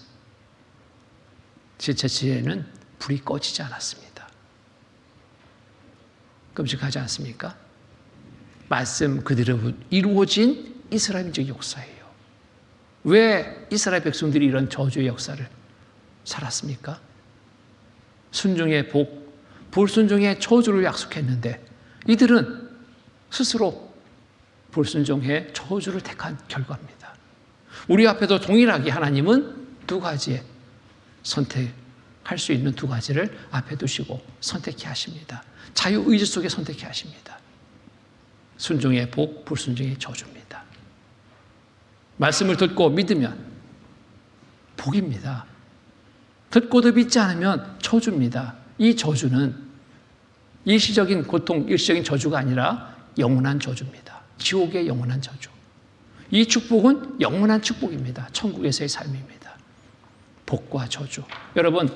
시체에는 불이 꺼지지 않았습니다. 끔찍하지 않습니까? 말씀 그대로 이루어진 이스라엘민족 역사예요. 왜 이스라엘 백성들이 이런 저주의 역사를 살았습니까? 순종의 복, 불순종의 저주를 약속했는데 이들은 스스로 불순종해 저주를 택한 결과입니다. 우리 앞에도 동일하게 하나님은 두 가지의 선택할 수 있는 두 가지를 앞에 두시고 선택해 하십니다. 자유의지 속에 선택해 하십니다. 순종의 복, 불순종의 저주입니다. 말씀을 듣고 믿으면 복입니다. 듣고도 믿지 않으면 저주입니다. 이 저주는 일시적인 고통, 일시적인 저주가 아니라 영원한 저주입니다. 지옥의 영원한 저주. 이 축복은 영원한 축복입니다. 천국에서의 삶입니다. 복과 저주. 여러분,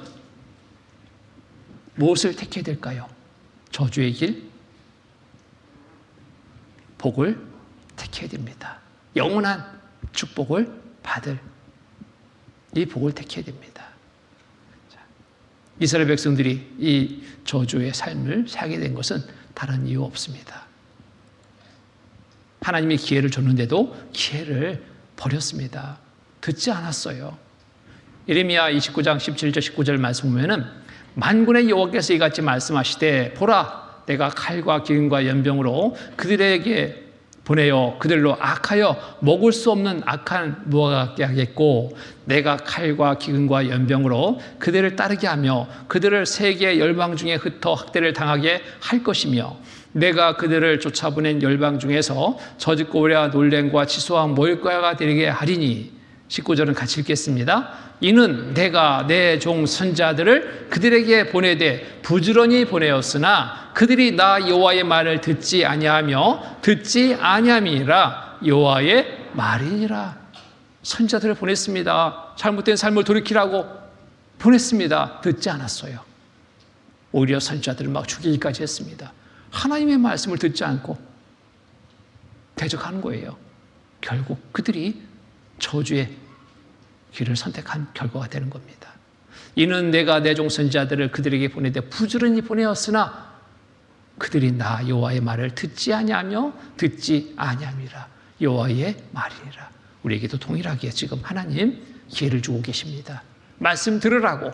무엇을 택해야 될까요? 저주의 길, 복을 택해야 됩니다. 영원한 축복을 받을 이 복을 택해야 됩니다. 이스라엘 백성들이 이 저주의 삶을 살게 된 것은 다른 이유 없습니다. 하나님이 기회를 줬는데도 기회를 버렸습니다. 듣지 않았어요. 예레미야 29장 17절 19절 말씀 보면은 만군의 여호와께서 이같이 말씀하시되 보라 내가 칼과 기근과 연병으로 그들에게 보내어 그들로 악하여 먹을 수 없는 악한 무화과 같게 하겠고 내가 칼과 기근과 연병으로 그들을 따르게 하며 그들을 세계 열방 중에 흩어 학대를 당하게 할 것이며 내가 그들을 쫓아보낸 열방 중에서 저주고리와 놀랭과 치소와 모일과가 되게 하리니 19절은 같이 읽겠습니다. 이는 내가 내 종 선자들을 그들에게 보내되 부지런히 보내었으나 그들이 나 여호와의 말을 듣지 아니하며 듣지 아니함이니라 여호와의 말이니라. 선자들을 보냈습니다. 잘못된 삶을 돌이키라고 보냈습니다. 듣지 않았어요. 오히려 선자들을 막 죽이기까지 했습니다. 하나님의 말씀을 듣지 않고 대적하는 거예요. 결국 그들이 저주의 길을 선택한 결과가 되는 겁니다. 이는 내가 내 종 선지자들을 그들에게 보내되 부지런히 보내었으나 그들이 나 여호와의 말을 듣지 아니하며 듣지 아니함이라 여호와의 말이니라. 우리에게도 동일하게 지금 하나님 기회를 주고 계십니다. 말씀 들으라고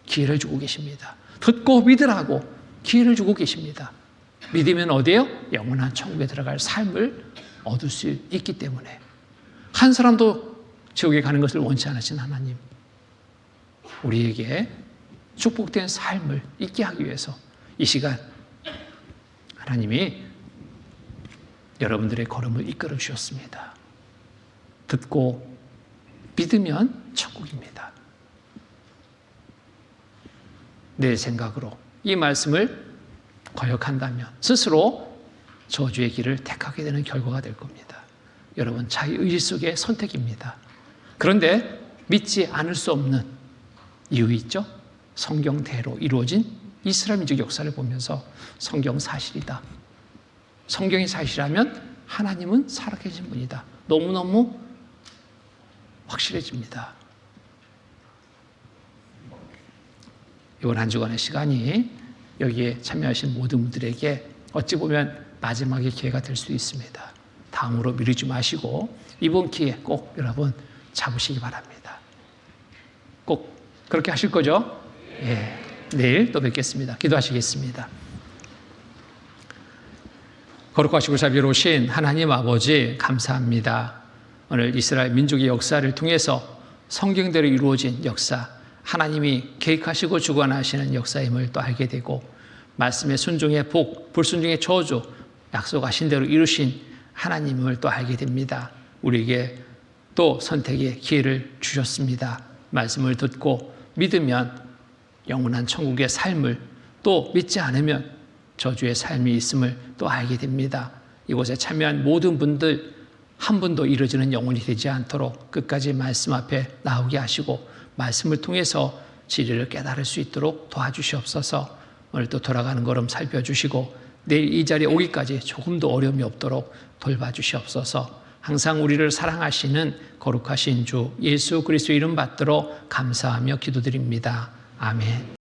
기회를 주고 계십니다. 듣고 믿으라고 기회를 주고 계십니다. 믿으면 어디에요? 영원한 천국에 들어갈 삶을 얻을 수 있기 때문에 한 사람도 지옥에 가는 것을 원치 않으신 하나님, 우리에게 축복된 삶을 있게 하기 위해서 이 시간 하나님이 여러분들의 걸음을 이끌어 주셨습니다. 듣고 믿으면 천국입니다. 내 생각으로 이 말씀을 거역한다면 스스로 저주의 길을 택하게 되는 결과가 될 겁니다. 여러분, 자유의지 속의 선택입니다. 그런데 믿지 않을 수 없는 이유 있죠? 성경대로 이루어진 이스라엘 민족 역사를 보면서 성경 사실이다. 성경이 사실이라면 하나님은 살아계신 분이다. 너무너무 확실해집니다. 이번 한 주간의 시간이 여기에 참여하신 모든 분들에게 어찌 보면 마지막의 기회가 될 수 있습니다. 다음으로 미루지 마시고 이번 기회에 꼭 여러분 잡으시기 바랍니다. 꼭 그렇게 하실 거죠? 예. 내일 또 뵙겠습니다. 기도하시겠습니다. 거룩하시고 자비로우신 하나님 아버지 감사합니다. 오늘 이스라엘 민족의 역사를 통해서 성경대로 이루어진 역사, 하나님이 계획하시고 주관하시는 역사임을 또 알게 되고 말씀의 순종의 복, 불순종의 저주, 약속하신 대로 이루신 하나님을 또 알게 됩니다. 우리에게 또 선택의 기회를 주셨습니다. 말씀을 듣고 믿으면 영원한 천국의 삶을, 또 믿지 않으면 저주의 삶이 있음을 또 알게 됩니다. 이곳에 참여한 모든 분들 한 분도 이루어지는 영혼이 되지 않도록 끝까지 말씀 앞에 나오게 하시고 말씀을 통해서 진리를 깨달을 수 있도록 도와주시옵소서. 오늘 또 돌아가는 걸음 살펴주시고 내일 이 자리에 오기까지 조금도 어려움이 없도록 돌봐주시옵소서. 항상 우리를 사랑하시는 거룩하신 주 예수 그리스도 이름 받들어 감사하며 기도드립니다. 아멘.